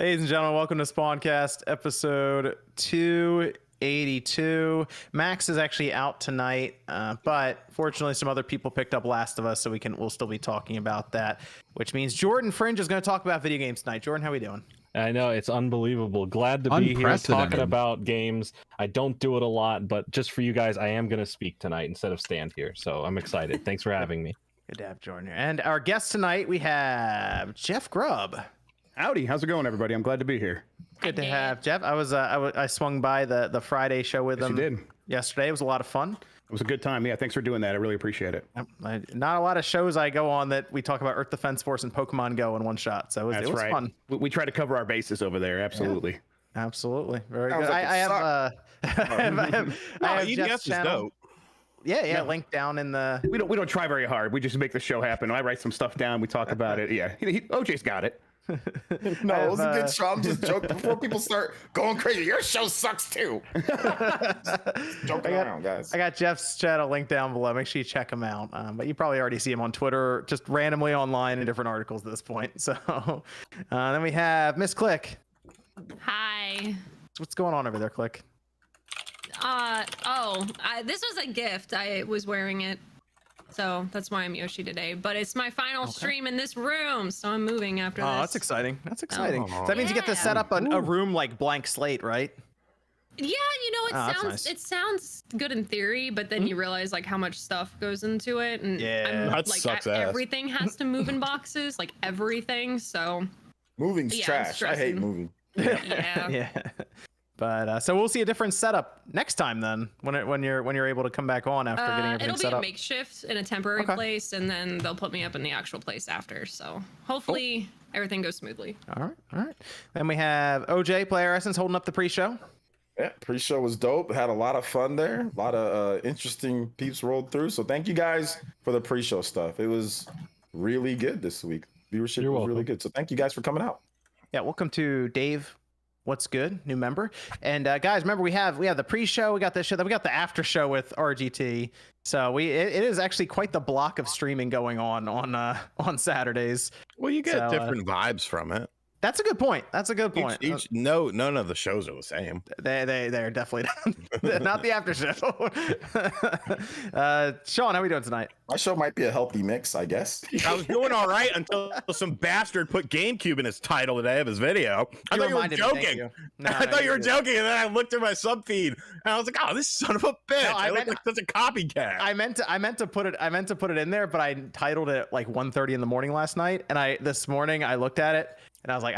Ladies and gentlemen, welcome to Spawncast episode 282. Max is actually out tonight, but fortunately some other people picked up Last of Us, so we'll still be talking about that, which means Jordan Fringe is going to talk about video games tonight. Jordan, how are we doing? I know, it's unbelievable. Glad to be here talking about games. I don't do it a lot, but just for you guys, I am going to speak tonight instead of stand here, so I'm excited. Thanks for having me. Good to have Jordan here. And our guest tonight, we have Jeff Grubb. Howdy, how's it going, everybody? I'm glad to be here. Good to have Jeff. I swung by the Friday show with him. You did. Yesterday. It was a lot of fun. It was a good time. Yeah, thanks for doing that. I really appreciate it. Not a lot of shows I go on that we talk about Earth Defense Force and Pokemon Go in one shot. So it was fun. We try to cover our bases over there. Absolutely. Yeah, absolutely. Very good. Like I have Jeff's channel. dope. Yeah. No. Link down in the. We don't try very hard. We just make the show happen. I write some stuff down. We talk about it. Yeah, OJ's got it. No, it was a good show. I'm just joking before people start going crazy. Your show sucks too. Joking around, guys. I got Jeff's channel linked down below. Make sure you check him out. But you probably already see him on Twitter, just randomly online in different articles at this point. So then we have Miss Click. Hi. What's going on over there, Click? This was a gift. I was wearing it. So that's why I'm Yoshi today. But it's my final stream in this room, so I'm moving after this. Oh, that's exciting. That's exciting. Oh, So that means you get to set up a room like blank slate, right? Yeah, it sounds good in theory, but then you realize like how much stuff goes into it, and That sucks ass. everything has to move in boxes, like everything. So Moving's Yeah, I'm trash. I hate stressing. moving. yeah. Yeah. But so we'll see a different setup next time then when you're able to come back on after getting everything It'll be set a up. makeshift in a temporary place, and then they'll put me up in the actual place after. So hopefully everything goes smoothly. All right. Then we have OJ Player Essence holding up the pre-show. Yeah, pre-show was dope. Had a lot of fun there. A lot of interesting peeps rolled through. So thank you guys for the pre-show stuff. It was really good this week. Viewership was really good. So thank you guys for coming out. Yeah, welcome to Dave. What's good, new member. And guys, remember we have the pre-show, we got this show, then we got the after show with RGT. So it is actually quite the block of streaming going on Saturdays. Well, you get different vibes from it. That's a good point. None of the shows are the same. They're definitely not the after show. Sean, how are we doing tonight? My show might be a healthy mix, I guess. I was doing all right until some bastard put GameCube in his title today of his video. I thought you were joking. I thought you were joking, and then I looked at my sub feed and I was like, "Oh, this son of a bitch! No, I look like such a copycat." I meant to put it in there, but I titled it at like 1:30 in the morning last night, and this morning I looked at it. And I was like,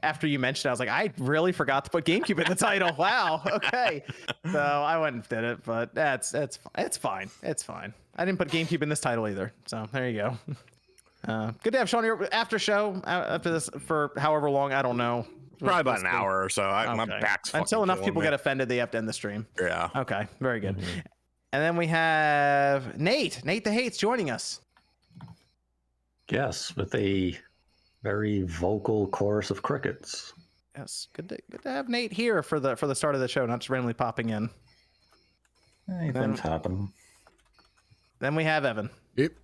after you mentioned it, I was like, I really forgot to put GameCube in the title. Wow. Okay. So I went and did it, but it's fine. It's fine. I didn't put GameCube in this title either. So there you go. Good to have Sean here after show after this for however long. I don't know. Probably about an hour or so. My back's until enough people me. get offended, they have to end the stream. Yeah. Okay. Very good. And then we have Nate the Hates joining us. Yes, with a very vocal chorus of crickets. Yes, good to have Nate here for the start of the show, not just randomly popping in. Anything's happening. Then we have Evan. Yep.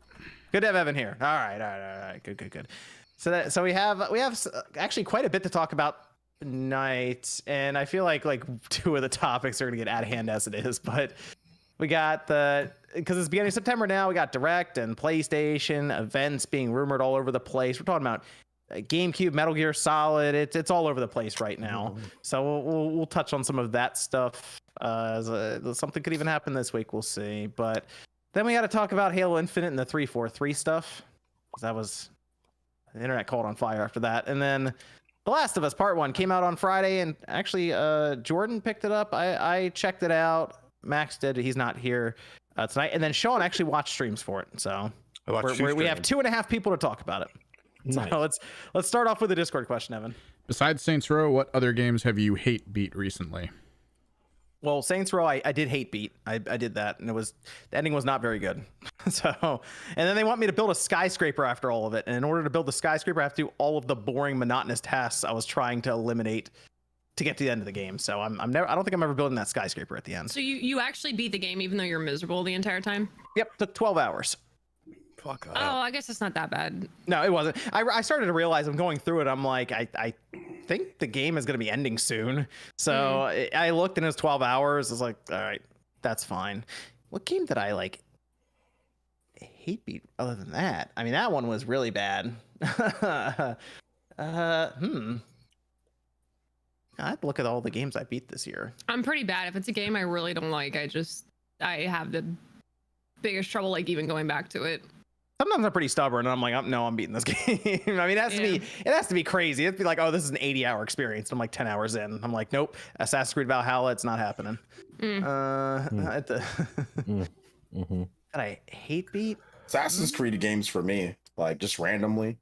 Good to have Evan here. All right. Good. So we have actually quite a bit to talk about tonight, and I feel like two of the topics are gonna get out of hand as it is, but we got because it's beginning of September now. We got Direct and PlayStation events being rumored all over the place. We're talking about GameCube, Metal Gear Solid. It's all over the place right now. So we'll touch on some of that stuff. Something could even happen this week. We'll see. But then we got to talk about Halo Infinite and the 343 stuff. That was the internet caught on fire after that. And then The Last of Us Part 1 came out on Friday, and actually Jordan picked it up. I checked it out. Max did. He's not here tonight. And then Sean actually watched streams for it. So we have 2.5 people to talk about it. Nice. So let's start off with a Discord question, Evan. Besides Saints Row, what other games have you hate beat recently? Well, Saints Row, I did hate beat. I did that, and the ending was not very good. So, and then they want me to build a skyscraper after all of it. And in order to build the skyscraper, I have to do all of the boring, monotonous tasks I was trying to eliminate to get to the end of the game. So I don't think I'm ever building that skyscraper at the end. So you actually beat the game even though you're miserable the entire time? Yep, took 12 hours. Fuck that. Oh, I guess it's not that bad. No, it wasn't. I started to realize I'm going through it. I'm like, I think the game is going to be ending soon. So I looked and it was 12 hours. I was like, all right, that's fine. What game did I like hate beat other than that? I mean, that one was really bad. I have to look at all the games I beat this year. I'm pretty bad. If it's a game I really don't like, I have the biggest trouble like even going back to it. Sometimes I'm pretty stubborn and I'm like, no, I'm beating this game. I mean, it has to be crazy. It'd be like, oh, this is an 80-hour experience. I'm like 10 hours in. I'm like, nope, Assassin's Creed Valhalla, it's not happening. That I hate beat. Assassin's Creed games for me, like just randomly.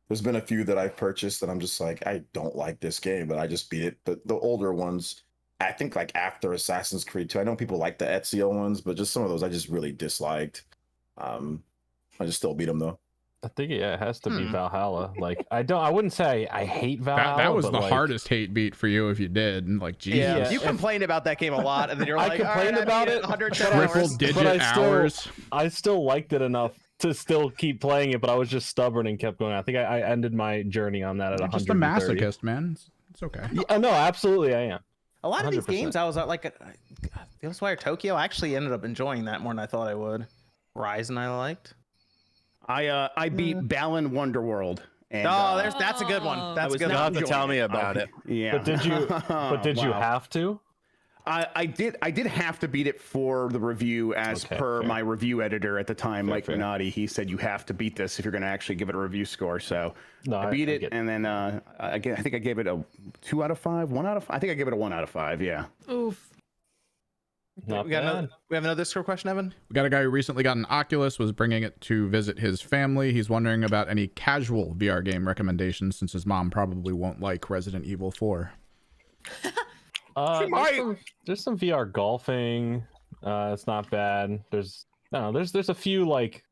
There's been a few that I've purchased that I'm just like, I don't like this game, but I just beat it. The older ones, I think like after Assassin's Creed 2, I know people like the Ezio ones, but just some of those I just really disliked. I just still beat them though. I think it has to be Valhalla. Like I wouldn't say I hate Valhalla. That was the hardest hate beat for you if you did. And like, Jesus. Yeah, you complained about that game a lot, and then you're like, I complained about it. 110 Triple hours. digit hours. I still liked it enough to still keep playing it, but I was just stubborn and kept going. I think I ended my journey on that at 130. Just a masochist, man. It's okay. Yeah, no, absolutely, I am. A lot of these 100%. games, I was like, Ghostwire Tokyo. I actually ended up enjoying that more than I thought I would. Horizon, I liked. I beat Balan Wonderworld. And, that's a good one. That's a good You'll one. have to tell me about it. Yeah. But did you have to? I did have to beat it for the review as per my review editor at the time, Mike Minotti. He said you have to beat this if you're going to actually give it a review score. So I beat it, and then I think I gave it a 2 out of 5, 1 out of 5. I think I gave it a 1 out of 5. Yeah. Oof. We have another Discord question, Evan. We got a guy who recently got an Oculus, was bringing it to visit his family. He's wondering about any casual VR game recommendations since his mom probably won't like Resident Evil 4. There's some VR golfing. It's not bad. There's a few like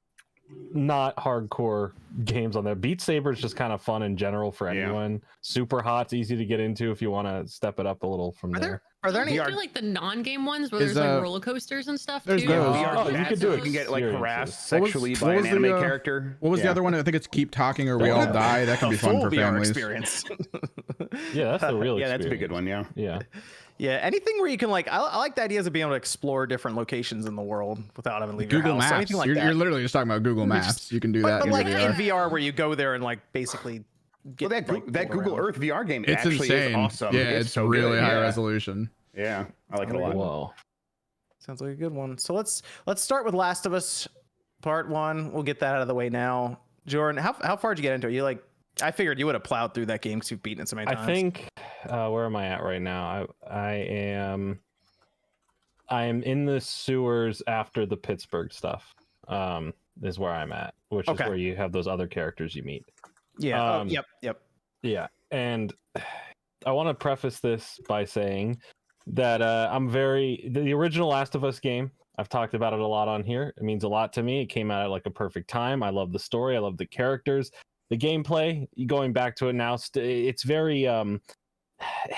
not hardcore games on there. Beat Saber is just kind of fun in general for anyone. Super Hot's easy to get into if you want to step it up a little from there. Are there any like the non-game ones where there's like roller coasters and stuff there's too? those. You can do it. You can get like harassed sexually by an anime character. What was the other one? I think it's Keep Talking or We All Die. That can be fun for families. Experience. Yeah, that's the real. Yeah, that's a good one. Yeah. Yeah, anything where you can like, I like the ideas of being able to explore different locations in the world without having to leave Google your house. Maps. Anything like You're literally just talking about Google Maps. You can do that. But like in VR, where you go there and like basically get that Google Earth VR game it's actually insane. is awesome. Yeah, it's so really good. high resolution. Yeah, I like it a lot. Whoa. Sounds like a good one. So let's start with Last of Us Part 1. We'll get that out of the way now. Jordan, how far did you get into it? You like, I figured you would have plowed through that game because you've beaten it so many times. I think where am I at right now? I am in the sewers after the Pittsburgh stuff. Is where I'm at, which is where you have those other characters you meet. Yeah. Yep. Yeah, and I want to preface this by saying that the original Last of Us game, I've talked about it a lot on here. It means a lot to me. It came out at like a perfect time. I love the story. I love the characters. The gameplay, going back to it now, it's very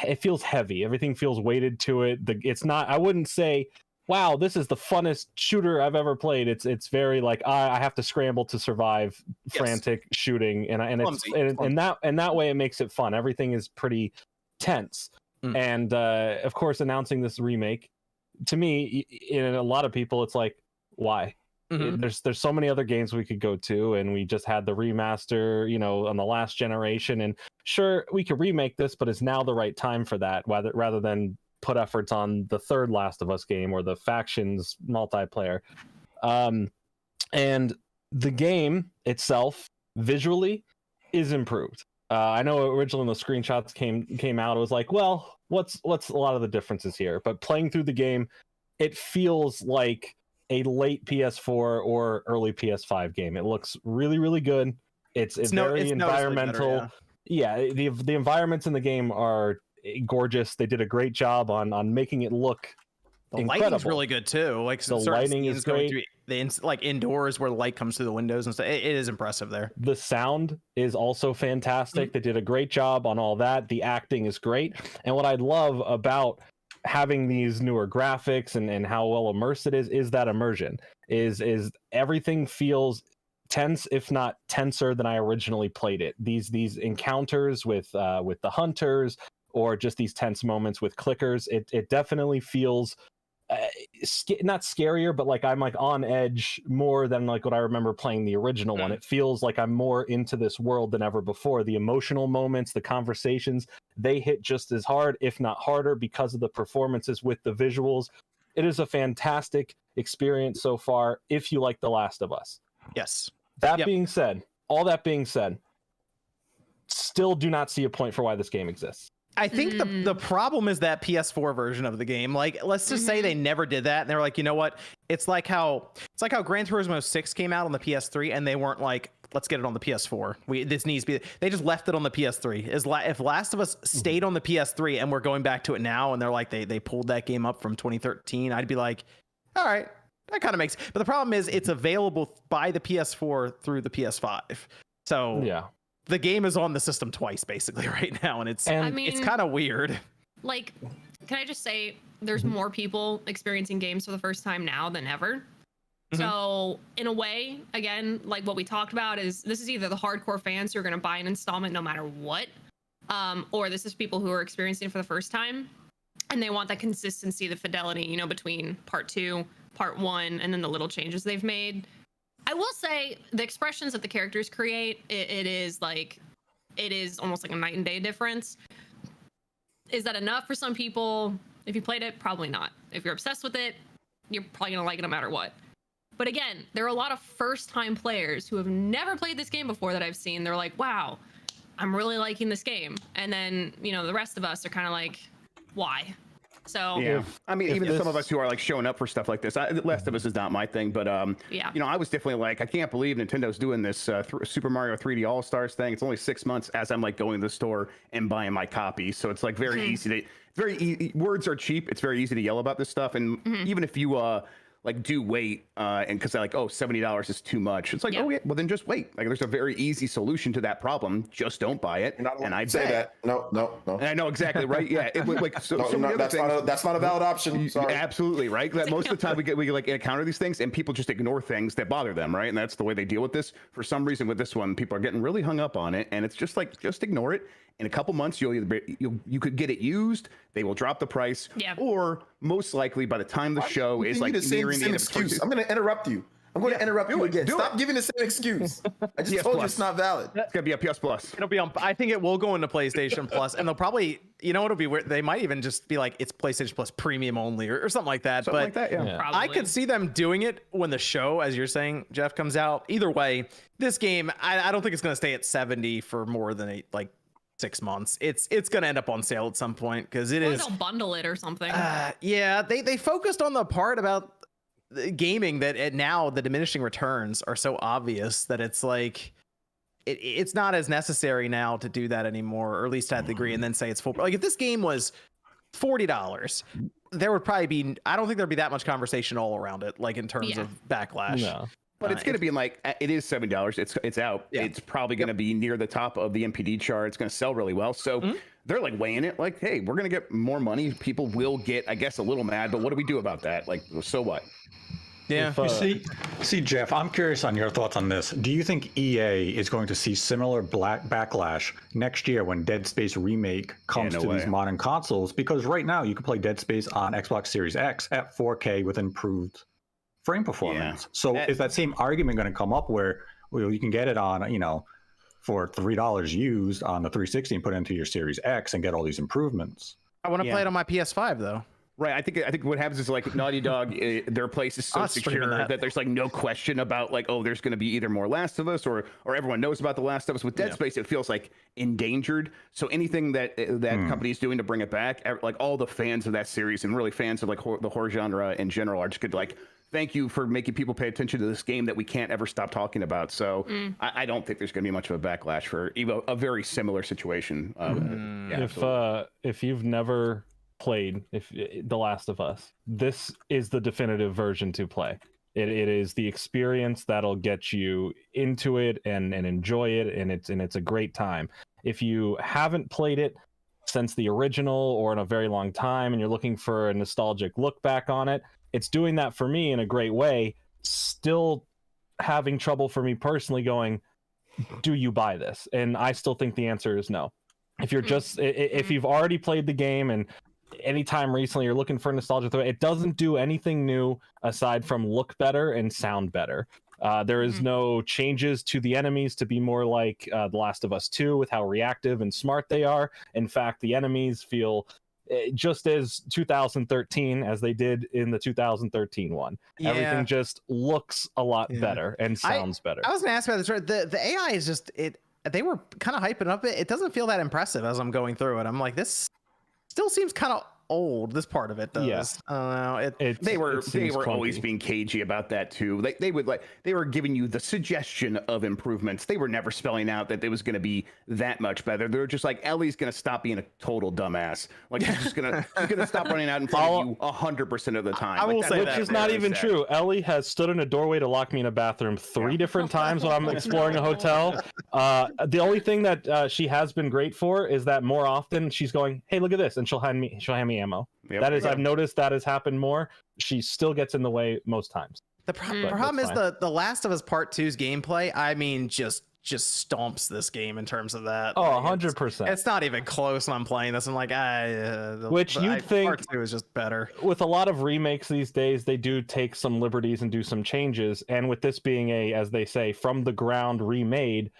it feels heavy. Everything feels weighted to it. It's not, I wouldn't say, wow, this is the funnest shooter I've ever played. It's very like I have to scramble to survive, frantic shooting, and that way it makes it fun. Everything is pretty tense. And of course, announcing this remake, to me, in a lot of people, it's like, why? There's so many other games we could go to, and we just had the remaster, on the last generation. And sure, we could remake this, but it's now the right time for that, rather than put efforts on the third Last of Us game or the factions multiplayer. And the game itself, visually, is improved. I know originally when the screenshots came out, it was like, well, what's a lot of the differences here? But playing through the game, it feels like a late PS4 or early PS5 game. It looks really, really good. It's very environmental. Better, yeah, the environments in the game are gorgeous. They did a great job on making it look incredible. Lighting's really good too. Like the lighting is great. Like indoors where the light comes through the windows and stuff. It is impressive there. The sound is also fantastic. They did a great job on all that. The acting is great. And what I love about having these newer graphics and how well immersed it is that immersion is everything feels tense, if not tenser than I originally played it. These encounters with the hunters, or just these tense moments with clickers, it definitely feels not scarier, but like I'm like on edge more than like what I remember playing the original one. It feels like I'm more into this world than ever before. The emotional moments, the conversations, they hit just as hard, if not harder, because of the performances with the visuals. It is a fantastic experience so far if you like The Last of Us. Yes. That being said, all that being said, still do not see a point for why this game exists. I think the problem is that PS4 version of the game. Like, let's just say they never did that, and they were like, you know what? It's like how Gran Turismo 6 came out on the PS3, and they weren't like, let's get it on the PS4. This needs to be. They just left it on the PS3. If Last of Us stayed on the PS3 and we're going back to it now, and they're like they pulled that game up from 2013, I'd be like, all right, that kind of makes. But the problem is it's available by the PS4 through the PS5. So yeah. The game is on the system twice basically right now, and it's kind of weird. Like, can I just say there's more people experiencing games for the first time now than ever. So in a way, again, like what we talked about is this is either the hardcore fans who are going to buy an installment no matter what, or this is people who are experiencing it for the first time and they want that consistency, the fidelity, you know, between part 2, part 1, and then the little changes they've made. I will say the expressions that the characters create, it is almost like a night and day difference. Is that enough for some people? If you played it, probably not. If you're obsessed with it, you're probably gonna like it no matter what. But again, there are a lot of first-time players who have never played this game before that I've seen. They're like, wow, I'm really liking this game. And then, you know, the rest of us are kind of like, why? So yeah, I mean, even some of us who are like showing up for stuff like this, Last of Us is not my thing, but yeah, you know, I was definitely like, I can't believe Nintendo's doing this Super Mario 3D All Stars thing. It's only 6 months as I'm like going to the store and buying my copy, so it's like very easy to. Words are cheap. It's very easy to yell about this stuff, and even if you like do wait and because they're like, oh, $70 is too much, it's like, oh yeah, well then just wait. Like there's a very easy solution to that problem. Just don't buy it. And I'd say that no. And I know exactly right. Yeah, like so, that's not a valid option. Sorry. Absolutely right. That most of the time we like encounter these things and people just ignore things that bother them, right? And that's the way they deal with this. For some reason with this one, people are getting really hung up on it, and it's just like, just ignore it. In a couple months, you could get it used. They will drop the price, or most likely by the time the show is like nearing the end of excuse. I'm going to interrupt you. I'm going to interrupt you again. Stop giving the same excuse. I just told you it's not valid. It's going to be a PS Plus. It'll be on. I think it will go into PlayStation Plus, and they'll probably, you know, it'll be weird. They might even just be like, it's PlayStation Plus Premium only, or something like that. Something like that, yeah. I could see them doing it when the show, as you're saying, Jeff, comes out. Either way, this game, I don't think it's going to stay at 70 for more than 6 months. It's going to end up on sale at some point because it is. They'll bundle it or something. Yeah, they focused on the part about gaming that now the diminishing returns are so obvious that it's like it's not as necessary now to do that anymore, or at least to that degree, and then say it's full. Like if this game was $40, there would probably be. I don't think there'd be that much conversation all around it, like in terms of backlash. No. But it's going to be like, it is $7. It's out. Yeah. It's probably going to be near the top of the NPD chart. It's going to sell really well. So they're like weighing it like, hey, we're going to get more money. People will get, I guess, a little mad. But what do we do about that? Like, so what? Yeah. You see, Jeff, I'm curious on your thoughts on this. Do you think EA is going to see similar backlash next year when Dead Space Remake comes to these modern consoles? Because right now you can play Dead Space on Xbox Series X at 4K with improved frame performance. Yeah. So is that same argument going to come up where you can get it on, you know, for $3 used on the 360 and put it into your Series X and get all these improvements? I want to play it on my PS5 though. Right. I think what happens is like Naughty Dog, their place is so secure that there's like no question about like, oh, there's going to be either more Last of Us or everyone knows about the Last of Us. With Dead Space, it feels like endangered. So anything that company is doing to bring it back, like all the fans of that series and really fans of like the horror genre in general are just good. Like, thank you for making people pay attention to this game that we can't ever stop talking about. So I don't think there's going to be much of a backlash for even a very similar situation. If you've never played The Last of Us, this is the definitive version to play. It is the experience that'll get you into it and enjoy it, and it's a great time. If you haven't played it since the original or in a very long time and you're looking for a nostalgic look back on it, it's doing that for me in a great way. Still having trouble for me personally going, do you buy this? And I still think the answer is no. If you're just if you've already played the game and anytime recently you're looking for nostalgia through it doesn't do anything new aside from look better and sound better. There is no changes to the enemies to be more like The Last of Us 2 with how reactive and smart they are. In fact, the enemies feel just as 2013 as they did in the 2013 one. Yeah. Everything just looks a lot better and sounds better. I was gonna ask about this. The AI is just they were kind of hyping up. It doesn't feel that impressive as I'm going through it. I'm like, this still seems kind of old. This part of it does. Yeah. I don't know. They were always being cagey about that too. They were giving you the suggestion of improvements. They were never spelling out that it was going to be that much better. They were just like, Ellie's going to stop being a total dumbass. Like she's just gonna stop running out in front of you 100% of the time. I will say which is not even true. Ellie has stood in a doorway to lock me in a bathroom 3 different times when I'm exploring a hotel. The only thing that she has been great for is that more often she's going, "Hey, look at this," and she'll hand me ammo. Yep. That is, I've noticed that has happened more. She still gets in the way most times. The problem is the Last of Us Part 2's gameplay. I mean, just stomps this game in terms of that. Oh, 100%. It's not even close when I'm playing this. I'm like, you'd think Part 2 is just better. With a lot of remakes these days, they do take some liberties and do some changes. And with this being as they say, from the ground remade,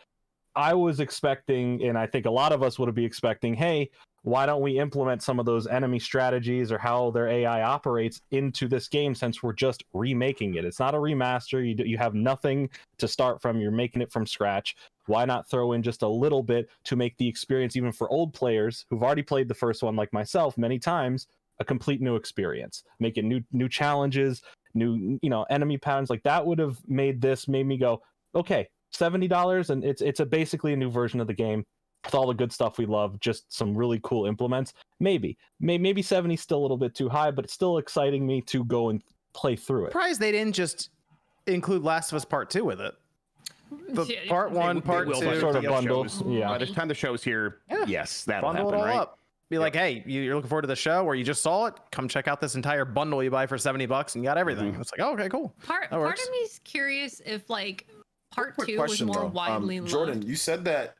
I was expecting, and I think a lot of us would be expecting, hey, why don't we implement some of those enemy strategies or how their AI operates into this game since we're just remaking it? It's not a remaster. You have nothing to start from. You're making it from scratch. Why not throw in just a little bit to make the experience, even for old players who've already played the first one like myself many times, a complete new experience? Make it new challenges, new enemy patterns. Like that would have made me go, okay, $70 and it's basically a new version of the game with all the good stuff we love, just some really cool implements. Maybe 70 is still a little bit too high, but it's still exciting me to go and play through it. Surprised they didn't just include Last of Us Part 2 with it. Part 1, Part 2 sort of bundle. Yeah, by the time the show's here, yes, that'll bundle happen, it all right? up. Be like, hey, you're looking forward to the show, or you just saw it? Come check out this entire bundle you buy for $70 and you got everything. It's like, oh, okay, cool. Part of me is curious if like Part 2 was more widely loved. Jordan, you said that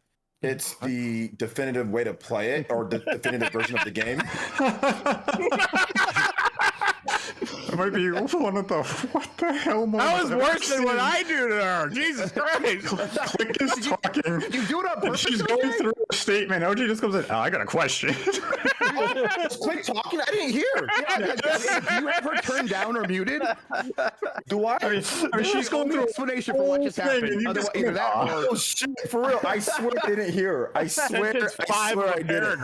it's the definitive way to play it, or the definitive version of the game. It might be one of the what the hell moments. That was worse than what I do to her. Jesus Christ! Click is talking. You do it on purpose. She's going through a statement. OG just comes in. Oh, I got a question. Quit talking. I didn't hear. Do you have her turned down or muted? Do I? I mean she's going through an explanation for what just happened. Either that or oh shit, for real. I swear I didn't hear. I swear I didn't.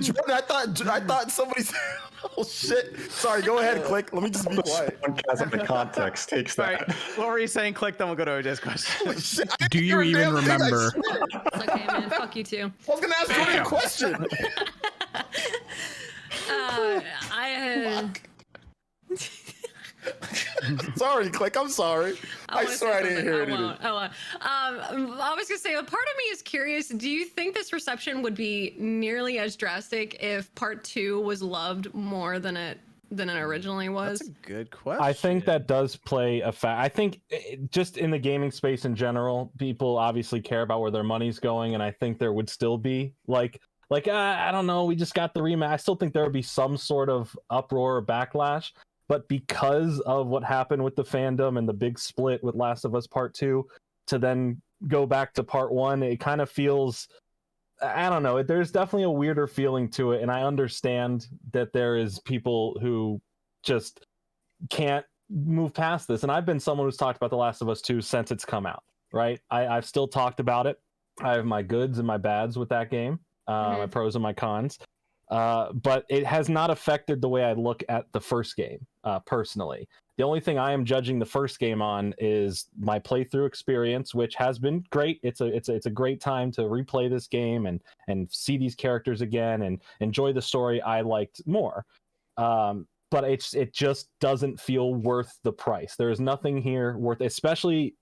Jordan, I thought somebody said, oh shit. Sorry, go ahead, Click. Let me just be quiet. The context takes that. Right. What were you saying, Click? Then we'll go to OJ's question. Do you even remember? It's okay, man. Fuck you too. I was gonna ask Jordan a question. Sorry, Click. I'm sorry. I swear I didn't hear anything. I was gonna say, a part of me is curious. Do you think this reception would be nearly as drastic if Part 2 was loved more than it originally was? That's a good question. I think that does play a fact. I think just in the gaming space in general, people obviously care about where their money's going, and I think there would still be like I don't know, we just got the remake. I still think there would be some sort of uproar or backlash. But because of what happened with the fandom and the big split with Last of Us Part 2, to then go back to Part 1, it kind of feels, I don't know, there's definitely a weirder feeling to it. And I understand that there is people who just can't move past this. And I've been someone who's talked about The Last of Us 2 since it's come out, right? I've still talked about it. I have my goods and my bads with that game, my pros and my cons. But it has not affected the way I look at the first game, personally. The only thing I am judging the first game on is my playthrough experience, which has been great. It's a great time to replay this game and see these characters again and enjoy the story I liked more. But it just doesn't feel worth the price. There is nothing here worth, especially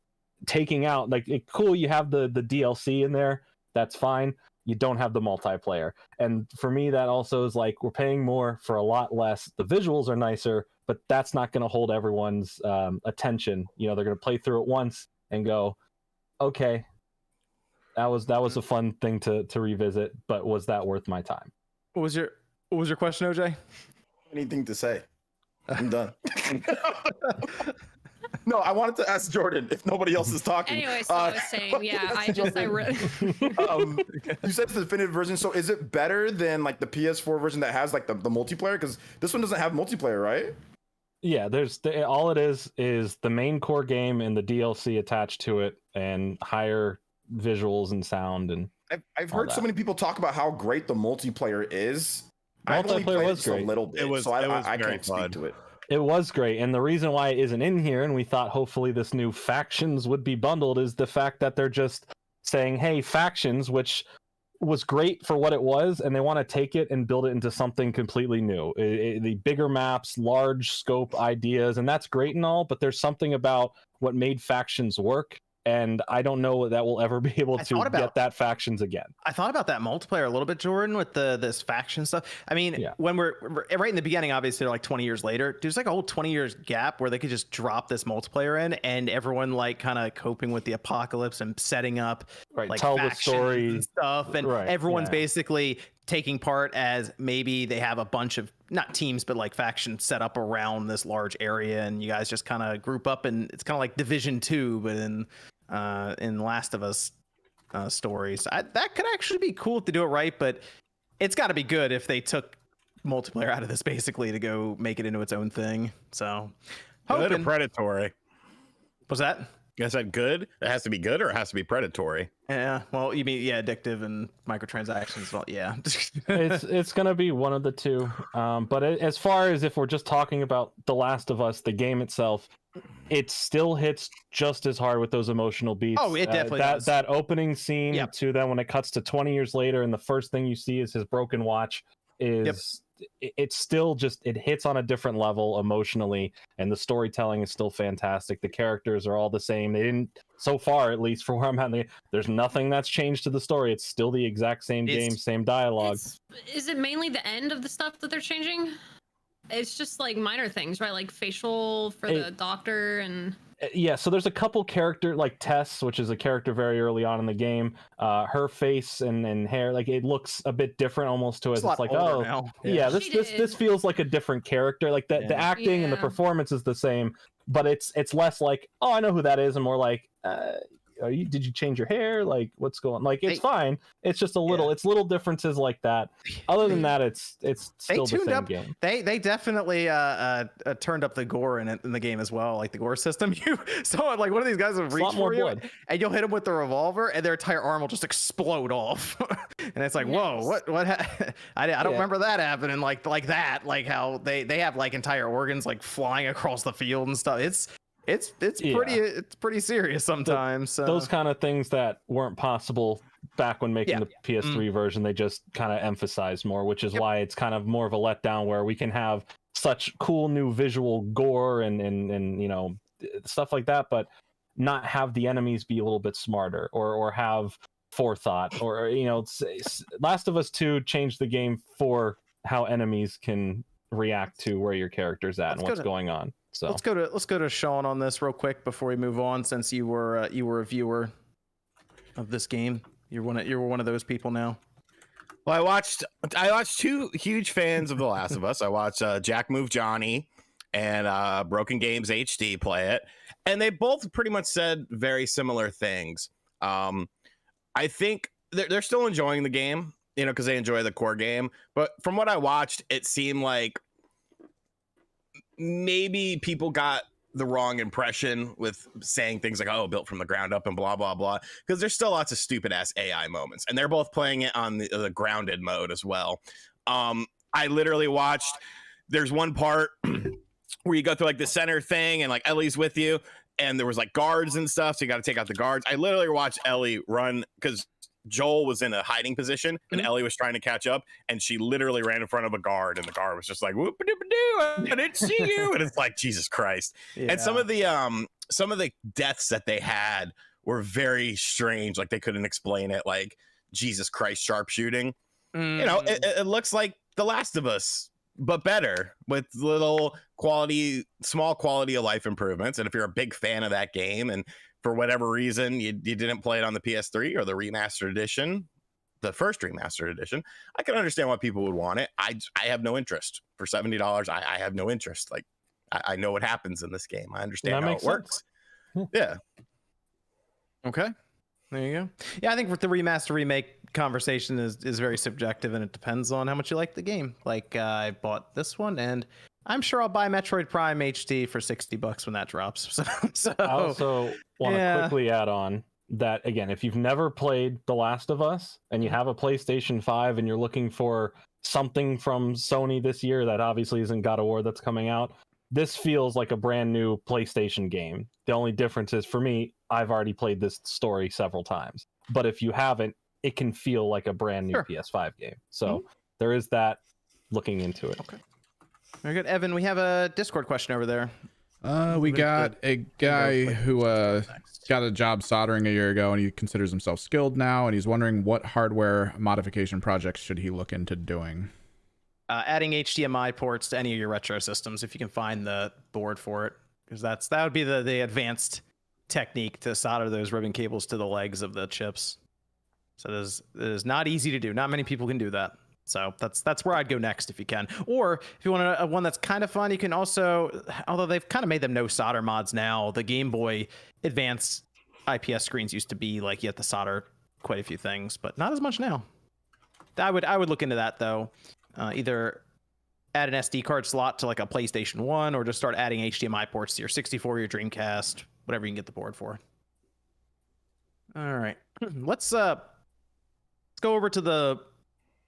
taking out cool. You have the DLC in there. That's fine. you don't have the multiplayer. And for me, that also is like, we're paying more for a lot less. The visuals are nicer, but that's not going to hold everyone's attention. You know, they're going to play through it once and go, okay, that was a fun thing to revisit, but was that worth my time? What was your question, OJ? Anything to say? I'm done. No, I wanted to ask Jordan if nobody else is talking. Anyway, so I was saying, yeah, I really. You said it's the definitive version. So is it better than like the PS4 version that has like the multiplayer? Because this one doesn't have multiplayer, right? Yeah, all it is the main core game and the DLC attached to it, and higher visuals and sound. And I've heard so many people talk about how great the multiplayer is. I've only Multiplayer played was it a great. little bit, It was I very can't fun. speak to it. It was great, and the reason why it isn't in here, and we thought hopefully this new factions would be bundled, is the fact that they're just saying, hey, factions, which was great for what it was, and they want to take it and build it into something completely new. The bigger maps, large scope ideas, and that's great and all, but there's something about what made factions work, and I don't know that we'll ever be able to get that factions again. I thought about that multiplayer a little bit, Jordan, with this faction stuff. I mean, when we're right in the beginning, obviously, like 20 years later, there's like a whole 20 years gap where they could just drop this multiplayer in, and everyone like kind of coping with the apocalypse and setting up like tell the factions story and stuff, and everyone's basically taking part as maybe they have a bunch of not teams but like factions set up around this large area, and you guys just kind of group up, and it's kind of like Division 2 but in Last of Us stories. That could actually be cool to do it right, but it's got to be good if they took multiplayer out of this basically to go make it into its own thing. So good or predatory? Was that? I said good. It has to be good, or it has to be predatory. Yeah. Well, you mean addictive and microtransactions? Well, yeah. it's gonna be one of the two. But as far as if we're just talking about The Last of Us, the game itself, it still hits just as hard with those emotional beats. Oh, it definitely does. That opening scene to then when it cuts to 20 years later, and the first thing you see is his broken watch. It's still just, it hits on a different level emotionally, and the storytelling is still fantastic. The characters are all the same. They didn't, so far at least for where I'm at, there's nothing that's changed to the story. It's still the exact same game, same dialogue. Is it mainly the end of the stuff that they're changing? It's just like minor things, right? Like facial for the doctor and... Yeah, so there's a couple character, like Tess, which is a character very early on in the game. Her face and hair, like it looks a bit different almost to it. It's like, oh, yeah, this feels like a different character. Like the acting and the performance is the same, but it's less like, oh, I know who that is, and more like, did you change your hair? Like, what's going on? Like, it's fine. It's just a little, it's little differences like that. Other than that, it's still the same game. They definitely turned up the gore in the game as well, like the gore system. So like one of these guys will reach for you, and you'll hit him with the revolver, and their entire arm will just explode off. And it's like, whoa, what? I don't remember that happening like that. Like how they have like entire organs like flying across the field and stuff. It's pretty serious sometimes. So. Those kind of things that weren't possible back when making the PS3 version, they just kind of emphasize more, which is why it's kind of more of a letdown, where we can have such cool new visual gore and you know, stuff like that, but not have the enemies be a little bit smarter or have forethought, or you know, Last of Us 2 changed the game for how enemies can react to where your character's at and what's going on. So let's go to Sean on this real quick before we move on, since you were a viewer of this game. You're one of those people now. Well, I watched two huge fans of The Last of Us. I watched Jack Move Johnny and Broken Games HD play it, and they both pretty much said very similar things. I think they're still enjoying the game, you know, because they enjoy the core game. But from what I watched, it seemed like maybe people got the wrong impression with saying things like, oh, built from the ground up and blah, blah, blah, because there's still lots of stupid ass AI moments, and they're both playing it on the grounded mode as well. I literally watched, there's one part where you go through like the center thing and like Ellie's with you, and there was like guards and stuff, so you got to take out the guards. I literally watched Ellie run because Joel was in a hiding position and Ellie was trying to catch up, and she literally ran in front of a guard, and the guard was just like, whoop-a-doop-a-doo, I didn't see you. And it's like, Jesus Christ. And some of the deaths that they had were very strange. Like they couldn't explain it. Like Jesus Christ sharpshooting. You know, it looks like The Last of Us, but better with little small quality of life improvements. And if you're a big fan of that game and for whatever reason you didn't play it on the PS3 or the remastered edition, the first remastered edition, I can understand why people would want it. I have no interest. For $70, I have no interest. Like, I know what happens in this game. I understand how it works. Yeah. Okay. There you go. Yeah, I think with the remaster remake conversation is very subjective, and it depends on how much you like the game. Like, I bought this one, and I'm sure I'll buy Metroid Prime HD for $60 when that drops. So I also want to quickly add on that, again, if you've never played The Last of Us and you have a PlayStation 5 and you're looking for something from Sony this year that obviously isn't God of War that's coming out, this feels like a brand new PlayStation game. The only difference is, for me, I've already played this story several times. But if you haven't, it can feel like a brand new PS5 game. So there is that, looking into it. Okay. Very good. Evan, we have a Discord question over there. We got a guy who got a job soldering a year ago, and he considers himself skilled now, and he's wondering what hardware modification projects should he look into doing. Adding HDMI ports to any of your retro systems, if you can find the board for it, because that would be the advanced technique to solder those ribbon cables to the legs of the chips. So it is not easy to do. Not many people can do that. So that's where I'd go next if you can. Or if you want a one that's kind of fun, you can also, although they've kind of made them no solder mods now, the Game Boy Advance IPS screens used to be like you have to solder quite a few things, but not as much now. I would look into that though. Either add an SD card slot to like a PlayStation 1, or just start adding HDMI ports to your 64, your Dreamcast, whatever you can get the board for. All right, let's go over to the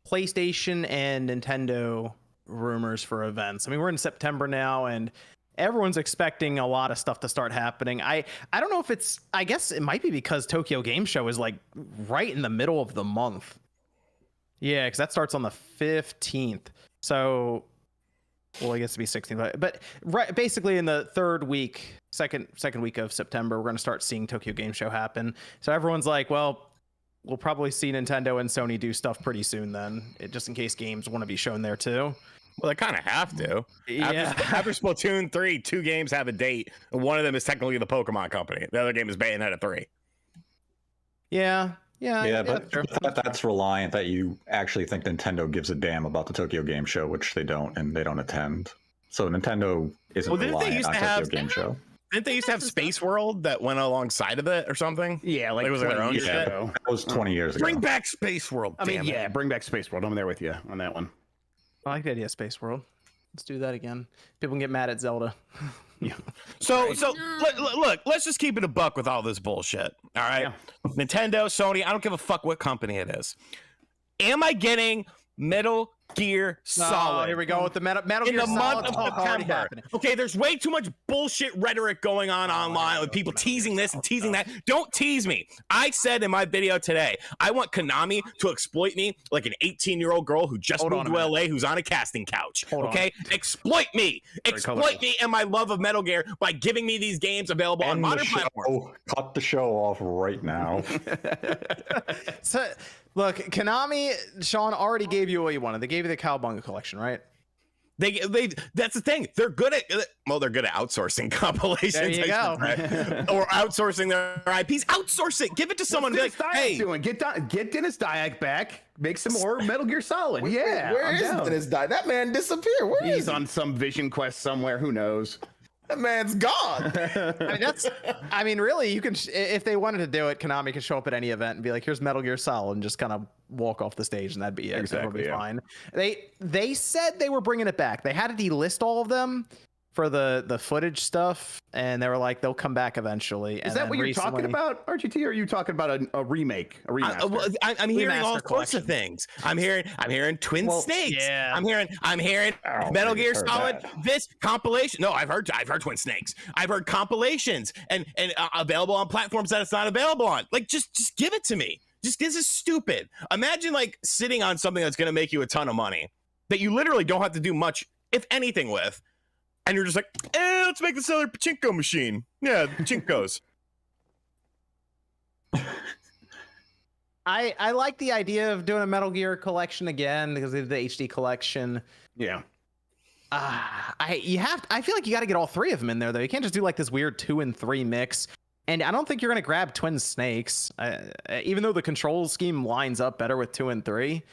PlayStation and Nintendo rumors for events. I mean, we're in September now, and everyone's expecting a lot of stuff to start happening. I don't know if it's, I guess it might be because Tokyo Game Show is like right in the middle of the month. Yeah, because that starts on the 15th. So, well, I guess it'd be 16th. But right, basically in the second week of September, we're going to start seeing Tokyo Game Show happen. So everyone's like, well, we'll probably see Nintendo and Sony do stuff pretty soon then, just in case games want to be shown there too. Well, they kind of have to. Yeah. After Splatoon 3, 2 games have a date, and one of them is technically the Pokemon Company. The other game is Bayonetta 3. Yeah, but that's reliant that you actually think Nintendo gives a damn about the Tokyo Game Show, which they don't, and they don't attend. So Nintendo isn't reliant on Tokyo Game Show. Didn't they used to have Space World that went alongside of it or something? Yeah, like it was their own shit. Ago. That was 20 years ago. Bring back Space World. Bring back Space World. I'm there with you on that one. I like the idea of Space World. Let's do that again. People can get mad at Zelda. Yeah. So look, let's just keep it a buck with all this bullshit. All right. Yeah. Nintendo, Sony, I don't give a fuck what company it is. Am I getting Metal Gear Solid? Oh, here we go with the Metal Gear Solid. In the month of September. Okay, there's way too much bullshit rhetoric going on online with people teasing this and teasing that. Don't tease me. I said in my video today, I want Konami to exploit me like an 18-year-old girl who just moved to LA who's on a casting couch. Okay? Exploit me. Exploit me and my love of Metal Gear by giving me these games available on modern platforms. Cut the show off right now. So, look, Konami, Sean already gave you what you wanted. They gave you the Cowabunga collection, right? They that's the thing. They're good at outsourcing compilations. There you go. Or outsourcing their IPs. Outsource it. Give it to someone. What's Dennis doing? Get Dennis Dyack back. Make some more Metal Gear Solid. Where is Dennis Dyack? That man disappeared. He's on some Vision Quest somewhere. Who knows? That man's gone. I mean, really, you can, if they wanted to do it, Konami could show up at any event and be like, here's Metal Gear Solid, and just kind of walk off the stage, and that'd be it. Exactly, be fine. They said they were bringing it back. They had to delist all of them for the footage stuff, and they were like, they'll come back eventually. Is that what you're talking about, RGT, or are you talking about a remake, a remaster? I'm hearing all sorts of things. I'm hearing Twin Snakes. Yeah. I'm hearing Metal Gear Solid. That. This compilation. No, I've heard Twin Snakes. I've heard compilations and available on platforms that it's not available on. Like, just give it to me. Just, this is stupid. Imagine like sitting on something that's going to make you a ton of money that you literally don't have to do much, if anything, with. And you're just like, let's make this other pachinko machine. Yeah, pachinkos. I like the idea of doing a Metal Gear collection again because they did the HD collection. Yeah. I feel like you got to get all three of them in there though. You can't just do like this weird 2 and 3 mix. And I don't think you're gonna grab Twin Snakes, even though the control scheme lines up better with 2 and 3.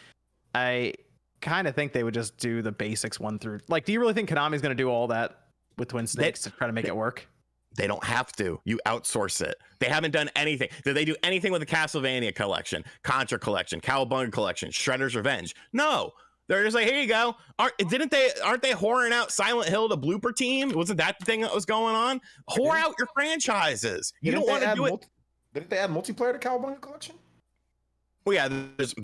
I kind of think they would just do the basics 1 through. Like, do you really think Konami's gonna do all that with Twin Snakes to try to make it work? They don't have to. You outsource it. They haven't done anything. Did they do anything with the Castlevania collection, Contra collection, Cowabunga collection, Shredder's Revenge? No. They're just like, here you go. Aren't they whoring out Silent Hill, the blooper team? Wasn't that the thing that was going on? Whore out your franchises. You don't want to do it. Didn't they add multiplayer to Cowabunga collection? Well, yeah, there's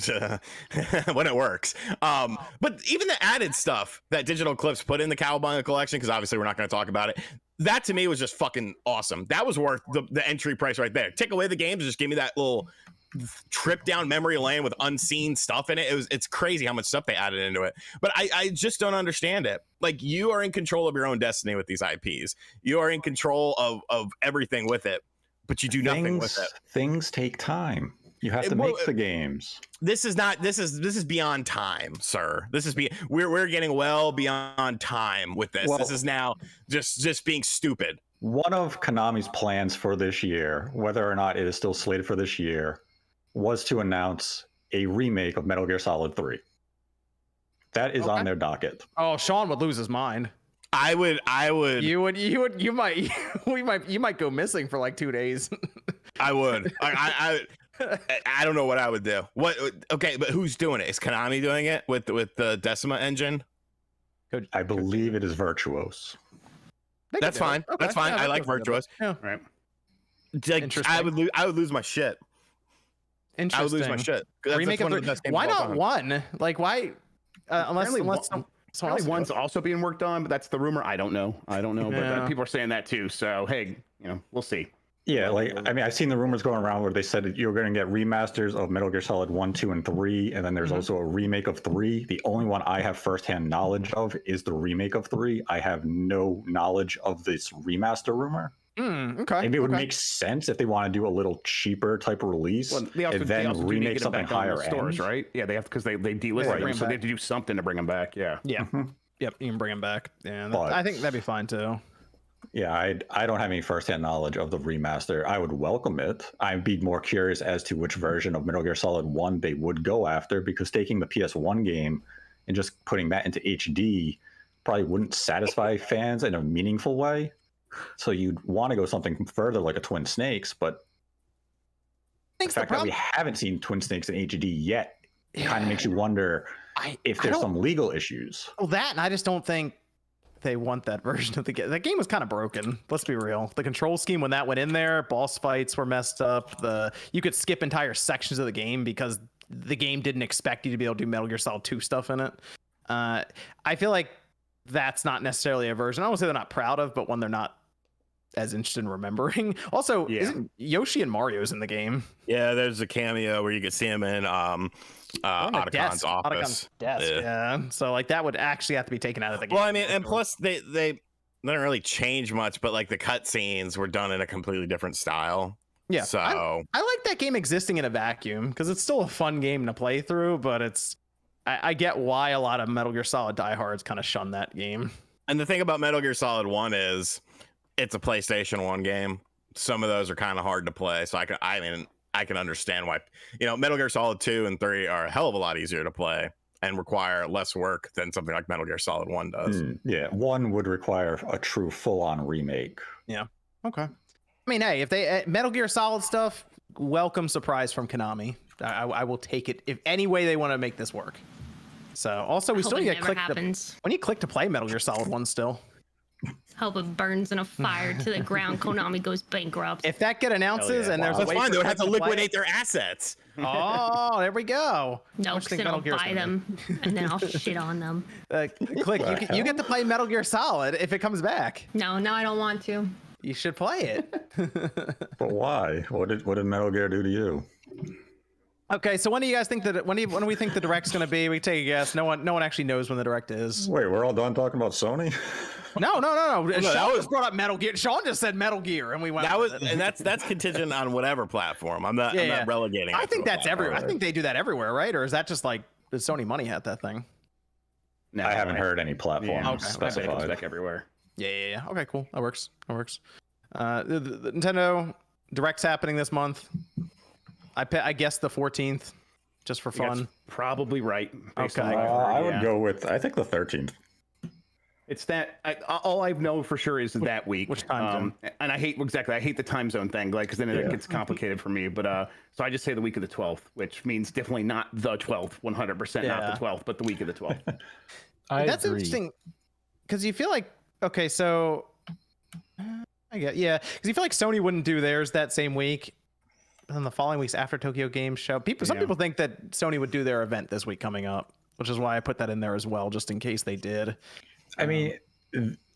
when it works. But even the added stuff that Digital Eclipse put in the Cowabunga collection, because obviously we're not going to talk about it, that to me was just fucking awesome. That was worth the entry price right there. Take away the games, just give me that little trip down memory lane with unseen stuff in it. It's crazy how much stuff they added into it. But I just don't understand it. Like, you are in control of your own destiny with these IPs. You are in control of everything with it, but you do nothing with it. Things take time. You have to make the games. This is beyond time, sir. We're getting well beyond time with this. Well, this is now just being stupid. One of Konami's plans for this year, whether or not it is still slated for this year, was to announce a remake of Metal Gear Solid 3. That is on their docket. Oh, Sean would lose his mind. I would. You might go missing for like 2 days. I would. I don't know what I would do. Okay, but who's doing it? Is Konami doing it with the Decima engine? I believe it is Virtuos. That's fine. Okay. That's fine. Yeah, I like Virtuos. Yeah. Right. Like, I would lose my shit. Interesting. I would lose my shit. Remake of the why not one? Like, why? Unless one's also being worked on, but that's the rumor. I don't know. Yeah. But people are saying that too. So hey, we'll see. Yeah, like, I mean, I've seen the rumors going around where they said that you're going to get remasters of Metal Gear Solid 1, 2, and 3, and then there's also a remake of 3. The only one I have firsthand knowledge of is the remake of 3. I have no knowledge of this remaster rumor. Okay. Maybe it would make sense if they want to do a little cheaper type of release, and then remake something higher end. Stores, right? Yeah, they have, because they delisted them, so they have to do something to bring them back. Yeah. Yeah. Yep. You can bring them back. Yeah. I think that'd be fine too. Yeah, I don't have any firsthand knowledge of the remaster. I would welcome it. I'd be more curious as to which version of Metal Gear Solid 1 they would go after, because taking the PS1 game and just putting that into HD probably wouldn't satisfy fans in a meaningful way. So you'd want to go something further like a Twin Snakes, but the fact that we haven't seen Twin Snakes in HD yet kind of makes you wonder if there's some legal issues. Well, that, and I just don't think they want that version of the game. That game was kind of broken. Let's be real. The control scheme, when that went in there, boss fights were messed up. You could skip entire sections of the game because the game didn't expect you to be able to do Metal Gear Solid 2 stuff in it. I feel like that's not necessarily a version. I don't say they're not proud of, but one they're not as interested in remembering. Also, isn't Yoshi and Mario's in the game? Yeah, there's a cameo where you can see him in Otacon's office. Desk. Yeah. So like that would actually have to be taken out of the game. Well, I mean, and plus they didn't really change much, but like the cutscenes were done in a completely different style. Yeah. So I like that game existing in a vacuum because it's still a fun game to play through, but I get why a lot of Metal Gear Solid diehards kind of shun that game. And the thing about Metal Gear Solid 1 is it's a PlayStation 1 game. Some of those are kind of hard to play. So I can understand why, Metal Gear Solid 2 and 3 are a hell of a lot easier to play and require less work than something like Metal Gear Solid 1 does. Yeah, 1 would require a true full-on remake. Yeah. Okay. I mean, hey, if they Metal Gear Solid stuff, welcome surprise from Konami. I will take it if any way they want to make this work. So also we still need to click when you click to play Metal Gear Solid 1 still. Hope it burns in a fire to the ground. Konami goes bankrupt. If that get announces and there's that's fine. They would have to liquidate their assets. Oh, there we go. No, because then I'll buy them and then I'll shit on them. Click. You get to play Metal Gear Solid if it comes back. No, I don't want to. You should play it. But why? What did Metal Gear do to you? Okay, so when do you guys think that? When do we think the direct's going to be? We take a guess. No one actually knows when the direct is. Wait, we're all done talking about Sony? No. that Sean was- just brought up Metal Gear. Sean just said Metal Gear, and we went. That with was, it. and that's contingent on whatever platform. I'm not relegating. I it think to a that's platform. everywhere. I think they do that everywhere, right? Or is that just like does Sony Money had that thing? No, I haven't heard any platform Okay. specified. Back everywhere. Yeah. Okay, cool. That works. The Nintendo Direct's happening this month. I guess the 14th, just for fun. That's probably right. Okay. I would go with, I think the 13th. It's that all I know for sure is that week. Which time zone? And I hate the time zone thing, like, because then it gets complicated for me. But so I just say the week of the 12th, which means definitely not the 12th, 100% not the 12th, but the week of the 12th. That's agree. Interesting, because you feel like so I get because you feel like Sony wouldn't do theirs that same week. And then the following week's after Tokyo Game Show. Some people think that Sony would do their event this week coming up, which is why I put that in there as well, just in case they did. I mean,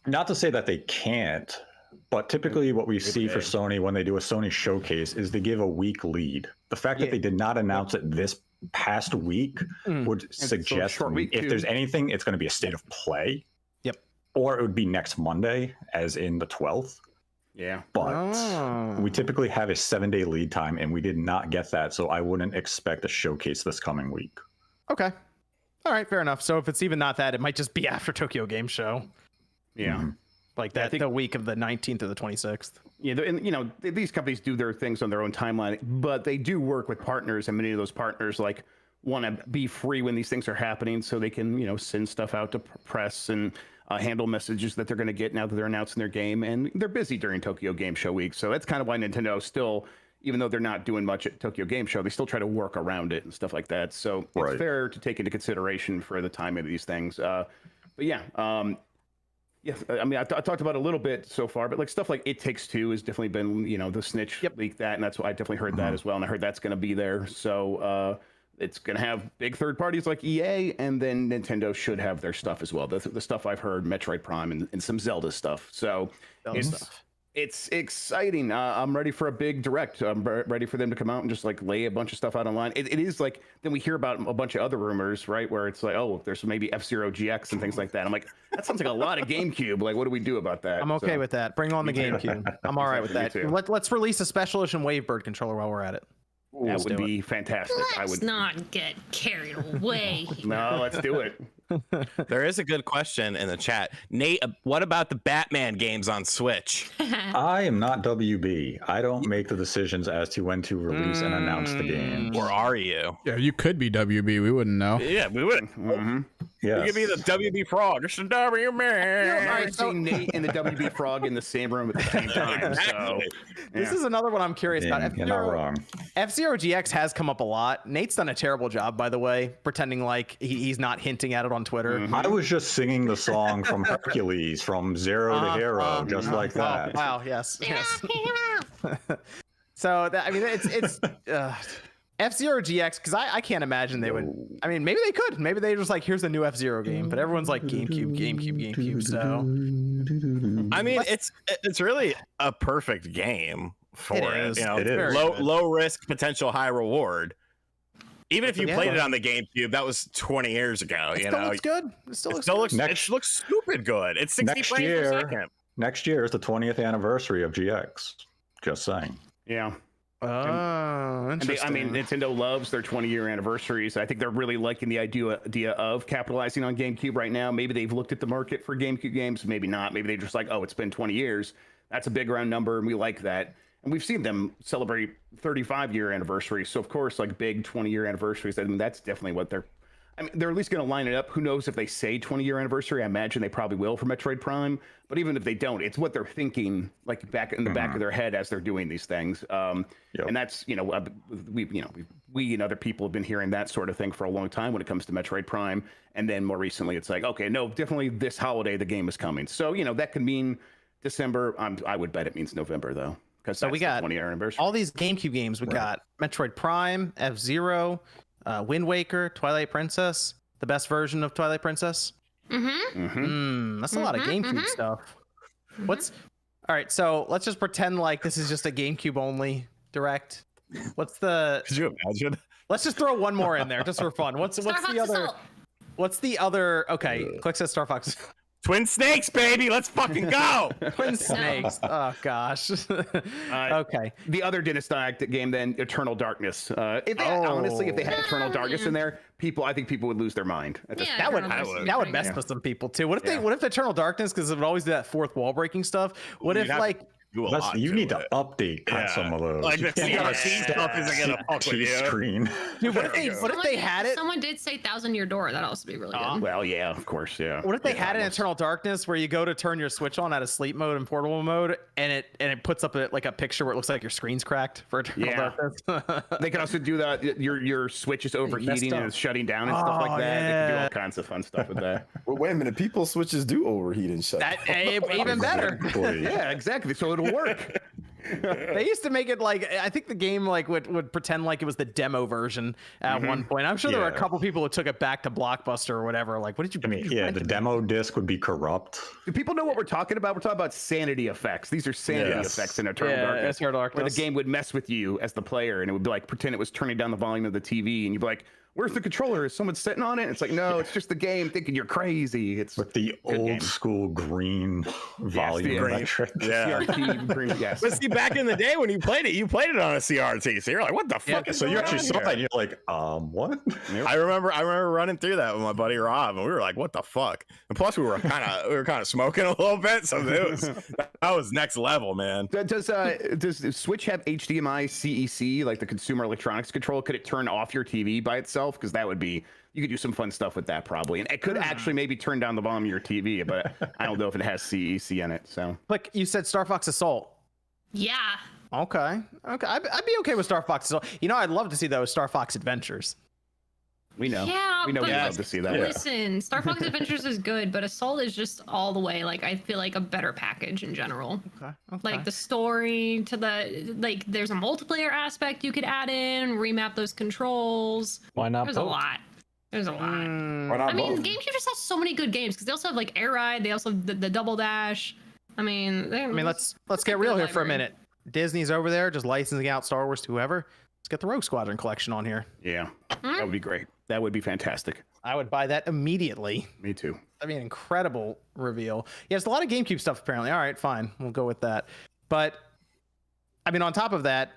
not to say that they can't, but typically what we see for Sony when they do a Sony showcase is they give a week lead. The fact that they did not announce it this past week would suggest if there's anything, it's going to be a state of play. Yep. Or it would be next Monday, as in the 12th. Yeah. But we typically have a 7-day lead time, and we did not get that, so I wouldn't expect a showcase this coming week. Okay. All right, fair enough. So if it's even not that, it might just be after Tokyo Game Show. Yeah. Like that, the week of the 19th or the 26th. Yeah, and these companies do their things on their own timeline, but they do work with partners, and many of those partners like want to be free when these things are happening, so they can send stuff out to press and handle messages that they're going to get now that they're announcing their game, and they're busy during Tokyo Game Show week. So that's kind of why Nintendo still, even though they're not doing much at Tokyo Game Show, they still try to work around it and stuff like that. So it's fair to take into consideration for the timing of these things. But yeah. Yes, I mean, I talked about it a little bit so far, but like stuff like It Takes Two has definitely been, the Snitch leaked that, and that's why I definitely heard that as well, and I heard that's going to be there. So it's going to have big third parties like EA, and then Nintendo should have their stuff as well. The stuff I've heard, Metroid Prime and some Zelda stuff. So it's exciting. I'm ready for a big direct. I'm ready for them to come out and just like lay a bunch of stuff out online. It is like, then we hear about a bunch of other rumors, right? Where it's like, oh, there's maybe F-Zero GX and things like that. I'm like, that sounds like a lot of GameCube. Like, what do we do about that? I'm okay with that. Bring on the GameCube. I'm all right with that. Let's release a special edition Wavebird controller while we're at it. That would be fantastic. Let's not get carried away. No, let's do it. There is a good question in the chat. Nate, what about the Batman games on Switch? I am not WB. I don't make the decisions as to when to release and announce the game. Or are you? Yeah, you could be WB. We wouldn't know. Yeah, we would. Yes. You could be the WB Frog. It's the WB Man. I've seen Nate and the WB Frog in the same room at the same time. So this is another one I'm curious about. You're not wrong. F-Zero GX has come up a lot. Nate's done a terrible job, by the way, pretending like he's not hinting at it on Twitter. I was just singing the song from Hercules, from Zero to Hero, just like that. Wow, yes. So that, I mean, it's F-Zero GX, because I can't imagine they would. I mean, maybe they could. Maybe they just like, here's a new F-Zero game, but everyone's like GameCube. So I mean, it's really a perfect game for it. It is. Low risk, potential high reward. Even if you played it on the GameCube, that was 20 years ago. It still looks good. It looks stupid good. It's 60 frames per second. Next year is the 20th anniversary of GX. Just saying. Yeah. Oh, interesting. I mean, Nintendo loves their 20-year anniversaries. I think they're really liking the idea of capitalizing on GameCube right now. Maybe they've looked at the market for GameCube games. Maybe not. Maybe they're just like, oh, it's been 20 years. That's a big round number, and we like that. And we've seen them celebrate 35-year anniversaries. So, of course, like big 20-year anniversaries, I mean, that's definitely what they're at least going to line it up. Who knows if they say 20-year anniversary? I imagine they probably will for Metroid Prime. But even if they don't, it's what they're thinking, like back in the back of their head as they're doing these things. And that's, we and other people have been hearing that sort of thing for a long time when it comes to Metroid Prime. And then more recently, it's like, okay, no, definitely this holiday the game is coming. So, that could mean December. I would bet it means November, though. So we got 20-year anniversary. All these GameCube games. We got Metroid Prime, F-Zero, Wind Waker, Twilight Princess, the best version of Twilight Princess. That's a lot of GameCube stuff. All right, so let's just pretend like this is just a GameCube only direct. Could you imagine? Let's just throw one more in there just for fun. What's the other? Okay, Click says Star Fox. Twin snakes, baby. Let's fucking go. Twin snakes. Oh gosh. Okay. The other dynastic game then, Eternal Darkness. Honestly, if they had Eternal Darkness in there, I think people would lose their mind. That would mess with some people too. What if Eternal Darkness, because it would always do that fourth wall breaking stuff. What if you need to update some of those. Like the CRT stuff isn't gonna fuck with you. Screen. Dude, what if they had it? Someone did say 1,000-year door. That'd also be really good. Well, yeah, of course, yeah. What if they had an Eternal Darkness where you go to turn your switch on out of sleep mode and portable mode, and it puts up a picture where it looks like your screen's cracked for Eternal Darkness? They can also do that. Your switch is overheating and it's shutting down and stuff like that. Yeah. They can do all kinds of fun stuff with that. Well, wait a minute. People's switches do overheat and shut. Even better. Yeah, exactly. So it'll work. They used to make it like, I think the game would pretend like it was the demo version at one point. I'm sure there were a couple people who took it back to Blockbuster or whatever. Like, what did you? The demo disc would be corrupt. Do people know what we're talking about? We're talking about sanity effects. These are sanity effects in Eternal Darkness. Where the game would mess with you as the player, and it would be like pretend it was turning down the volume of the TV, and you'd be like, "Where's the controller? Is someone sitting on it?" It's like, no, it's just the game thinking you're crazy. It's with the old school green volume metric. CRT green, yes. But see, back in the day when you played it on a CRT. So you're like, what the fuck? So you actually saw that and you're like, what? I remember running through that with my buddy Rob, and we were like, what the fuck? And plus we were kind of smoking a little bit, so that was next level, man. Does Switch have HDMI CEC, like the consumer electronics control? Could it turn off your TV by itself? Because that would be, you could do some fun stuff with that probably, and it could actually maybe turn down the volume of your TV, but I don't know if it has CEC in it. So like you said, Star Fox Assault. Yeah. Okay, I'd be okay with Star Fox Assault. I'd love to see those Star Fox Adventures. We know we'd love to see that. Listen, Star Fox Adventures is good, but Assault is just all the way, like, I feel like a better package in general. Okay. Like the story to there's a multiplayer aspect you could add in, remap those controls. Why not? There's a lot. Why not GameCube just has so many good games because they also have like Air Ride, they also have the Double Dash. Let's get real here for a minute. Disney's over there just licensing out Star Wars to whoever. Let's get the Rogue Squadron collection on here. Yeah, that would be great. That would be fantastic. I would buy that immediately. Me too. That'd be an incredible reveal. Yeah, there's a lot of GameCube stuff apparently. All right, fine, we'll go with that. But on top of that,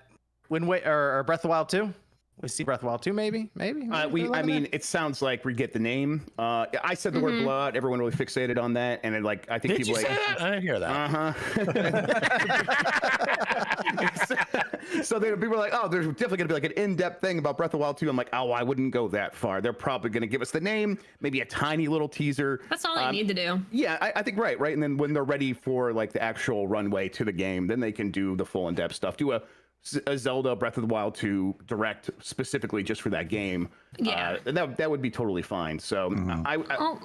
or Breath of the Wild 2. We see Breath of the Wild 2, maybe. It sounds like we get the name. I said the word blood. Everyone really fixated on that, and I think people say that? I didn't hear that. So people are like, oh, there's definitely gonna be like an in-depth thing about Breath of the Wild 2. I'm like, oh, I wouldn't go that far. They're probably gonna give us the name, maybe a tiny little teaser. That's all they need to do. Yeah, I think right. And then when they're ready for like the actual runway to the game, then they can do the full in-depth stuff. Do a Zelda Breath of the Wild 2 direct specifically just for that game. Yeah, that would be totally fine. So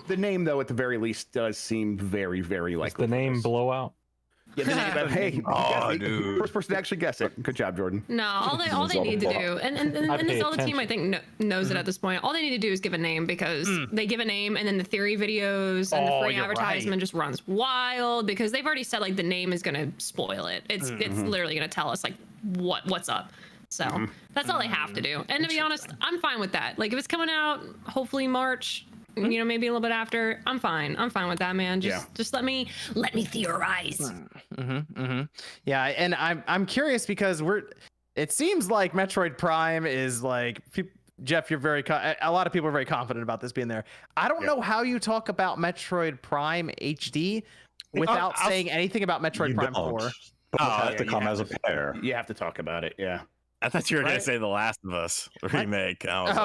the name though at the very least does seem very, very likely. The name Blowout. Yeah, the name, hey, dude. First person to actually guess it. Good job, Jordan. No, all they need to do, and the Zelda team I think knows it at this point. All they need to do is give a name because they give a name, and then the theory videos and the free advertisement just runs wild because they've already said like the name is gonna spoil it. It's literally gonna tell us like what's up. So that's all they have to do. And to be honest, I'm fine with that. Like if it's coming out, hopefully March. Maybe a little bit after. I'm fine with that, man. Just let me theorize. Yeah, and I'm curious because it seems like Metroid Prime is like, Jeff, you're a lot of people are very confident about this being there. I don't know how you talk about Metroid Prime HD without saying anything about Metroid Prime 4. Have to come as a pair. You have to talk about it. Yeah. I thought you were going to say The Last of Us Remake. I was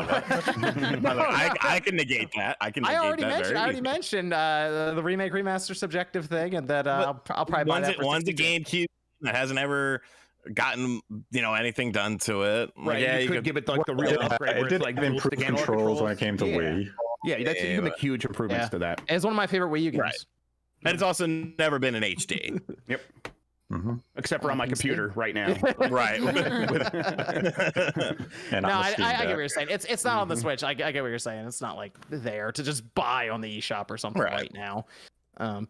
I can negate that. I already mentioned the remake remaster subjective thing, and that I'll probably buy that. One's a GameCube that hasn't ever gotten anything done to it. Right. Yeah, you could give it like the real upgrade. It did improve controls when it came to Wii. Yeah, you can make huge improvements to that. It's one of my favorite Wii U games. Right. And it's also never been in HD. Yep. Except for on my computer right now. Right. I get what you're saying. It's not on the Switch. I get what you're saying. It's not like there to just buy on the eShop or something right now.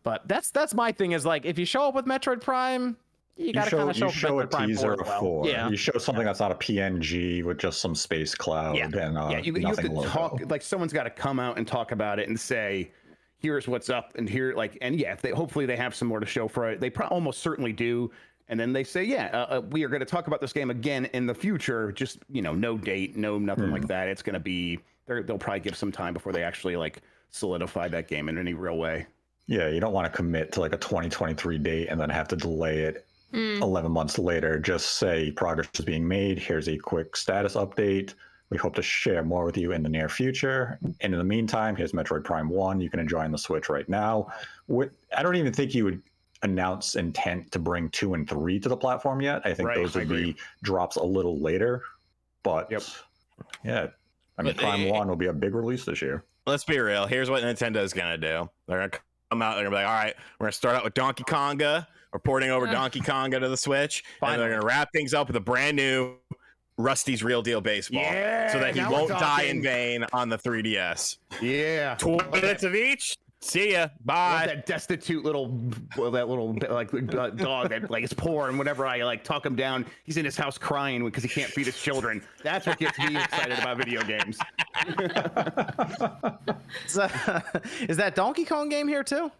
But that's my thing is like if you show up with Metroid Prime, you gotta kind of show a teaser of 4. Yeah. You show something that's not a PNG with just some space cloud and you have to talk like someone's got to come out and talk about it and say, here's what's up, and here, like, and yeah, if they hopefully they have some more to show for it. They almost certainly do. And then they say, we are going to talk about this game again in the future. Just, no date, nothing like that. It's going to be, they'll probably give some time before they actually like solidify that game in any real way. Yeah, you don't want to commit to like a 2023 date and then have to delay it 11 months later. Just say progress is being made. Here's a quick status update. We hope to share more with you in the near future. And in the meantime, here's Metroid Prime 1. You can enjoy on the Switch right now. I don't even think you would announce intent to bring 2 and 3 to the platform yet. I think those would be drops a little later. But yeah, I mean, Prime 1 will be a big release this year. Let's be real. Here's what Nintendo's going to do. They're going to come out, they're going to be like, all right, we're going to start out with Donkey Konga. We're porting over Donkey Konga to the Switch. And they're going to wrap things up with a brand new Rusty's Real Deal Baseball. Yeah, so that he won't die in vain on the 3DS. Yeah. 20 minutes of each. See ya. Bye. That destitute little dog that like is poor, and whenever I like talk him down, he's in his house crying because he can't feed his children. That's what gets me excited about video games. Is that Donkey Kong game here too?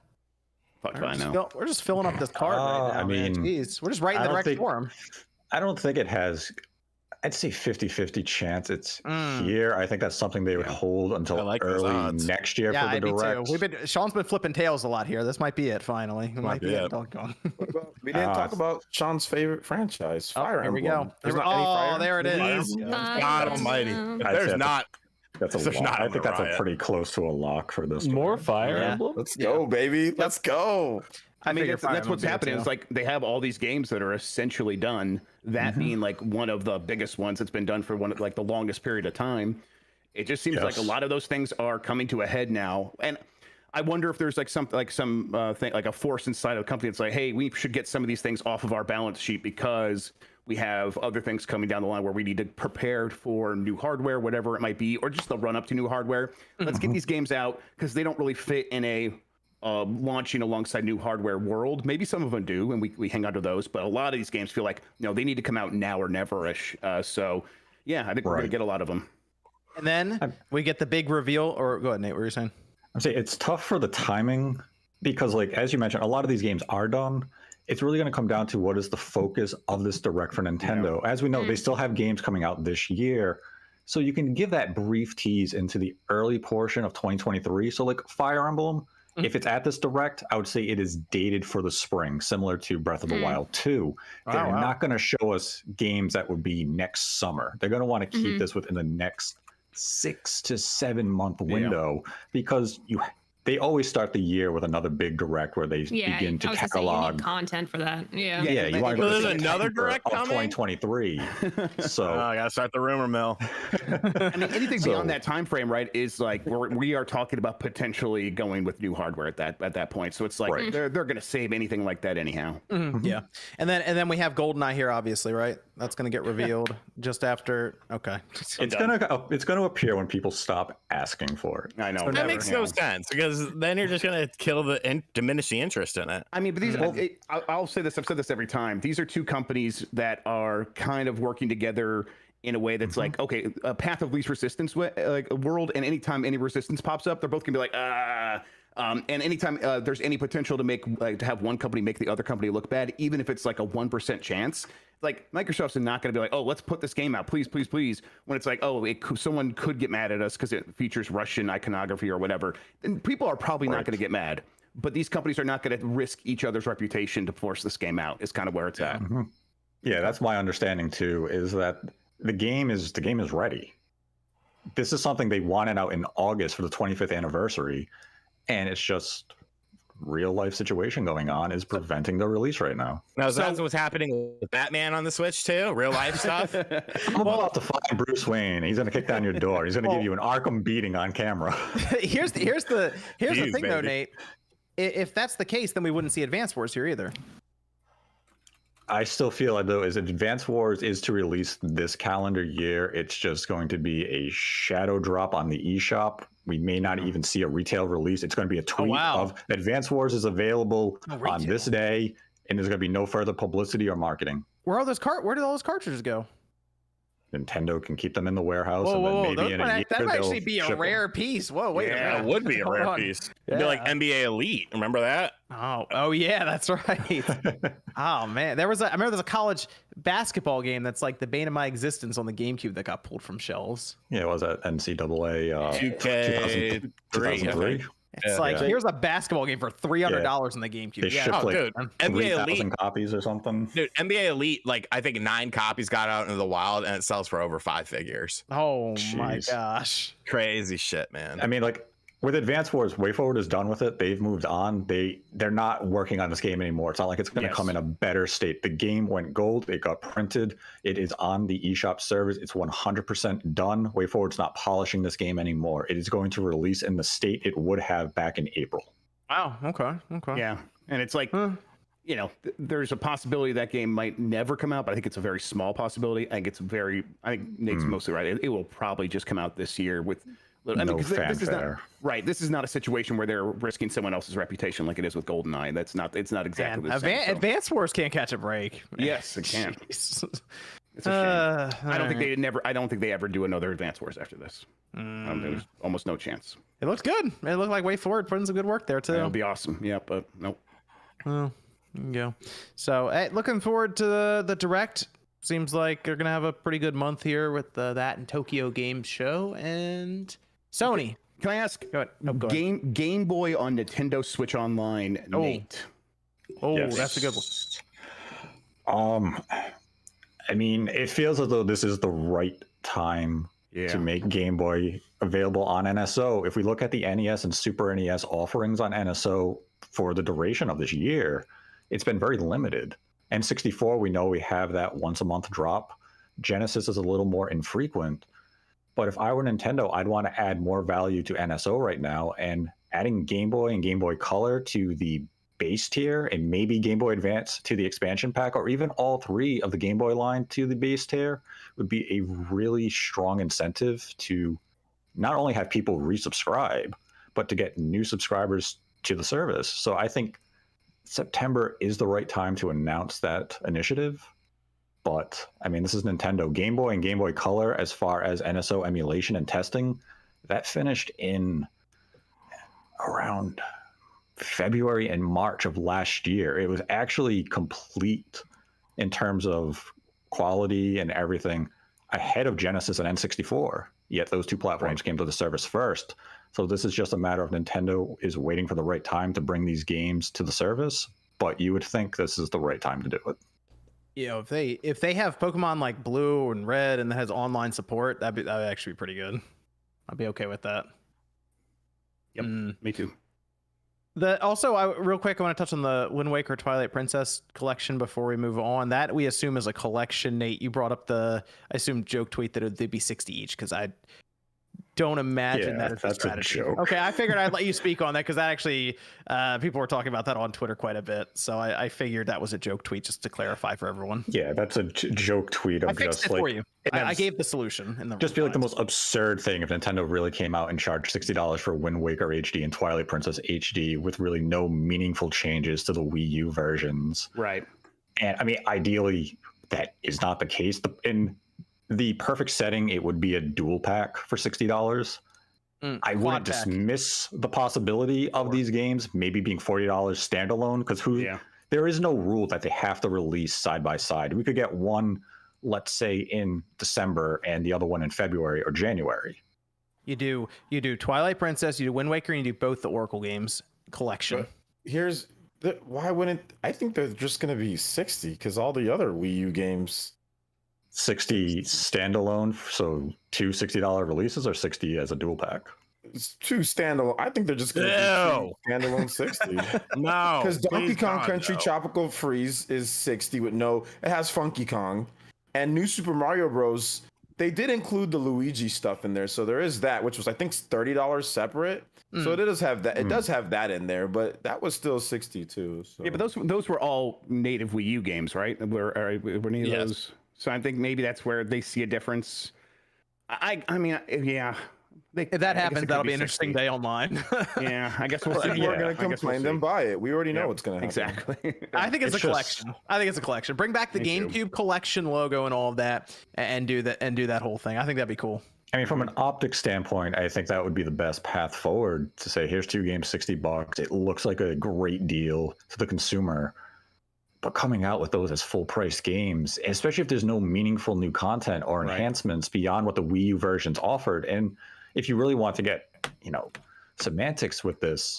Fuck if I know. We're just filling up this card right now. I mean, jeez, we're just writing the direct form. I don't think it has. I'd say 50-50 chance it's here. I think that's something they would hold until early next year for the direct. Sean's been flipping tails a lot here. This might be it finally. It might be it. We didn't talk about Sean's favorite franchise, Fire Emblem. Here we go. There's not any Fire there it is. God almighty. There's not. That's a lock. I think that's a pretty close to a lock for this. More Fire Emblem? Let's go, baby. Let's go. I mean, that's what's happening. It's like they have all these games that are essentially done. That being like one of the biggest ones that's been done for like the longest period of time. It just seems like a lot of those things are coming to a head now. And I wonder if there's like some thing, like a force inside of the company that's like, hey, we should get some of these things off of our balance sheet because we have other things coming down the line where we need to prepare for new hardware, whatever it might be, or just the run up to new hardware. Let's get these games out because they don't really fit in a launching alongside new hardware world. Maybe some of them do, and we hang on to those, but a lot of these games feel like, they need to come out now or never-ish. So yeah, I think we're going to get a lot of them. And then we get the big reveal, or go ahead, Nate, what were you saying? I'm saying it's tough for the timing because, like, as you mentioned, a lot of these games are done. It's really going to come down to what is the focus of this direct for Nintendo. As we know, they still have games coming out this year. So you can give that brief tease into the early portion of 2023. So like Fire Emblem, if it's at this direct, I would say it is dated for the spring, similar to Breath of the Wild 2. They're not going to show us games that would be next summer. They're going to want to keep this within the next 6 to 7 month window because they always start the year with another big direct where they begin to catalog you need content for that. Yeah, you want to go to another direct of 2023. So I gotta start the rumor mill. I mean, anything beyond that time frame, right? Is like we are talking about potentially going with new hardware at that point. So it's like they're gonna save anything like that anyhow. Yeah, and then we have GoldenEye here, obviously, right? That's gonna get revealed just after. Okay, it's gonna appear when people stop asking for it. I know that makes no sense because then you're just gonna kill diminish the interest in it. I mean, but these I'll say this. I've said this every time. These are two companies that are kind of working together in a way that's like, okay, a path of least resistance like a world, and anytime any resistance pops up, they're both gonna be like, and anytime there's any potential to have one company make the other company look bad, even if it's like a 1% chance, like Microsoft's not going to be like, oh, let's put this game out, please, please, please. When it's like, oh, someone could get mad at us because it features Russian iconography or whatever, then people are probably not going to get mad. But these companies are not going to risk each other's reputation to force this game out. Is kind of where it's at. Yeah, that's my understanding too. Is that the game is ready. This is something they wanted out in August for the 25th anniversary. And it's just real life situation going on is preventing the release right now. Now, that's what's happening with Batman on the Switch too? Real life stuff? I'm about to find Bruce Wayne. He's going to kick down your door. He's going to give you an Arkham beating on camera. Here's the thing, though, Nate. If that's the case, then we wouldn't see Advance Wars here either. I still feel like, though, as Advance Wars is to release this calendar year, it's just going to be a shadow drop on the eShop. We may not even see a retail release. It's going to be a tweet of Advance Wars is available on this day, and there's going to be no further publicity or marketing. Where did all those cartridges go? Nintendo can keep them in the warehouse, Whoa, and then whoa, maybe in a year that might actually they'll be a ship rare piece. Whoa, wait a Yeah, minute. it would be a Hold rare on. piece. It'd be like NBA Elite. Remember that? Oh yeah, that's right. Oh man, I remember there's a college basketball game that's like the bane of my existence on the GameCube that got pulled from shelves. Yeah, it was that NCAA 2K3. 2003. It's like here's a basketball game for $300 in the GameCube. They shipped like dude, NBA 3,000 Elite copies or something. Dude, NBA Elite, like I think 9 copies got out into the wild, and it sells for over 5 figures. Oh my Jeez. gosh. Crazy shit, man. I mean, like with Advance Wars, WayForward is done with it. They've moved on. They're not working on this game anymore. It's not like it's going to come in a better state. The game went gold. It got printed. It is on the eShop servers. It's 100% done. WayForward's not polishing this game anymore. It is going to release in the state it would have back in April. Wow. Okay. Yeah, and it's like, you know, there's a possibility that game might never come out, but I think it's a very small possibility. I think Nate's mostly right. It will probably just come out this year with. No this is not, fanfare. right. This is not a situation where they're risking someone else's reputation like it is with GoldenEye. It's not exactly the same. Advance Wars can't catch a break. Yes, it can. Jeez. It's a shame. I don't think they ever do another Advance Wars after this. There's almost no chance. It looks good. It looked like WayForward putting some good work there too. It'll be awesome. Yeah, but nope. Well, there you go. So, hey, looking forward to the Direct. Seems like they're gonna have a pretty good month here with that and Tokyo Game Show and Sony. Can I ask? Go ahead. Go ahead. Game Boy on Nintendo Switch Online. Nate. Oh, Yes. that's a good one. I mean, it feels as though this is the right time to make Game Boy available on NSO. If we look at the NES and Super NES offerings on NSO for the duration of this year, it's been very limited. N64, we know we have that once a month drop. Genesis is a little more infrequent. But if I were Nintendo, I'd want to add more value to NSO right now, and adding Game Boy and Game Boy Color to the base tier and maybe Game Boy Advance to the expansion pack, or even all 3 of the Game Boy line to the base tier would be a really strong incentive to not only have people resubscribe, but to get new subscribers to the service. So I think September is the right time to announce that initiative. But I mean, this is Nintendo. Game Boy and Game Boy Color, as far as NSO emulation and testing, that finished in around February and March of last year. It was actually complete in terms of quality and everything ahead of Genesis and N64. Yet those 2 platforms came to the service first. So this is just a matter of Nintendo is waiting for the right time to bring these games to the service. But you would think this is the right time to do it. You know, if they have Pokemon like Blue and Red and that has online support, that would actually be pretty good. I'd be okay with that. Yep, me too. Real quick, I want to touch on the Wind Waker Twilight Princess collection before we move on. That we assume is a collection. Nate, you brought up I assume joke tweet that they'd be 60 each, because I don't imagine that is a strategy. Joke. Okay, I figured I'd let you speak on that, because that actually people were talking about that on Twitter quite a bit. So I figured that was a joke tweet, just to clarify for everyone. Yeah, that's a joke tweet. I fixed it for you. I gave the solution. Just be like the most absurd thing if Nintendo really came out and charged $60 for Wind Waker HD and Twilight Princess HD with really no meaningful changes to the Wii U versions. Right. And I mean, ideally, that is not the case. In the perfect setting, it would be a dual pack for $60. I wouldn't dismiss the possibility of these games maybe being $40 standalone, because there is no rule that they have to release side by side. We could get one, let's say, in December and the other one in February or January. You do Twilight Princess, you do Wind Waker, and you do both the Oracle games collection. But why wouldn't I think they're just going to be 60, because all the other Wii U games 60 standalone, so 2 $60 releases, or 60 as a dual pack? It's 2 standalone. I think they're just going to be 2 standalone 60. No, because Donkey Kong Country Tropical Freeze is 60 with it has Funky Kong, and New Super Mario Bros. They did include the Luigi stuff in there, so there is that, which was I think $30 separate. So it does have that. It does have that in there, but that was still 62. So. Yeah, but those were all native Wii U games, right? Were any of those? So I think maybe that's where they see a difference. I mean, yeah, If that happens, that'll be an interesting day online. Yeah, I guess we'll see. People are going to complain, then buy it. We already know what's going to happen. Exactly. I think it's a collection. I think it's a collection. Bring back the GameCube collection logo and all of that, and do that whole thing. I think that'd be cool. I mean, from an optics standpoint, I think that would be the best path forward to say, here's 2 games, $60. It looks like a great deal to the consumer. But coming out with those as full-price games, especially if there's no meaningful new content or enhancements beyond what the Wii U versions offered, and if you really want to get, semantics with this,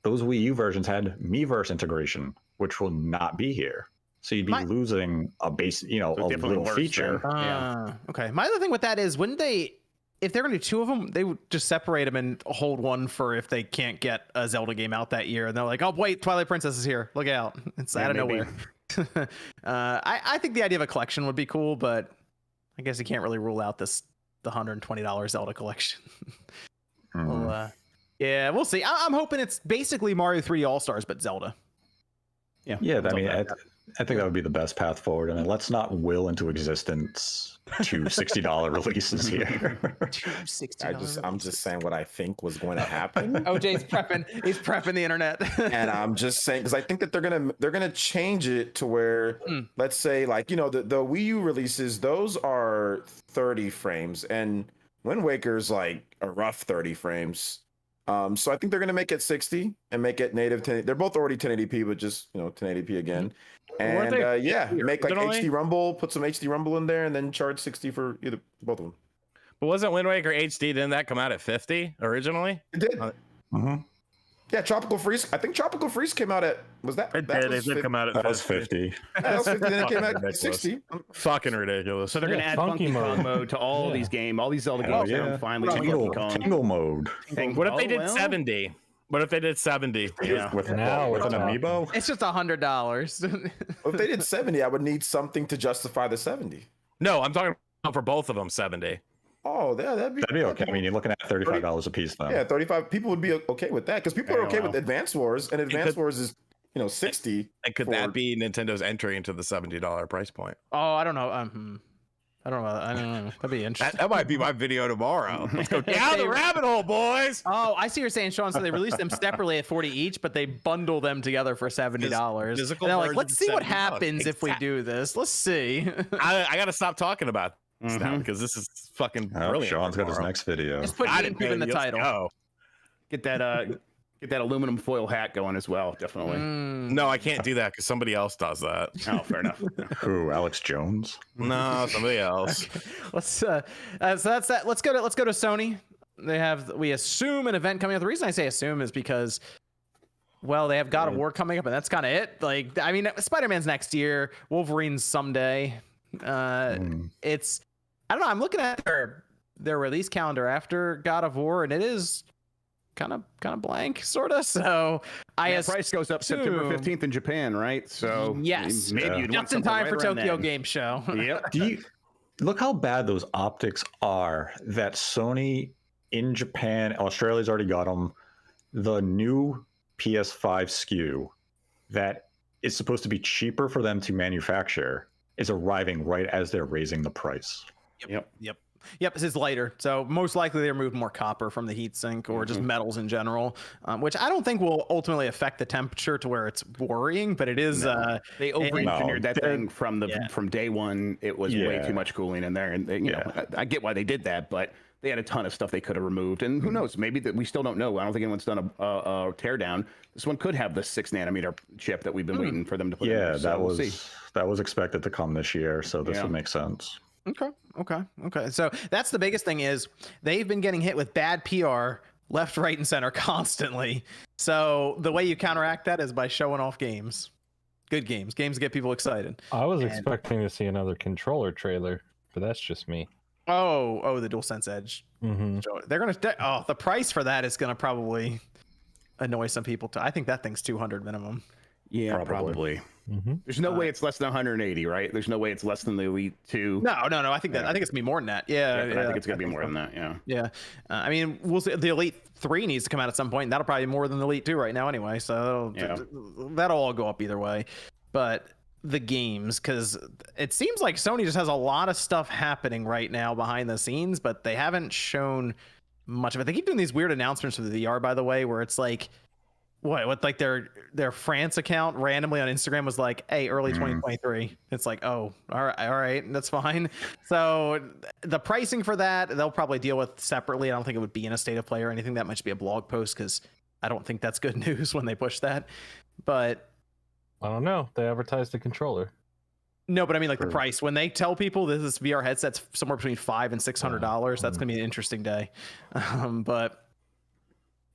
those Wii U versions had Miiverse integration, which will not be here. So you'd be losing a base, a little feature. Okay. My other thing with that is, wouldn't they, if they're going to do 2 of them, they would just separate them and hold one for if they can't get a Zelda game out that year. And they're like, oh, wait, Twilight Princess is here. Look out. It's out of nowhere. I think the idea of a collection would be cool, but I guess you can't really rule out the $120 Zelda collection. Well, yeah, we'll see. I'm hoping it's basically Mario 3D All-Stars, but Zelda. Yeah, I mean, I think that would be the best path forward. I mean, let's not will into existence 2 $60 releases here. 2 $60. I'm just saying what I think was going to happen. OJ's prepping. He's prepping the internet. And I'm just saying, because I think that they're gonna change it to where, let's say, like, the Wii U releases, those are 30 frames, and Wind Waker's like a rough 30 frames. So I think they're gonna make it 60 and make it native 10. They're both already 1080p, but just 1080p again. And make like HD Rumble, put some HD Rumble in there, and then charge 60 for both of them. But wasn't Wind Waker HD? Didn't that come out at 50 originally? It did. Yeah, Tropical Freeze. I think Tropical Freeze came out at It did come out at 50. That was 50. Then it came out at 60. Fucking ridiculous. So they're going to add Funky Kong mode to all these games, all these Zelda games. Finally, Tingle mode. What if they did 70? What if they did 70? Yeah, with an amiibo. It's just $100. Well, if they did 70, I would need something to justify the 70. No, I'm talking about for both of them 70. Oh, yeah, that'd be okay. I mean, you're looking at $35 a piece though. Yeah, 35. People would be okay with that because people are okay with Advance Wars, and Advance Wars is 60. And could that be Nintendo's entry into the $70 price point? Oh, I don't know. I don't know. That'd be interesting. That might be my video tomorrow. Let's go down the rabbit hole, boys. Oh, I see what you're saying, Sean. So they release them separately at 40 each, but they bundle them together for $70. And they're like, let's see what happens if we do this. Let's see. I got to stop talking about this now because this is fucking brilliant. Sean's got his next video. Just put GameCube in the title. Go. Get that aluminum foil hat going as well, definitely. No, I can't do that because somebody else does that. Oh, fair enough. Who? Alex Jones? No, somebody else. Okay. So that's that. Let's go to Sony. We assume an event coming up. The reason I say assume is because, well, they have God of War coming up, and that's kind of it. Like, I mean, Spider-Man's next year, Wolverine's someday. It's, I don't know. I'm looking at their release calendar after God of War, and it is kind of blank, sort of. So price goes up September 15th in Japan, right? So yes, maybe you'd just in time for Tokyo Game Show. Yep. Do you look how bad those optics are that Sony in Japan, Australia's already got them. The new PS5 SKU that is supposed to be cheaper for them to manufacture is arriving right as they're raising the price. Yep, this is lighter. So most likely they removed more copper from the heatsink or just metals in general, which I don't think will ultimately affect the temperature to where it's worrying, but it is. They over-engineered that thing from day one. It was way too much cooling in there. And you know, I get why they did that, but they had a ton of stuff they could have removed. And who knows, maybe that we still don't know. I don't think anyone's done a teardown. This one could have the 6 nanometer chip that we've been waiting for them to put in there. So that was expected to come this year. So this would make sense. Okay. So that's the biggest thing is they've been getting hit with bad PR left, right, and center constantly. So the way you counteract that is by showing off games. Good games. Games get people excited. I was expecting to see another controller trailer, but that's just me. Oh, the DualSense Edge. So they're going to... the price for that is going to probably annoy some people too. I think that thing's $200 minimum. Yeah, probably. There's no way it's less than 180, right? There's no way it's less than the Elite 2. No. I think it's gonna be more than that. Yeah, I think it's gonna be more than that. Yeah. I mean, we'll see. The Elite 3 needs to come out at some point. And that'll probably be more than the Elite 2 right now, anyway. So that'll all go up either way. But the games, because it seems like Sony just has a lot of stuff happening right now behind the scenes, but they haven't shown much of it. They keep doing these weird announcements for the VR, by the way, where it's like, what like their France account randomly on Instagram was like, hey, early 2023. It's like, oh, all right, that's fine. So the pricing for that, they'll probably deal with separately. I don't think it would be in a state of play or anything. That might just be a blog post, because I don't think that's good news when they push that. But I don't know. They advertised the controller. No, but I mean, like the price. When they tell people this VR headset's somewhere between $500 and $600, that's gonna be an interesting day. But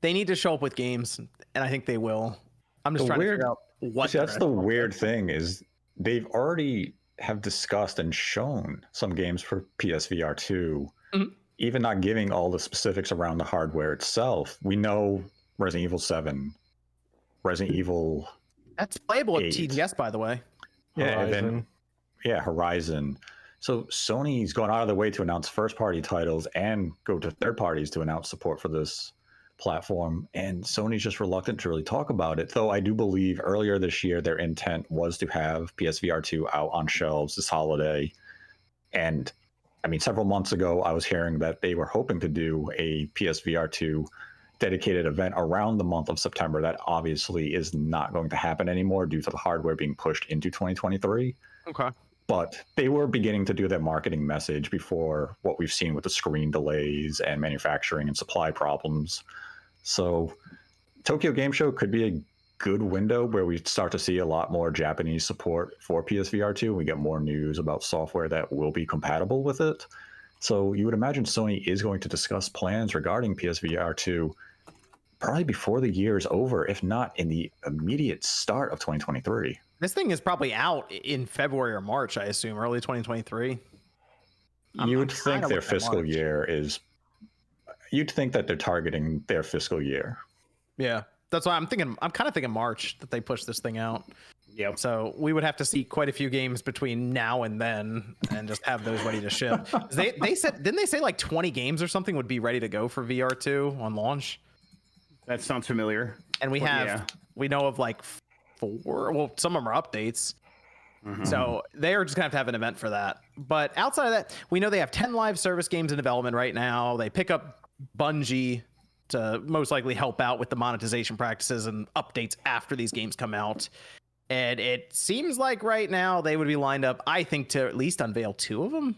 they need to show up with games, and I think they will. I'm just trying to figure out what. See, that's the weird thing, is they've already have discussed and shown some games for PSVR 2, even not giving all the specifics around the hardware itself. We know Resident Evil 7, Resident Evil. That's playable 8. at TGS, by the way. Yeah, Horizon. Horizon. So Sony's gone out of their way to announce first-party titles and go to third parties to announce support for this platform, and Sony's just reluctant to really talk about it. Though I do believe earlier this year their intent was to have PSVR 2 out on shelves this holiday. And I mean, several months ago, I was hearing that they were hoping to do a PSVR 2 dedicated event around the month of September. That obviously is not going to happen anymore due to the hardware being pushed into 2023. Okay. But they were beginning to do their marketing message before what we've seen with the screen delays and manufacturing and supply problems. So Tokyo Game Show could be a good window where we start to see a lot more Japanese support for PSVR 2. We get more news about software that will be compatible with it. So you would imagine Sony is going to discuss plans regarding PSVR 2 probably before the year is over, if not in the immediate start of 2023. This thing is probably out in February or March, I assume, early 2023. You would think their fiscal year is... You'd think that they're targeting their fiscal year. Yeah, that's why I'm thinking. I'm kind of thinking March that they push this thing out. Yep. So we would have to see quite a few games between now and then, and just have those ready to ship. They said, didn't they say like 20 games or something would be ready to go for VR2 on launch? That sounds familiar. And we know of like 4. Well, some of them are updates. So they are just gonna have to have an event for that. But outside of that, we know they have 10 live service games in development right now. They pick up Bungie to most likely help out with the monetization practices and updates after these games come out. And it seems like right now they would be lined up, I think, to at least unveil 2 of them.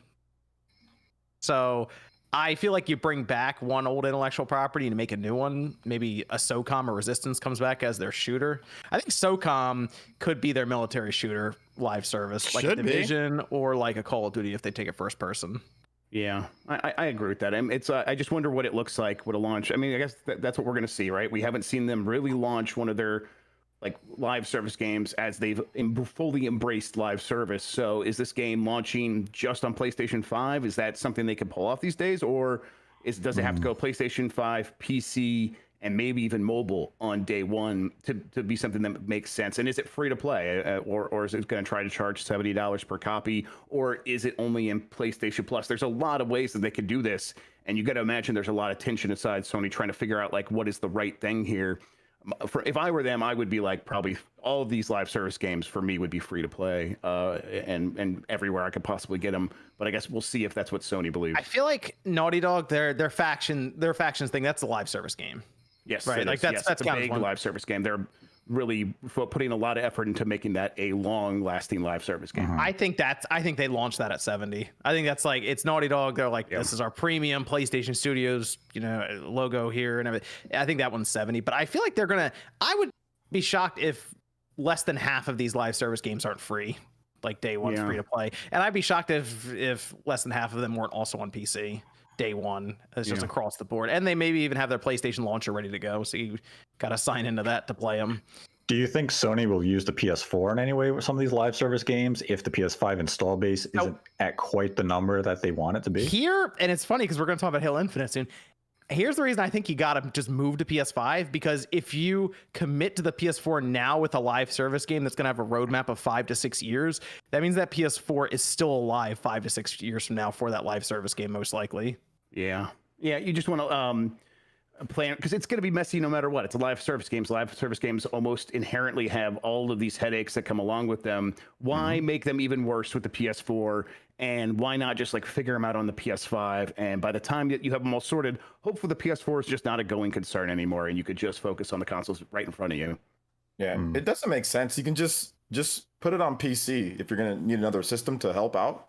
So I feel like you bring back one old intellectual property and make a new one. Maybe a SOCOM or Resistance comes back as their shooter. I think SOCOM could be their military shooter live service, like a Division or like a Call of Duty if they take it first person. Yeah, I agree with that. It's I just wonder what it looks like with a launch. I mean, I guess that's what we're going to see, right? We haven't seen them really launch one of their like live service games as they've fully embraced live service. So is this game launching just on PlayStation 5? Is that something they can pull off these days? Or does it have to go PlayStation 5, PC, and maybe even mobile on day one to be something that makes sense? And is it free to play, or is it going to try to charge $70 per copy, or is it only in PlayStation Plus? There's a lot of ways that they could do this, and you got to imagine there's a lot of tension inside Sony trying to figure out like what is the right thing here. If I were them, I would be like, probably all of these live service games for me would be free to play, and everywhere I could possibly get them. But I guess we'll see if that's what Sony believes. I feel like Naughty Dog, their factions thing, that's a live service game. Yes, right. Like that's a big live service game. They're really putting a lot of effort into making that a long-lasting live service game. I think they launched that at 70. I think that's like, it's Naughty Dog. They're like, this is our premium PlayStation Studios, logo here and everything. I think that one's 70. But I feel like I would be shocked if less than half of these live service games aren't free, like day one free to play. And I'd be shocked if less than half of them weren't also on PC. Day one. It's just across the board, and they maybe even have their PlayStation launcher ready to go, so you got to sign into that to play them. Do you think Sony will use the PS4 in any way with some of these live service games if the PS5 install base isn't at quite the number that they want it to be? Here, and it's funny because we're going to talk about Halo Infinite soon. Here's the reason I think you got to just move to PS5, because if you commit to the PS4 now with a live service game that's going to have a roadmap of 5 to 6 years, that means that PS4 is still alive 5 to 6 years from now for that live service game, most likely. Yeah. You just want to plan, because it's going to be messy no matter what. It's a live service games. Live service games almost inherently have all of these headaches that come along with them. Why make them even worse with the PS4? And why not just like figure them out on the PS5? And by the time that you have them all sorted, hopefully the PS4 is just not a going concern anymore, and you could just focus on the consoles right in front of you. Yeah, it doesn't make sense. You can just put it on PC if you're gonna need another system to help out.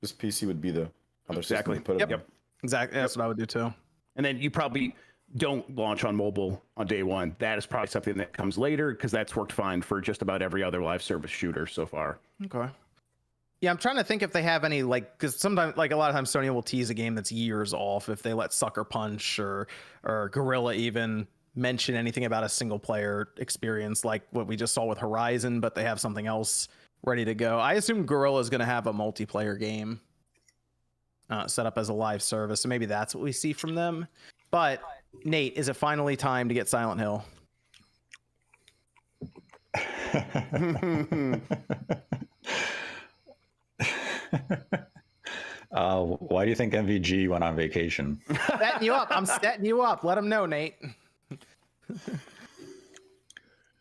This PC would be the other system to put it on. Exactly. That's what I would do too. And then you probably don't launch on mobile on day one. That is probably something that comes later, because that's worked fine for just about every other live service shooter so far. Okay. Yeah, I'm trying to think if they have any, like, because sometimes, like, a lot of times Sony will tease a game that's years off. If they let Sucker Punch or Guerrilla even mention anything about a single player experience, like what we just saw with Horizon, but they have something else ready to go. I assume Guerrilla is going to have a multiplayer game set up as a live service, so maybe that's what we see from them. But Nate, is it finally time to get Silent Hill? Why do you think MVG went on vacation? Setting you up. I'm setting you up. Let them know, Nate.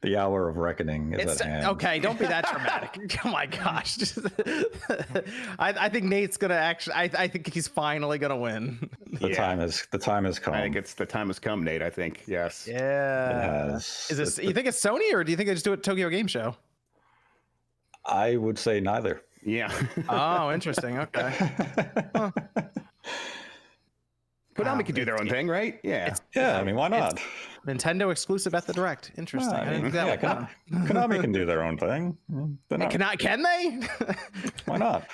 The hour of reckoning is at hand. Okay, don't be that dramatic. Oh my gosh. I think Nate's gonna actually. I think he's finally gonna win. The time has come. I think the time has come, Nate. I think yes. Yeah. Is this? You think it's Sony, or do you think they just do it at Tokyo Game Show? I would say neither. Yeah. Oh, interesting. Okay. Huh. Konami could do their own thing, right? Yeah. Yeah, I mean, why not? Nintendo exclusive at the Direct. Interesting. I mean, Konami can do their own thing. Can they? Why not?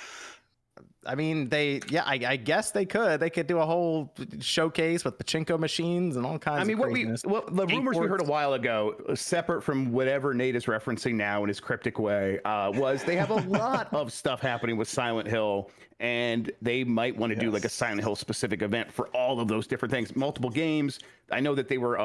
I mean, I guess they could. They could do a whole showcase with pachinko machines and all kinds of craziness. The rumors we heard a while ago, separate from whatever Nate is referencing now in his cryptic way, was they have a lot of stuff happening with Silent Hill, and they might want to do like a Silent Hill specific event for all of those different things. Multiple games. I know that they were...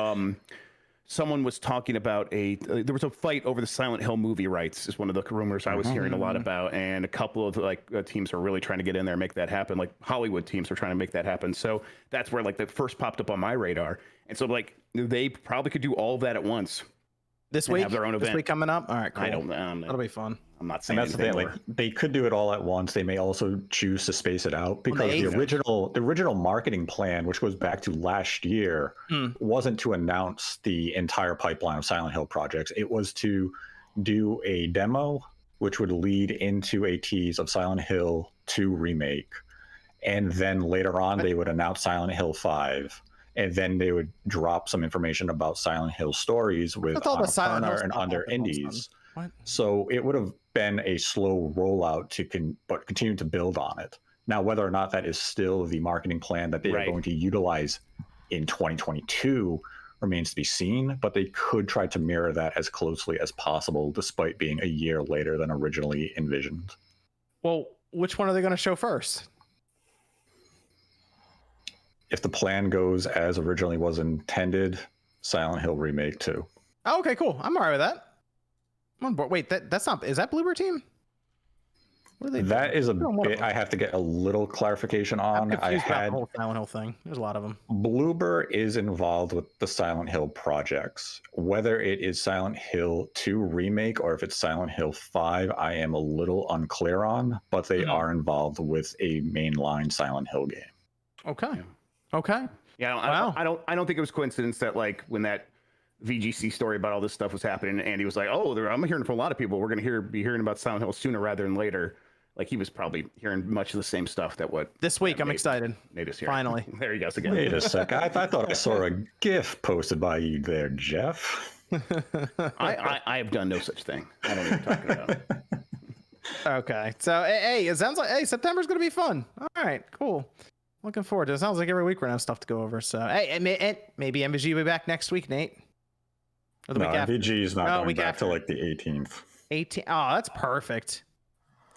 someone was talking about there was a fight over the Silent Hill movie rights, is one of the rumors I was hearing a lot about, and a couple of teams are really trying to get in there and make that happen. Like Hollywood teams are trying to make that happen. So that's where like the first popped up on my radar. And so like they probably could do all of that at once. This week, have their own event. This week coming up. All right, cool. I don't know. That'll be fun. I'm not saying that's the thing. Like, they could do it all at once. They may also choose to space it out, because the original marketing plan, which goes back to last year, wasn't to announce the entire pipeline of Silent Hill projects. It was to do a demo, which would lead into a tease of Silent Hill 2 Remake, and then later on they would announce Silent Hill 5. And then they would drop some information about Silent Hill Stories with Annapurna and other indies. So it would have been a slow rollout but continue to build on it. Now, whether or not that is still the marketing plan that they are going to utilize in 2022 remains to be seen, but they could try to mirror that as closely as possible, despite being a year later than originally envisioned. Well, which one are they going to show first? If the plan goes as originally was intended, Silent Hill Remake 2. Oh, okay, cool. I'm all right with that. I'm on board. Wait, that's not... Is that Bloober Team? What are they that doing? Is a bit I have to get a little clarification on. I'm confused about the whole Silent Hill thing. There's a lot of them. Bloober is involved with the Silent Hill projects. Whether it is Silent Hill 2 Remake or if it's Silent Hill 5, I am a little unclear on, but they are involved with a mainline Silent Hill game. Okay. Okay. Yeah, I don't think it was coincidence that like when that VGC story about all this stuff was happening, Andy was like, "Oh, I'm hearing from a lot of people. We're going to be hearing about Silent Hill sooner rather than later." Like he was probably hearing much of the same stuff that what this week. I'm excited. Nate is here. Finally, there he goes again. Wait a sec. I thought I saw a GIF posted by you there, Jeff. I have done no such thing. I don't know what you're talking about. Okay, so hey, it sounds like September's going to be fun. All right, cool. Looking forward to it. Sounds like every week we're gonna have stuff to go over. So hey, maybe MVG will be back next week, Nate. Or the week after. MVG is not going back till like the 18th. 18th. Oh, that's perfect.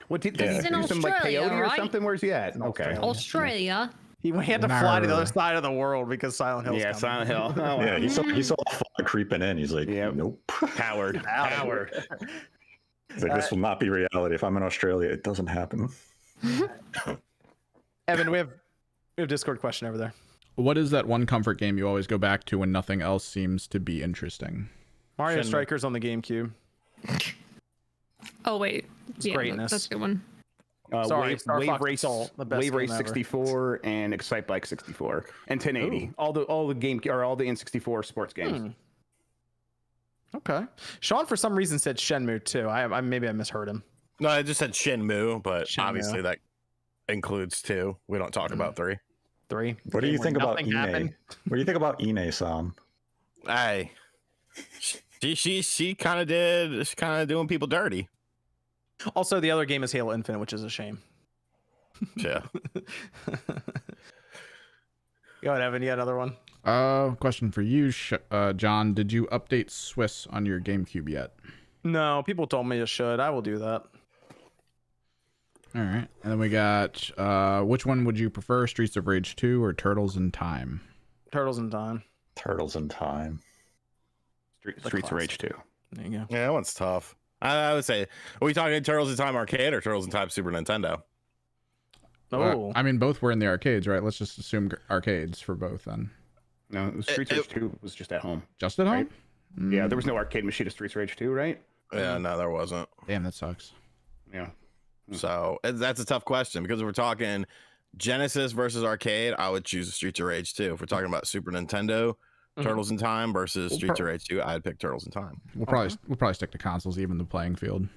What did he do some like peyote or something? Where's he at? Okay. Australia. He had to fly to the other side of the world because Silent Hill. Yeah, Silent Hill. Oh, wow. Yeah, he saw the fog creeping in. He's like, nope. Coward. He's like, this will not be reality. If I'm in Australia, it doesn't happen. Evan, we have Discord question over there. What is that one comfort game you always go back to when nothing else seems to be interesting? Mario Strikers on the GameCube. Oh wait, yeah, greatness. that's a good one. Sorry, Wave Race, the best Wave Race game ever. 64, and Excite Bike 64, and 1080. All the game or all the N64 sports games. Okay. Sean, for some reason, said Shenmue too. I maybe I misheard him. No, I just said Shenmue, but Shenmue. obviously that includes 2. We don't talk about 3. 3. What do you think about nothing happened. Ine? What do you think about Ine-san? Hey, she kind of did. She's kind of doing people dirty. Also, the other game is Halo Infinite, which is a shame. Yeah. Go ahead, Evan. You got another one? Question for you, John. Did you update Swiss on your GameCube yet? No, people told me it should. I will do that. All right. And then we got, which one would you prefer, Streets of Rage 2 or Turtles in Time? Turtles in Time. Turtles in Time. Streets of Rage 2. There you go. Yeah, that one's tough. I would say, are we talking Turtles in Time Arcade or Turtles in Time Super Nintendo? Oh, I mean, both were in the arcades, right? Let's just assume arcades for both then. No, Streets of Rage 2 was just at home. Just at home? Right? Yeah, there was no arcade machine of Streets of Rage 2, right? Yeah, no, there wasn't. Damn, that sucks. Yeah. So that's a tough question because if we're talking Genesis versus arcade, I would choose Streets of Rage 2. If we're talking about Super Nintendo, Turtles in Time versus Streets of Rage 2, I'd pick Turtles in Time. We'll probably stick to consoles, even the playing field.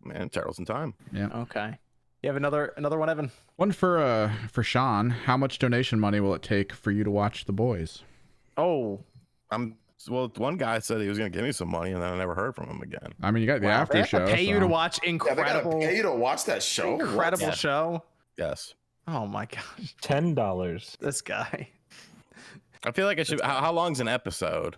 Man, Turtles in Time. Yeah. okay. You have another one, Evan? One for Sean. How much donation money will it take for you to watch The Boys? Oh, Well, one guy said he was going to give me some money, and then I never heard from him again. I mean, you got the after they have show. to pay you so- to watch Yeah, they gotta incredible, pay you to watch that show. incredible What? show. Yes. Oh my gosh, $10 this guy. I feel like it should. How long's an episode?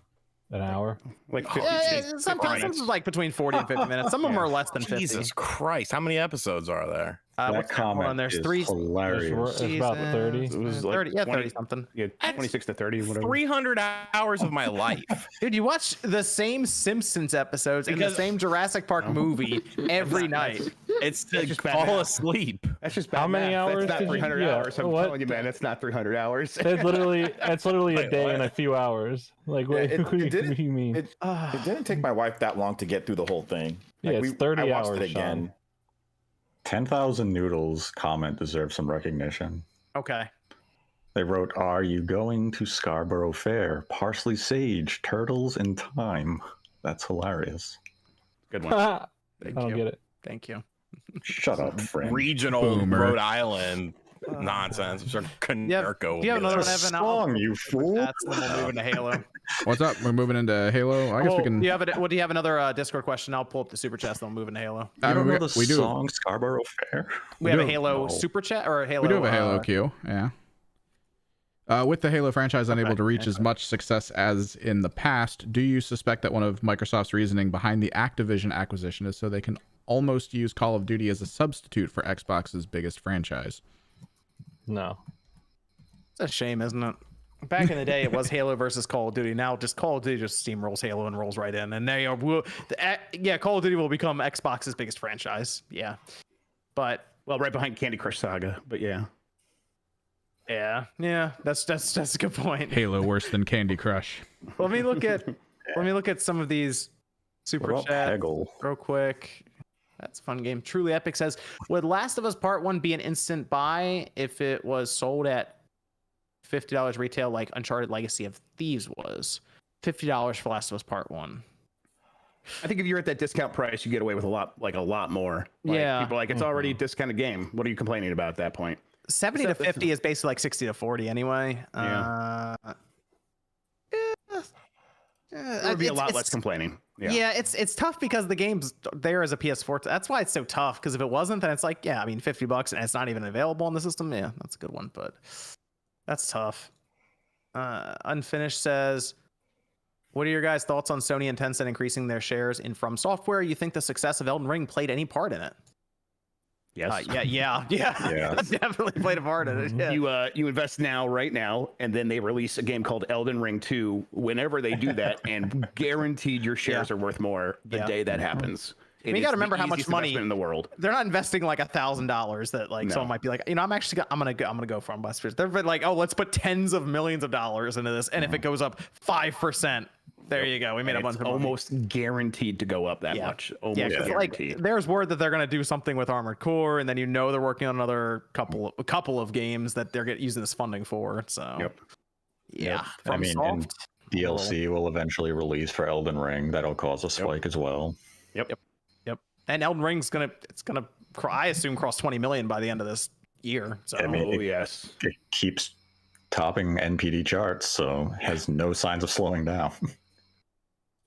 an hour. Like 50, Sometimes it's like between 40 and 50 minutes. Some of them are less than 50. Jesus Christ! How many episodes are there? That What's that comment one? There's is 3 hilarious. It's about 30. It was like 30, yeah, 20 30 something. Yeah, 26 to 30, whatever. 300 hours of my life. Dude, you watch the same Simpsons episodes and the Because- same Jurassic Park movie every night. It's to just bad fall math. asleep. That's just bad How many math. hours That's did not you- 300 yeah, hours. I'm what? telling you, man, that's not 300 hours. It's literally a day and a few hours. Like, what, it what do didn't- you mean? It didn't take my wife that long to get through the whole thing. Yeah, it's 30 I watched hours, it again. Sean. 10,000 Noodles comment deserves some recognition. Okay. They wrote, "Are you going to Scarborough Fair? Parsley, sage, turtles in time." That's hilarious. Good one. I Thank don't you. get it. Thank you. Shut up, friend. Regional Boomer. Rhode Island nonsense. I'm sure Yeah, Canerco. do you have another one, Evan? Song, you fool. That's then we'll move into Halo. What's up? We're moving into Halo. I guess we can. Do you have another Discord question? I'll pull up the super chat, then we'll move into Halo. You don't know the we do. song Scarborough Fair? We have a do. Halo No. super chat or a Halo. We do have a Halo queue. Yeah. With the Halo franchise unable to reach as much success as in the past, do you suspect that one of Microsoft's reasoning behind the Activision acquisition is so they can almost use Call of Duty as a substitute for Xbox's biggest franchise? No. It's a shame, isn't it? Back in the day, it was Halo versus Call of Duty. Now, just Call of Duty just steamrolls Halo and rolls right in, and they are. Call of Duty will become Xbox's biggest franchise. Yeah, but Well, right behind Candy Crush Saga, but yeah. yeah, that's a good point. Halo worse than Candy Crush. Let me look at some of these super What about chats Peggle? real quick. That's a fun game. Truly Epic says, would Last of Us Part 1 be an instant buy if it was sold at $50 retail like Uncharted Legacy of Thieves was? $50 for Last of Us Part 1. I think if you're at that discount price, you get away with a lot more. Like, Yeah. People are like, it's already a discounted game. What are you complaining about at that point? 70 to 50 is basically like 60 to 40 anyway. Yeah. There would be a lot less complaining. Yeah, it's tough because the game's there as a PS4. That's why it's so tough, because if it wasn't, then it's like, yeah, I mean, $50 and it's not even available on the system. Yeah, that's a good one, but that's tough. Unfinished says, what are your guys' thoughts on Sony and Tencent increasing their shares in From Software? You think the success of Elden Ring played any part in it? Yes. Yeah. Definitely played a part in it. Yeah. You invest right now, and then they release a game called Elden Ring 2 whenever they do that, and guaranteed your shares are worth more the day that happens. I mean, you got to remember how much money in the world. They're not investing like $1,000 that like someone might be like, I'm gonna go for Buster's. They're like, oh, let's put tens of millions of dollars into this, and if it goes up 5%, there you go. We made a bunch of money. Almost guaranteed to go up that much. Almost guaranteed. Like there's word that they're gonna do something with Armored Core, and then they're working on another couple of games that they're using this funding for. So I mean, and DLC will eventually release for Elden Ring. That'll cause a spike as well. Yep. And Elden Ring's gonna I assume cross 20 million by the end of this year. So I mean, it keeps topping NPD charts, so has no signs of slowing down.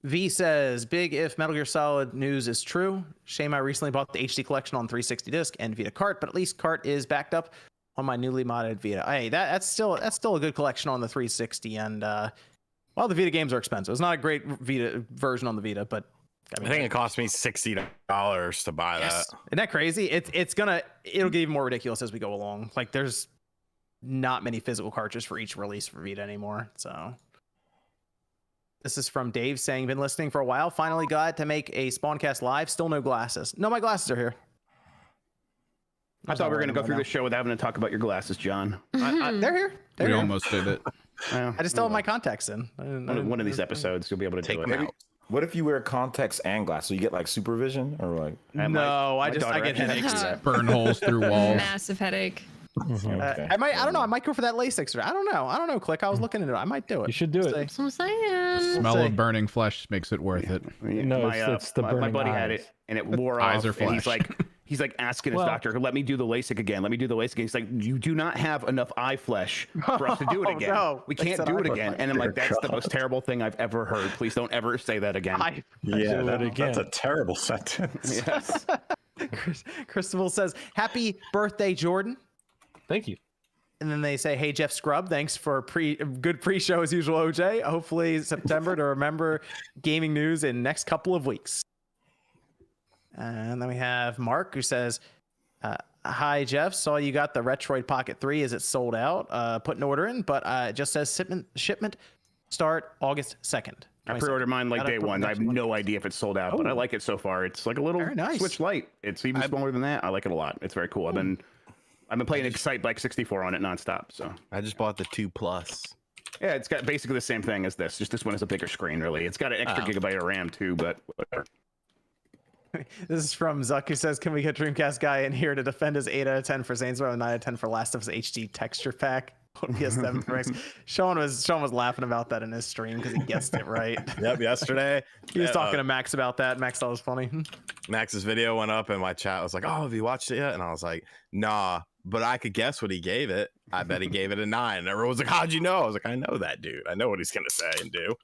V says, big if Metal Gear Solid news is true. Shame I recently bought the HD collection on 360 disc and Vita cart, but at least cart is backed up on my newly modded Vita. Hey, that's still a good collection on the 360, and the Vita games are expensive. It's not a great Vita version on the Vita, but I think it cost me $60 to buy that. Isn't that crazy? It'll get even more ridiculous as we go along. Like there's not many physical cartridges for each release for Vita anymore. So this is from Dave saying, been listening for a while. Finally got to make a Spawncast live. Still no glasses. No, my glasses are here. I thought we were going to go through the show without having to talk about your glasses, John. They're here. We almost did it. I just still have my contacts in. One of these episodes, you'll be able to take do it. What if you wear contacts and glasses? So you get like supervision or like? No, I get headaches. Burn holes through walls. Massive headache. Okay. I don't know. I might go for that LASIK. I don't know. Click. I was looking into it. I might do it. You should do it. That's what I'm saying. The smell of burning flesh makes it worth it. No, it's the burning my buddy had it, and it wore off. Eyes are and flesh. he's like asking his doctor, let me do the LASIK again. Let me do the LASIK again. He's like, you do not have enough eye flesh for us to do it again. No, we can't do it again. And I'm like, that's the most terrible thing I've ever heard. Please don't ever say that again. That's a terrible sentence. Yes. Christabel says, happy birthday, Jordan. Thank you. And then they say, hey, Jeff Scrub, thanks for good pre-show as usual, OJ. Hopefully September to remember gaming news in next couple of weeks. And then we have Mark who says, hi, Jeff. Saw you got the Retroid Pocket 3. Is it sold out? Put an order in, but it just says shipment start August 2nd. I pre-ordered mine like day one. I have no idea if it's sold out, but I like it so far. It's like a little Switch Lite. It's even smaller than that. I like it a lot. It's very cool. I've been playing Excite Bike 64 on it nonstop. So I just bought the 2 Plus. Yeah, it's got basically the same thing as this. Just this one is a bigger screen, really. It's got an extra gigabyte of RAM too, but whatever. This is from Zuck who says, can we get Dreamcast guy in here to defend his 8 out of 10 for Saints Row and 9 out of 10 for Last of Us HD texture pack on PS7 for X? Sean was laughing about that in his stream because he guessed it right. Yep, yesterday. He was talking to Max about that. Max thought it was funny. Max's video went up and my chat was like, oh, have you watched it yet? And I was like, nah, but I could guess what he gave it. I bet he gave it a 9. And everyone was like, how'd you know? I was like, I know that dude. I know what he's going to say and do.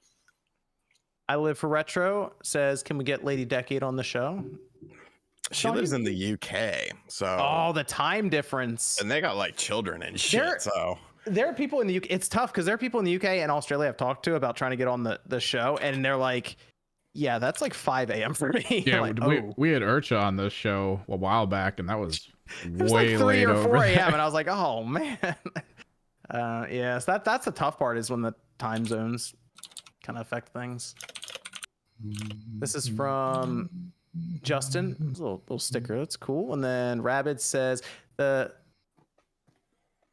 I Live for Retro says, can we get Lady Decade on the show? She lives in the UK, so the time difference, and they got like children and shit. So there are people in the UK. It's tough because there are people in the UK and Australia I've talked to about trying to get on the show, and they're like, "Yeah, that's like 5 a.m. for me." Yeah, like, we had Urcha on the show a while back, and that was way like 3 late or 4 a.m. and I was like, "Oh man." So that's the tough part is when the time zones kind of affect things. This is from Justin, a little sticker. That's cool. And then Rabid says the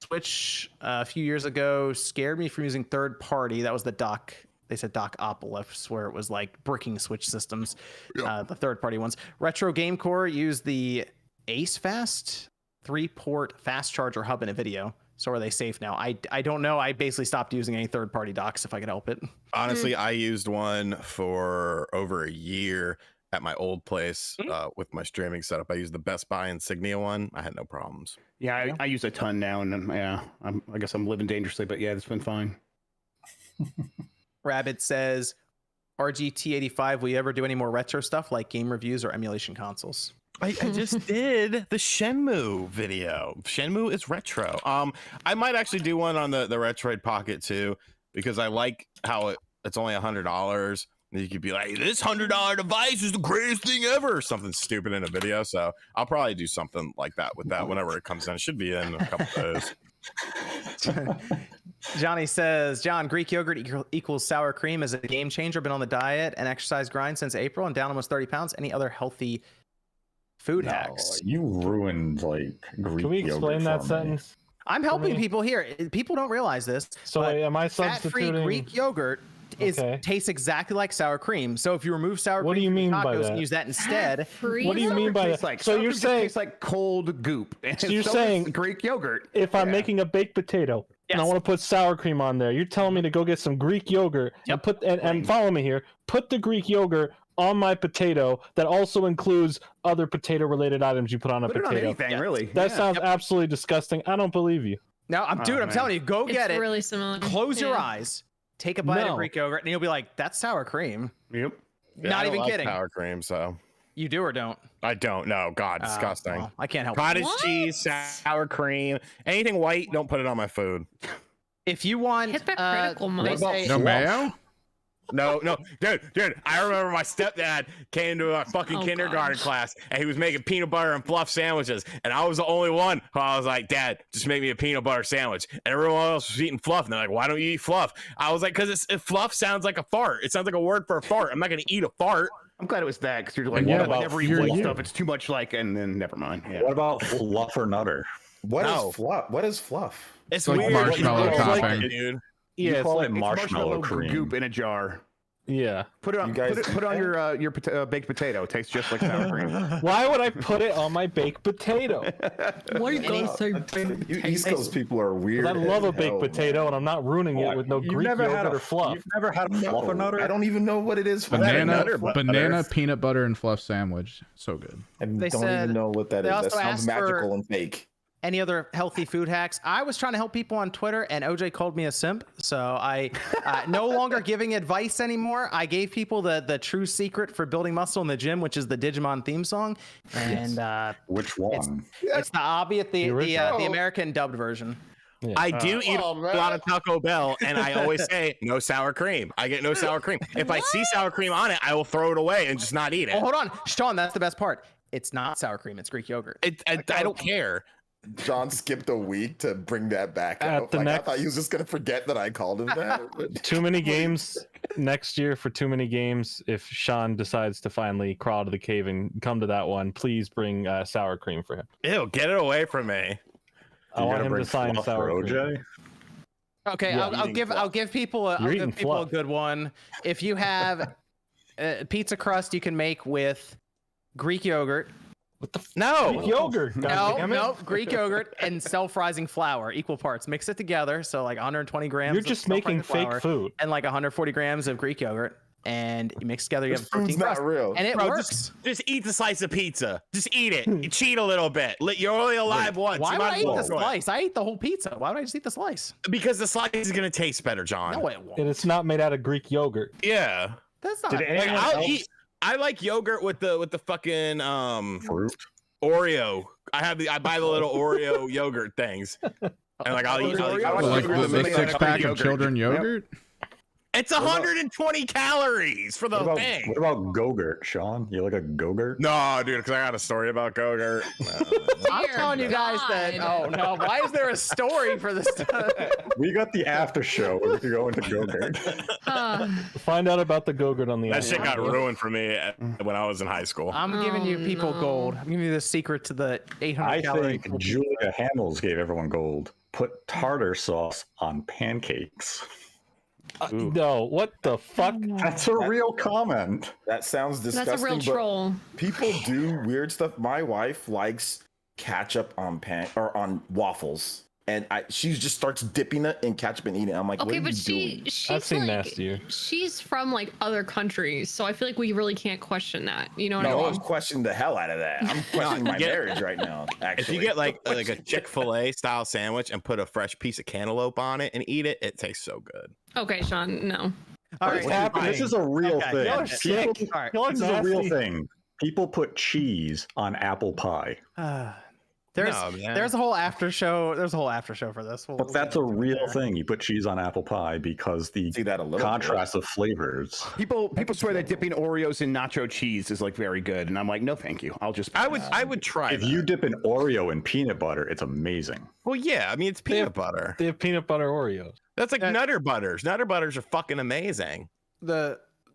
Switch a few years ago scared me from using third party. That was the dock. They said Dockopolis, where it was like bricking Switch systems, the third party ones. Retro Game Core used the Ace Fast 3-port fast charger hub in a video. So are they safe now? I don't know. I basically stopped using any third party docks if I could help it. Honestly, I used one for over a year at my old place with my streaming setup. I used the Best Buy Insignia one. I had no problems. Yeah, I use a ton now, and I guess I'm living dangerously, but yeah, it's been fine. Rabbit says, RGT85, will you ever do any more retro stuff like game reviews or emulation consoles? I just did the Shenmue video. Shenmue is retro. I might actually do one on the Retroid Pocket too, because I like how it's only $100. You could be like, this $100 device is the greatest thing ever, or something stupid in a video. So I'll probably do something like that with that whenever it comes in. It should be in a couple days. Johnny says, John, Greek yogurt equals sour cream is a game changer. Been on the diet and exercise grind since April and down almost 30 pounds. Any other healthy food hacks? You ruined like Greek. Can we explain that sentence? I'm helping people here. People don't realize this. So am I fat-free substituting? Greek yogurt tastes exactly like sour cream. So if you remove sour what cream do you mean from by tacos that? and use that instead, what do you mean by that? Like, so you're saying it's like cold goop. So you're saying Greek yogurt. If I'm making a baked potato and I want to put sour cream on there, you're telling me to go get some Greek yogurt and put and follow me here. Put the Greek yogurt on my potato that also includes other potato related items you put on a potato. Put it on anything, really. That sounds absolutely disgusting. I don't believe you. No, I'm telling you, go get it. It's really similar. Close your eyes, take a bite of Greek yogurt, and you'll be like, "That's sour cream." Yep. Not even kidding. Sour cream, so you do or don't? I don't know. God, disgusting. Well, I can't help. Cottage cheese, sour cream, anything white. Don't put it on my food. If you want, hypocritical, no mayo. No, dude. I remember my stepdad came to a fucking kindergarten class and he was making peanut butter and fluff sandwiches. And I was the only one who I was like, Dad, just make me a peanut butter sandwich. And everyone else was eating fluff. And they're like, why don't you eat fluff? I was like, because fluff sounds like a fart. It sounds like a word for a fart. I'm not going to eat a fart. I'm glad it was that because you're like, whenever you eat stuff, it's too much like, and then never mind. Yeah. What about fluff or nutter? What is fluff? What is fluff? It's like weird. marshmallow topping, dude. You Yeah, call it's it marshmallow cream. goop in a jar. Yeah. Put it on. Put it on your baked potato. It tastes just like sour cream. Why would I put it on my baked potato? What are you going to say? You East Coast people are weird. I love a baked potato, and I'm not ruining it with no Greek yogurt or fluff. You've never had a fluff or nutter? I don't even know what it is. Banana peanut butter and fluff sandwich. So good. I don't even know what that is. That sounds magical and fake. Any other healthy food hacks? I was trying to help people on Twitter, and OJ called me a simp. So I no longer giving advice anymore. I gave people the true secret for building muscle in the gym, which is the Digimon theme song. And which one? It's the obvious, the American dubbed version. Yeah. I do eat a lot of Taco Bell, and I always say no sour cream. I get no sour cream. If I see sour cream on it, I will throw it away and just not eat it. Oh, hold on, Sean, that's the best part. It's not sour cream. It's Greek yogurt. I don't care. John skipped a week to bring that back up. I thought he was just gonna forget that I called him that. Too many games next year for too many games. If Sean decides to finally crawl out of the cave and come to that one, please bring sour cream for him. Ew, get it away from me. I want him to sign sour cream. Okay, Yeah, I'll give people a good one. If you have pizza crust, you can make with Greek yogurt. Greek yogurt. No, Greek yogurt and self-rising flour, equal parts. Mix it together, so like 120 grams. You're just making fake food. And like 140 grams of Greek yogurt, and you mix together. You have protein not crust, real, and it works. Just eat the slice of pizza. Just eat it. You cheat a little bit. You're only alive once. Why would I eat the slice? I ate the whole pizza. Why would I just eat the slice? Because the slice is gonna taste better, John. No, it won't. And it's not made out of Greek yogurt. Yeah. That's not. I like yogurt with the fucking fruit. Oreo. I buy the little Oreo yogurt things, and like I'll eat. Like the 6-pack of children yogurt. It's 120 calories for the thing. What about Go-Gurt, Sean? You like a Go-Gurt? No, dude, because I got a story about Go-Gurt. I'm telling you guys that. Oh no! Why is there a story for this? We got the after show where we could go into Go-Gurt. Find out about the Go-Gurt on the. That shit got ruined for me when I was in high school. I'm giving you people gold. I'm giving you the secret to the 800 calorie. I think Julia Hamels gave everyone gold. Put tartar sauce on pancakes. No, what the fuck? That's a real comment. That sounds disgusting. That's a real troll. People do weird stuff. My wife likes ketchup on on waffles, and she just starts dipping it in ketchup and eating it. I'm like, okay, what are but you doing? I've seen like, nastier. She's from like other countries, so I feel like we really can't question that. You know what I No, mean? I'm questioning the hell out of that. I'm questioning my marriage right now. Actually, If you get like a Chick-fil-A style sandwich and put a fresh piece of cantaloupe on it and eat it, it tastes so good. Okay, Sean, no. All right, This is a real thing. Y'all are sick. This is a real thing. People put cheese on apple pie. There's a whole after show. There's a whole after show for this. But that's a real thing. You put cheese on apple pie because the contrast of flavors. People swear that dipping Oreos in nacho cheese is like very good, and I'm like, no, thank you. I'll just. I would try. If you dip an Oreo in peanut butter, it's amazing. Well, yeah, I mean it's peanut butter. They have peanut butter Oreos. That's like Nutter Butters. Nutter Butters are fucking amazing.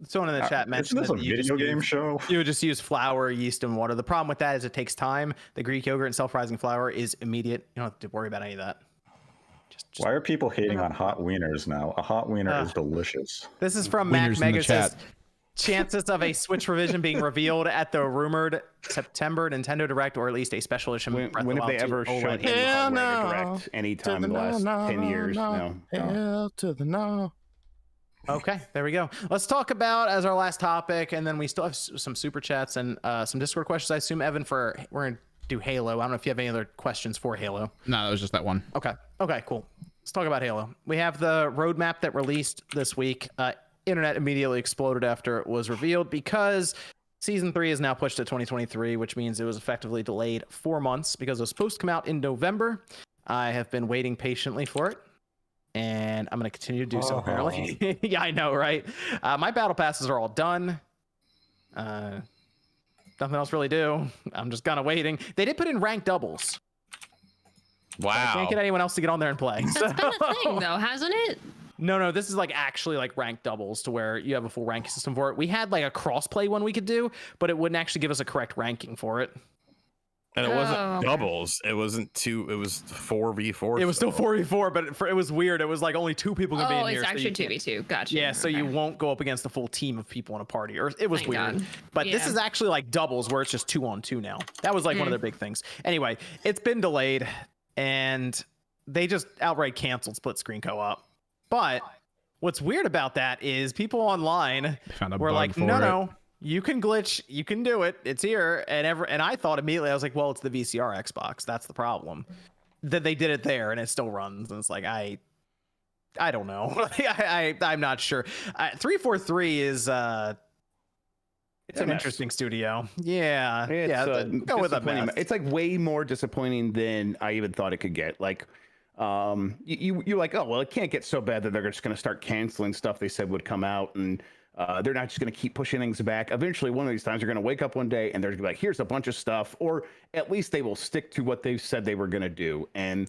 Someone in the chat mentioned that a video game show. You would just use flour, yeast, and water. The problem with that is it takes time. The Greek yogurt and self-rising flour is immediate. You don't have to worry about any of that. Why are people hating on hot wieners now? A hot wiener is delicious. This is from Mac Mega says, chances of a Switch revision being revealed at the rumored September Nintendo Direct, or at least a special edition. When have they ever shown any Direct anytime in the last 10 years? No. Hell to the no. Okay, there we go. Let's talk about as our last topic, and then we still have some super chats and some Discord questions. I assume, Evan, we're gonna do Halo. I don't know if you have any other questions for Halo. No, that was just that one. Okay, cool. Let's talk about Halo. We have the roadmap that released this week. Internet immediately exploded after it was revealed because Season 3 is now pushed to 2023, which means it was effectively delayed 4 months because it was supposed to come out in November. I have been waiting patiently for it, and I'm going to continue to do so, apparently. Yeah, I know, right? My battle passes are all done. Nothing else really do. I'm just kind of waiting. They did put in ranked doubles. Wow. So I can't get anyone else to get on there and play. That's been a thing, though, hasn't it? No, this is like actually like ranked doubles to where you have a full ranking system for it. We had like a cross-play one we could do, but it wouldn't actually give us a correct ranking for it. And it wasn't doubles. It wasn't two. It was 4v4. It was still 4v4, but it was weird. It was like only 2 people could be in here. Oh, it's actually 2v2. Gotcha. Yeah, so you won't go up against a full team of people in a party. Or it was Thank weird. God. But this is actually like doubles where it's just 2-on-2 now. That was like one of their big things. Anyway, it's been delayed, and they just outright canceled split screen co-op. But what's weird about that is people online were like, no. You can glitch, you can do it. It's here, and I thought immediately, I was like, well, it's the VCR Xbox. That's the problem. That they did it there, and it still runs. And it's like, I don't know. I'm not sure. 343 is it's an interesting studio. Yeah, go with a mess. It's like way more disappointing than I even thought it could get. Like, you're like, oh well, it can't get so bad that they're just going to start canceling stuff they said would come out, and they're not just going to keep pushing things back. Eventually, one of these times, they're going to wake up one day and they're going to be like, here's a bunch of stuff, or at least they will stick to what they've said they were going to do. And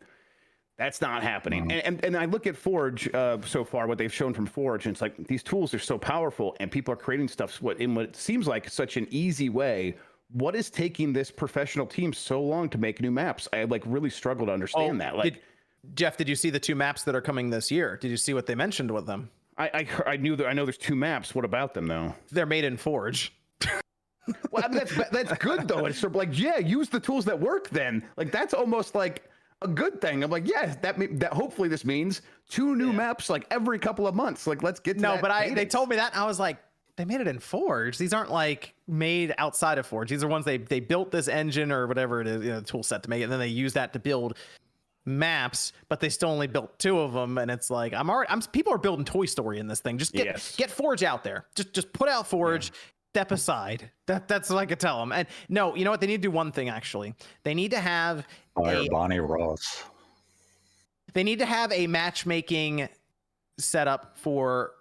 that's not happening. And I look at Forge so far, what they've shown from Forge, and it's like these tools are so powerful, and people are creating stuff in what seems like such an easy way. What is taking this professional team so long to make new maps? I like really struggle to understand that. Like, Jeff, did you see the 2 maps that are coming this year? Did you see what they mentioned with them? I know there's 2 maps. What about them though? They're made in Forge. Well, I mean, that's good though. It's sort of like, yeah, use the tools that work then. Like that's almost like a good thing. I'm like, yeah, that hopefully this means 2 new maps like every couple of months. Like let's get to that. But they told me that, and I was like, they made it in Forge. These aren't like made outside of Forge. These are ones they built this engine or whatever it is, the tool set to make it, and then they use that to build maps, but they still only built 2 of them, and it's like people are building Toy Story in this thing. Just get Forge out there. Just put out Forge. Step aside. That's what I could tell them. And no, you know what? They need to do one thing actually. They need to have Bonnie Ross. They need to have a matchmaking setup for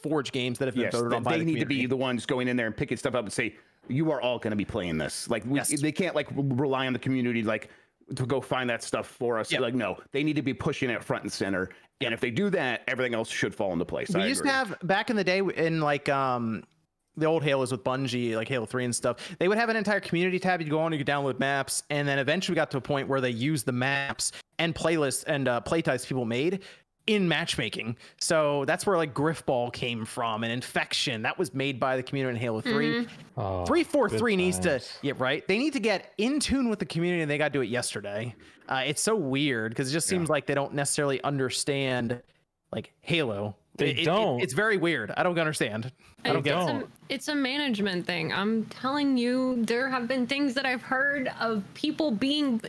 Forge games that have been voted on by the community. They need to be the ones going in there and picking stuff up and say, you are all going to be playing this. Like they can't like rely on the community like to go find that stuff for us. Like, no, they need to be pushing it front and center. And if they do that, everything else should fall into place. We used to have back in the day in like the old Halos with Bungie, like Halo 3 and stuff, they would have an entire community tab. You'd go on, you could download maps, and then eventually we got to a point where they used the maps and playlists and playtypes people made in matchmaking. So that's where like Griffball came from, and Infection that was made by the community in Halo 3. 343 needs to they need to get in tune with the community, and they got to do it yesterday. It's so weird because it just seems like they don't necessarily understand like Halo. It's very weird. I don't understand. I don't get it. It's a management thing. I'm telling you, there have been things that I've heard of people working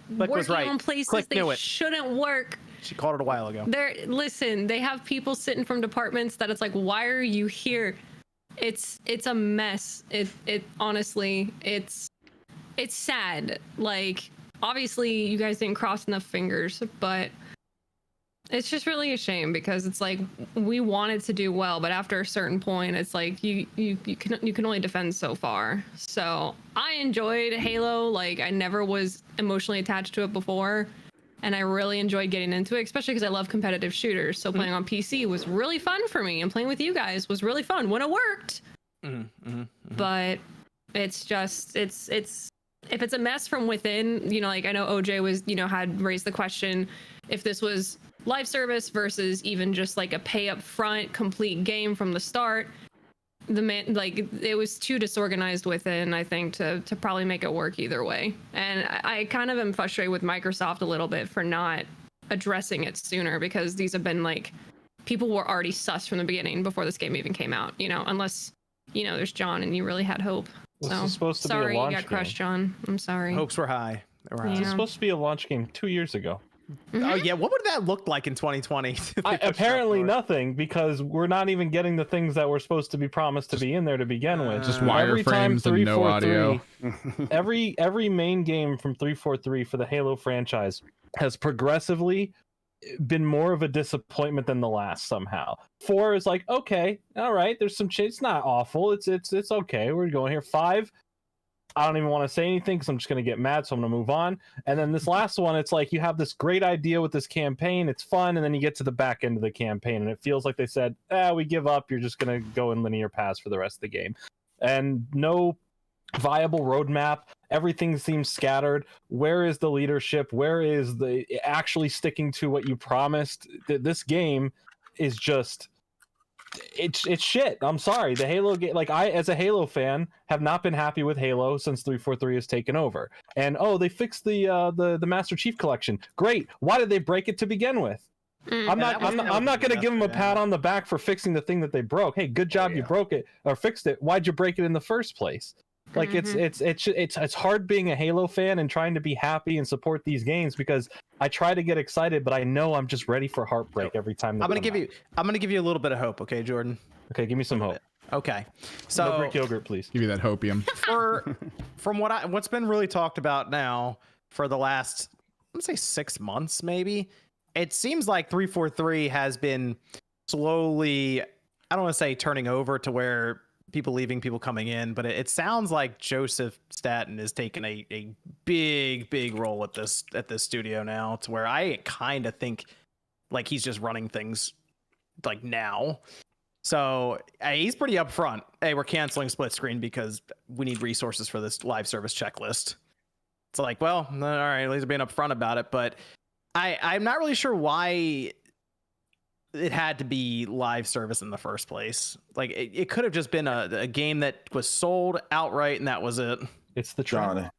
on places they shouldn't work. She called it a while ago. Listen, they have people sitting from departments that it's like, why are you here? It's a mess. It honestly, it's sad. Like, obviously you guys didn't cross enough fingers, but it's just really a shame because it's like we wanted to do well, but after a certain point, it's like you can only defend so far. So I enjoyed Halo. Like I never was emotionally attached to it before, and I really enjoyed getting into it, especially because I love competitive shooters. So playing on PC was really fun for me, and playing with you guys was really fun when it worked. But it's just it's if it's a mess from within, you know, like I know OJ was, you know, had raised the question if this was live service versus even just like a pay up front complete game from the start. Like it was too disorganized within, I think, to probably make it work either way. And I kind of am frustrated with Microsoft a little bit for not addressing it sooner, because these have been like people were already sus from the beginning before this game even came out, you know, unless, you know, there's John and you really had hope. This so is supposed to sorry be a launch you got crushed, game. John. I'm sorry. Hopes were high. They were high. This is supposed to be a launch game 2 years ago. Oh yeah, what would that look like in 2020? Apparently nothing, because we're not even getting the things that were supposed to be promised to be in there to begin with. Just wireframes and no audio. every main game from 343 for the Halo franchise has progressively been more of a disappointment than the last somehow. 4 is like, okay, all right, there's some change. It's not awful. It's okay. We're going here. 5, I don't even want to say anything because I'm just going to get mad, so I'm going to move on. And then this last one, it's like you have this great idea with this campaign. It's fun, and then you get to the back end of the campaign, and it feels like they said, we give up. You're just going to go in linear paths for the rest of the game. And no viable roadmap. Everything seems scattered. Where is the leadership? Where is the actually sticking to what you promised? This game is just... It's shit. I'm sorry. The Halo game, like I, as a Halo fan, have not been happy with Halo since 343 has taken over. And they fixed the Master Chief Collection. Great. Why did they break it to begin with? I'm not going to give them a pat on the back for fixing the thing that they broke. Hey, good job, you broke it or fixed it. Why'd you break it in the first place? Like it's hard being a Halo fan and trying to be happy and support these games, because I try to get excited, but I know I'm just ready for heartbreak every time. I'm gonna give you a little bit of hope, okay, Jordan? Okay, give me some hope. Okay, so no Greek yogurt, please. Give me that hopium. From what's been really talked about now for the last, let's say 6 months, maybe, it seems like 343 has been slowly, I don't want to say turning over to where people leaving, people coming in, but it sounds like Joseph Staten is taking a big role at this studio now, to where I kind of think like he's just running things like now. So he's pretty upfront. Hey, we're canceling split screen because we need resources for this live service checklist. It's like, well, all right, at least being upfront about it, but I'm not really sure why it had to be live service in the first place. Like it could have just been a game that was sold outright and that was it. It's the John.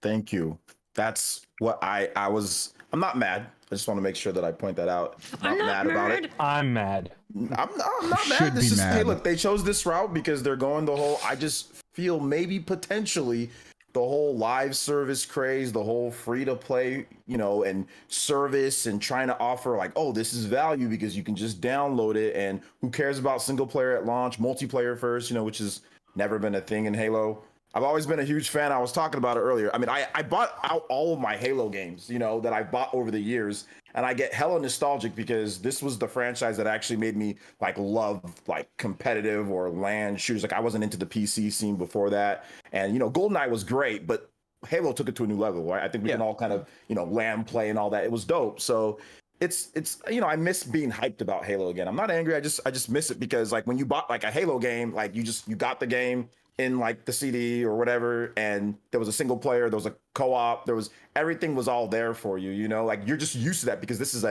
Thank you. That's what I'm not mad. I just want to make sure that I point that out. I'm not mad about it. I'm mad. I'm not mad. This is, hey, look, they chose this route because they're going the whole, I just feel maybe potentially the whole live service craze, the whole free to play, you know, and service, and trying to offer like, oh, this is value because you can just download it, and who cares about single player at launch, multiplayer first, you know, which has never been a thing in Halo. I've always been a huge fan. I was talking about it earlier. I mean, I bought out all of my Halo games, you know, that I bought over the years, and I get hella nostalgic because this was the franchise that actually made me like love like competitive or LAN shooters. Like I wasn't into the PC scene before that, and you know, GoldenEye was great, but Halo took it to a new level, right? I think we can all kind of, you know, LAN play and all that. It was dope. So it's you know, I miss being hyped about Halo again. I'm not angry. I just miss it because like when you bought like a Halo game, like you got the game in like the CD or whatever, and there was a single player, there was a co-op, everything was all there for you, you know, like you're just used to that because this is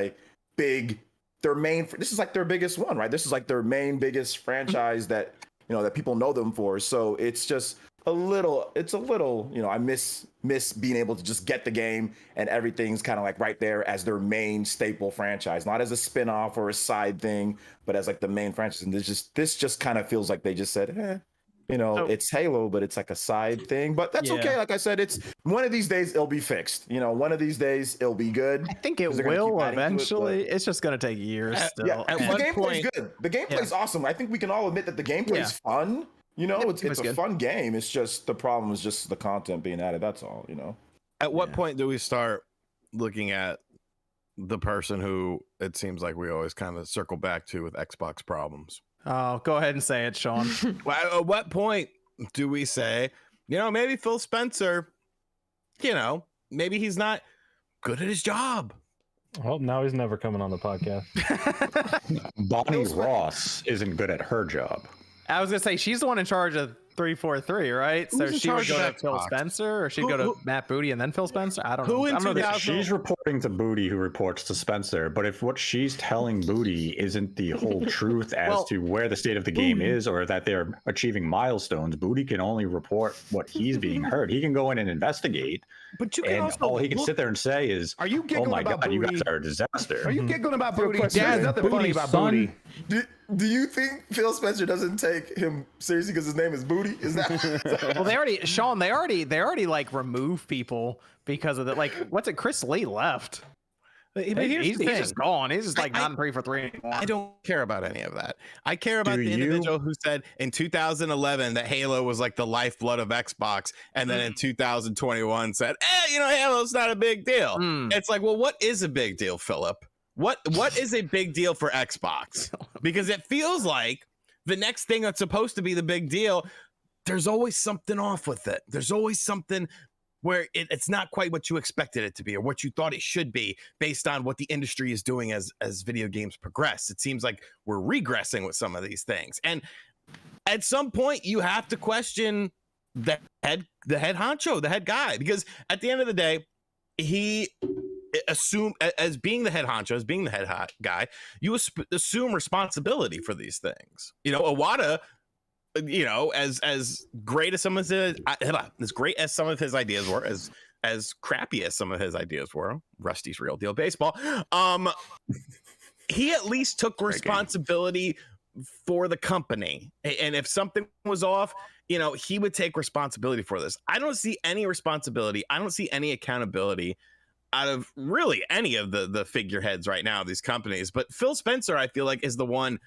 this is like their biggest one, right? This is like their biggest franchise that, you know, that people know them for. So it's just a little, you know, I miss being able to just get the game and everything's kind of like right there as their main staple franchise, not as a spin-off or a side thing, but as like the main franchise. And this just kind of feels like they just said, you know, it's Halo, but it's like a side thing. But that's okay. Like I said, it's one of these days it'll be fixed. You know, one of these days it'll be good. I think it will eventually. It's just going to take years still. Yeah, the gameplay's good. The gameplay's awesome. I think we can all admit that the gameplay's fun. You know, it's a fun game. It's just the problem is just the content being added. That's all, you know. At what point do we start looking at the person who it seems like we always kind of circle back to with Xbox problems? Oh, go ahead and say it, Sean. Well, at what point do we say, maybe Phil Spencer, maybe he's not good at his job? Well, now he's never coming on the podcast. Bonnie Ross isn't good at her job. I was gonna say she's the one in charge of 343, right? Who's So she would go to Xbox? Phil Spencer, or she'd go to Matt Booty and then Phil Spencer. I don't know. Who in I don't know. 2000 She's reporting to Booty, who reports to Spencer. But if what she's telling Booty isn't the whole truth as to where the state of the game is, or that they're achieving milestones, Booty can only report what he's being heard. He can go in and investigate, but you can also all he can sit there and say is, Are you giggling "Oh my about God, you Booty? guys are a disaster." Are you giggling about Booty? Yeah, There's nothing funny about Booty. Do you think Phil Spencer doesn't take him seriously because his name is Booty? Is that? Well, they already like remove people because of that. Like, what's it? Chris Lee left. He's just gone. He's just like not in 343 anymore. I don't care about any of that. I care about the you? individual who said in 2011 that Halo was like the lifeblood of Xbox, and then in 2021 said, Halo's not a big deal. It's like, well, what is a big deal, Philip? What is a big deal for Xbox? Because it feels like the next thing that's supposed to be the big deal, there's always something off with it. There's always something where it's not quite what you expected it to be or what you thought it should be based on what the industry is doing as video games progress. It seems like we're regressing with some of these things. And at some point you have to question the head honcho, the head guy, because at the end of the day, he assume as being the head honcho, as being the head hot guy, you assume responsibility for these things. Iwata, as great as some of his ideas were, as crappy as some of his ideas were, Rusty's Real Deal Baseball, he at least took responsibility for the company. And if something was off, he would take responsibility for this. I don't see any responsibility. I don't see any accountability out of really any of the figureheads right now of these companies. But Phil Spencer, I feel like, is the one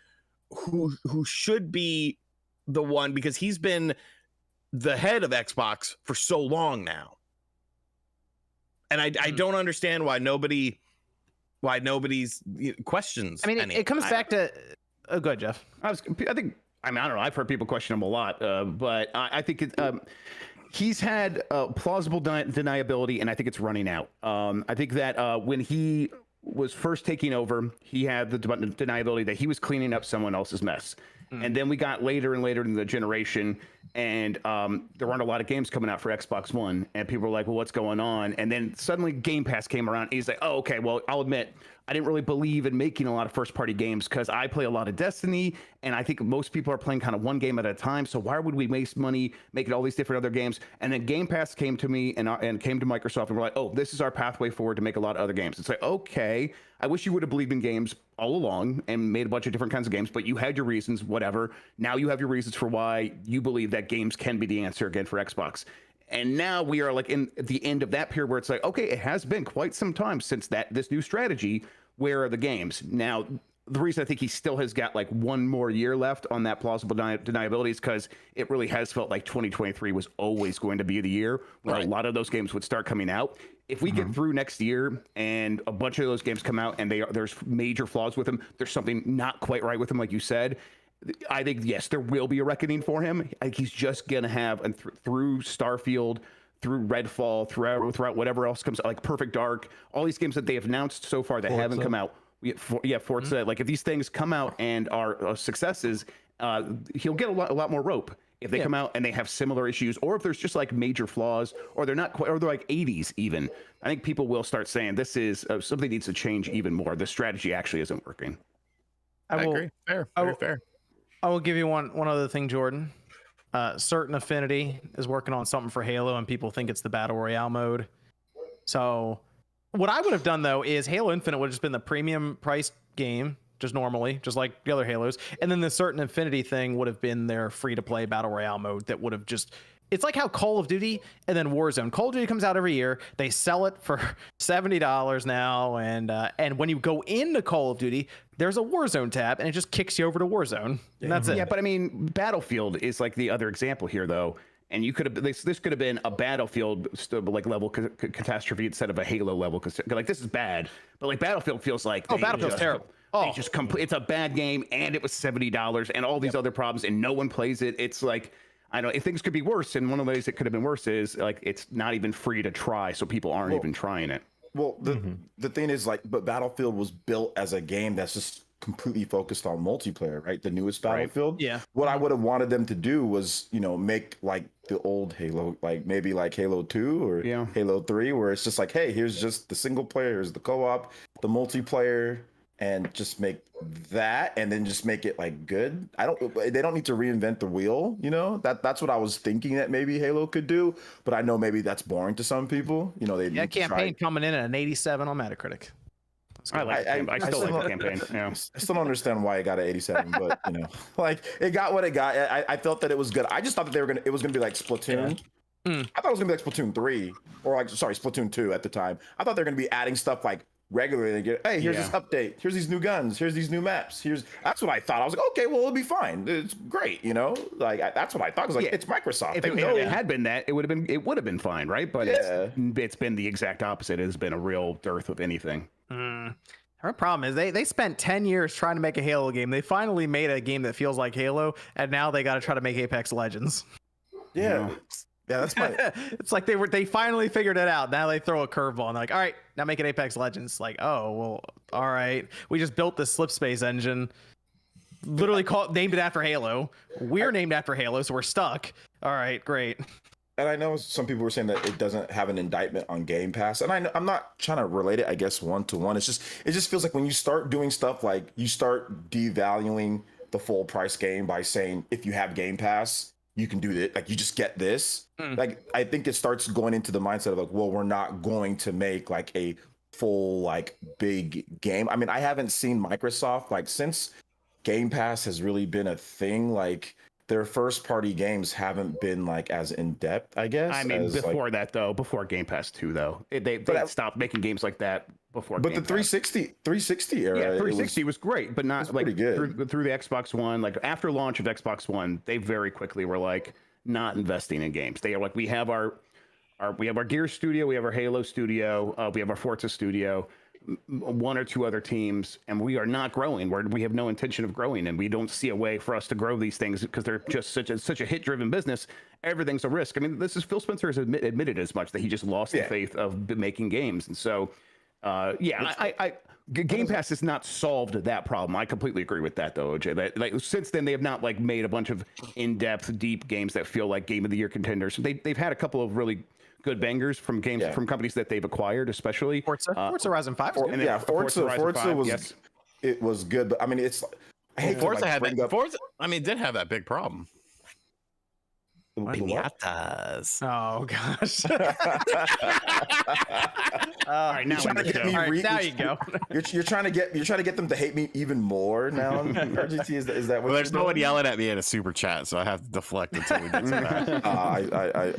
who should be the one, because he's been the head of Xbox for so long now. And I don't understand why nobody's questions. I mean, it comes back to go ahead, Jeff. I don't know. I've heard people question him a lot, but I think he's had plausible deniability, and I think it's running out. I think that when he was first taking over, he had the deniability that he was cleaning up someone else's mess. And then we got later and later in the generation, and there weren't a lot of games coming out for Xbox One, and people were like, well, what's going on? And then suddenly Game Pass came around, and he's like, oh, okay, well, I'll admit, I didn't really believe in making a lot of first-party games because I play a lot of Destiny, and I think most people are playing kind of one game at a time, so why would we waste money making all these different other games? And then Game Pass came to me and came to Microsoft, and we're like, oh, this is our pathway forward to make a lot of other games. It's like, okay, I wish you would have believed in games all along and made a bunch of different kinds of games, but you had your reasons, whatever. Now you have your reasons for why you believe that games can be the answer again for Xbox. And now we are like at the end of that period where it's like, okay, it has been quite some time since this new strategy. Where are the games? Now, the reason I think he still has got like one more year left on that plausible deniability is because it really has felt like 2023 was always going to be the year where a lot of those games would start coming out. If we get through next year and a bunch of those games come out and there's major flaws with them, there's something not quite right with them, like you said, I think, yes, there will be a reckoning for him. I think he's just going to have, and through Starfield, through Redfall, throughout whatever else comes out, like Perfect Dark, all these games that they have announced so far that haven't come out. Forza. Like if these things come out and are successes, he'll get a lot more rope if they come out and they have similar issues, or if there's just like major flaws, or they're not quite, or they're like 80s even. I think people will start saying this is something needs to change even more. The strategy actually isn't working. I agree. Fair. I will give you one other thing, Jordan. Certain Affinity is working on something for Halo, and people think it's the Battle Royale mode. So what I would have done, though, is Halo Infinite would have just been the premium priced game, just normally, just like the other Halos. And then the Certain Affinity thing would have been their free-to-play Battle Royale mode that would have just... It's like how Call of Duty and then Warzone. Call of Duty comes out every year. They sell it for $70 now, and when you go into Call of Duty, there's a Warzone tab, and it just kicks you over to Warzone, and that's it. Yeah, but I mean, Battlefield is like the other example here, though. And you could have this could have been a Battlefield like level catastrophe instead of a Halo level. Like this is bad, but like Battlefield feels like Battlefield's terrible. It's a bad game, and it was $70, and all these other problems, and no one plays it. It's like I don't know. If things could be worse, and one of the ways it could have been worse is like it's not even free to try, so people aren't even trying it. Well, the thing is, like, but Battlefield was built as a game that's just completely focused on multiplayer, right? The newest Battlefield. Right. Yeah. What I would have wanted them to do was, make like the old Halo, like maybe like Halo 2 or Halo 3, where it's just like, hey, here's just the single player, here's the co-op, the multiplayer, and just make that, and then just make it like good. They don't need to reinvent the wheel, that's what I was thinking that maybe Halo could do, but I know maybe that's boring to some people. Campaign coming in at an 87 on Metacritic. I still like the campaign. Yeah. I still don't understand why it got an 87, but like it got what it got. I felt that it was good. I just thought that it was gonna be like Splatoon. I thought it was gonna be like Splatoon 3 or like Splatoon 2 at the time. I thought they were gonna be adding stuff like regularly. Hey, here's this update. Here's these new guns. Here's these new maps. That's what I thought. I was like, okay, well, it'll be fine. It's great, Like that's what I thought. Because like it's Microsoft. If it had been that, it would have been fine, right? But it's been the exact opposite. It has been a real dearth of anything. Our problem is they spent 10 years trying to make a Halo game. They finally made a game that feels like Halo, and now they got to try to make Apex Legends. Yeah, that's my. It's like they finally figured it out. Now they throw a curveball and they're like, all right, now make it Apex Legends. Like, oh well, all right. We just built this slipspace engine, literally named it after Halo. We're named after Halo, so we're stuck. All right, great. And I know some people were saying that it doesn't have an indictment on Game Pass, and I'm not trying to relate it, I guess, one to one. It just feels like when you start doing stuff like you start devaluing the full price game by saying if you have Game Pass, you can do it. Like you just get this. Like I think it starts going into the mindset of like, well, we're not going to make like a full like big game. I mean, I haven't seen Microsoft like since Game Pass has really been a thing. Like their first party games haven't been like as in depth, I guess. I mean, before Game Pass 2 though, they stopped making games like that before. But Game the 360 era, 360 was great, but not like good. through the Xbox One. Like after launch of Xbox One, they very quickly were like not investing in games. They are like, we have our Gears studio, we have our Halo studio, we have our Forza studio, one or two other teams, and we are not growing. We have no intention of growing, and we don't see a way for us to grow these things because they're just such a hit-driven business. Everything's a risk. I mean, this is Phil Spencer has admitted as much that he just lost the faith of making games, and so Game Pass has not solved that problem. I completely agree with that, though, OJ. Since then, they have not made a bunch of in-depth, deep games that feel like Game of the Year contenders. They've had a couple of really good bangers from games from companies that they've acquired, especially Forza Horizon 5. Forza was it was good, but I mean Forza did have that big problem. Piñatas. Oh gosh. All right, now now you go. You're trying to get them to hate me even more now. RGT, is that what? Well, there's no one yelling at me in a super chat, so I have to deflect until we get to that.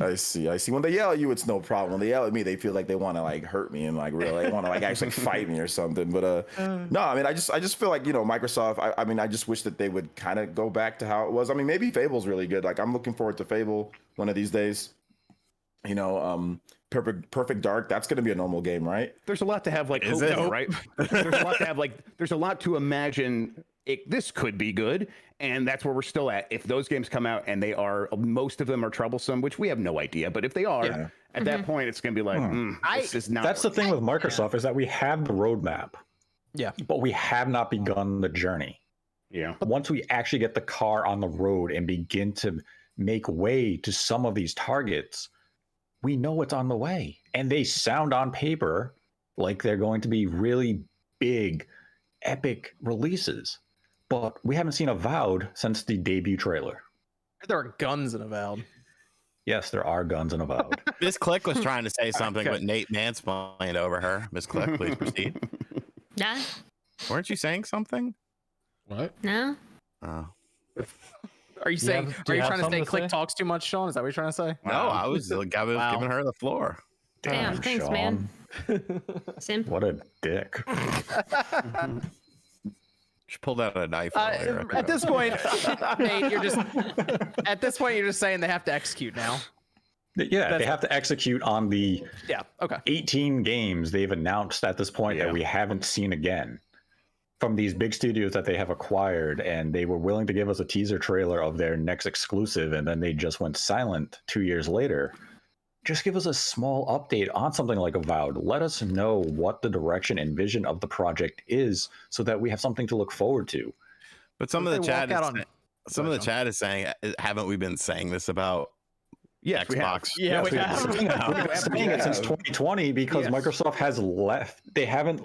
I see. When they yell at you, it's no problem. When they yell at me, they feel like they want to like hurt me and like really want to like actually fight me or something. But no, I mean, I just feel like Microsoft. I mean, I just wish that they would kind of go back to how it was. I mean, maybe Fable's really good. Like I'm looking forward to Fable one of these days. Perfect Dark, that's going to be a normal game, right? There's a lot to have right? There's a lot to have there's a lot to imagine this could be good, and that's where we're still at. If those games come out and most of them are troublesome, which we have no idea, but if they are, at that point it's going to be like, this is not. That's the thing with Microsoft is that we have the roadmap. Yeah. But we have not begun the journey. Yeah. Once we actually get the car on the road and begin to make way to some of these targets, we know it's on the way. And they sound on paper like they're going to be really big, epic releases. But we haven't seen Avowed since the debut trailer. There are guns in Avowed. Yes, there are guns in Avowed. Miss Click was trying to say something, but Nate mansplained over her. Miss Click, please proceed. Yeah. Weren't you saying something? What? No. Oh. Are you saying? Are you trying to say Click talks too much, Sean? Is that what you're trying to say? No, I was giving her the floor. Damn, thanks, Sean. man. Simp. What a dick. She pulled out a knife. Earlier. At this point, Nate, you're just saying they have to execute now. Yeah, they have to execute on the 18 games they've announced at this point that we haven't seen again from these big studios that they have acquired, and they were willing to give us a teaser trailer of their next exclusive, and then they just went silent 2 years later. Just give us a small update on something like Avowed. Let us know what the direction and vision of the project is so that we have something to look forward to. But some of the chat is saying, haven't we been saying this about Xbox? We have been saying it since 2020 because Microsoft has left. They haven't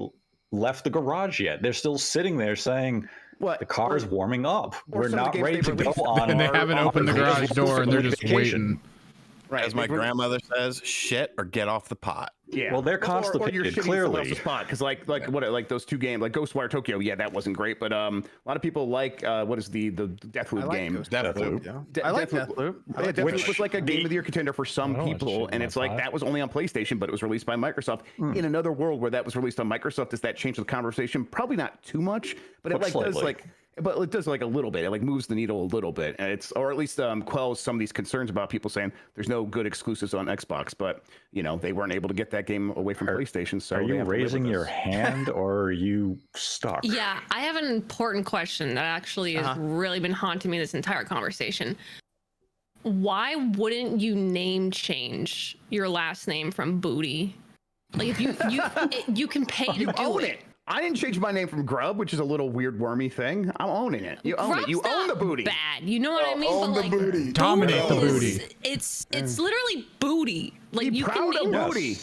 left the garage yet. They're still sitting there saying, the car is warming up. We're not ready to go on. And they haven't opened the garage door and they're just waiting. Right. As my grandmother says, shit or get off the pot. Yeah. Well, they're constipated, clearly. Because like those two games, like Ghostwire Tokyo, that wasn't great. But a lot of people like what is the Deathloop game? Deathloop. I like Deathloop. Deathloop was like a game of the year contender for some people, and it's like that was only on PlayStation, but it was released by Microsoft. In another world where that was released on Microsoft, does that change the conversation? Probably not too much, but it does like a little bit. It like moves the needle a little bit, and or at least quells some of these concerns about people saying there's no good exclusives on Xbox. But they weren't able to get that game away from PlayStation. So are you raising your hand or are you stuck? Yeah, I have an important question that actually has really been haunting me this entire conversation. Why wouldn't you name change your last name from Booty? Like if you can pay to do it. I didn't change my name from Grub, which is a little weird wormy thing. I'm owning it. You own it. You own the booty. Bad. You know what I mean? Own the booty. Dominate the booty. It's literally booty. Like Be you proud can name of booty.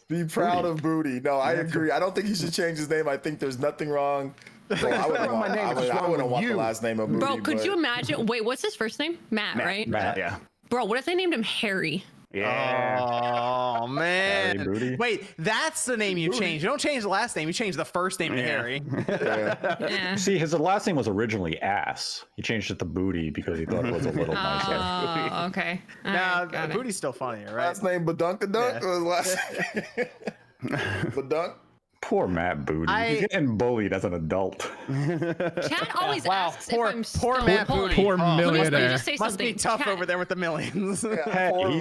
Be proud of booty. No, I agree. I don't think he should change his name. I think there's nothing wrong. Well, I wouldn't want the last name of Booty. Bro, could you imagine? Wait, what's his first name? Matt, right? Matt, yeah. Bro, what if they named him Harry? Yeah. Oh man. Harry Booty. Wait, that's the name you change. You don't change the last name. You change the first name to Harry. Yeah. See, his last name was originally Ass. He changed it to Booty because he thought it was a little nicer. Oh, okay. Nah, Booty's still funnier, right? Last name Badunkadunk or last Badunk? Poor Matt Booty. He's getting bullied as an adult. Chad always asks if I'm poor Matt Booty. Poor millionaire. Must be tough over there with the millions. Hey, he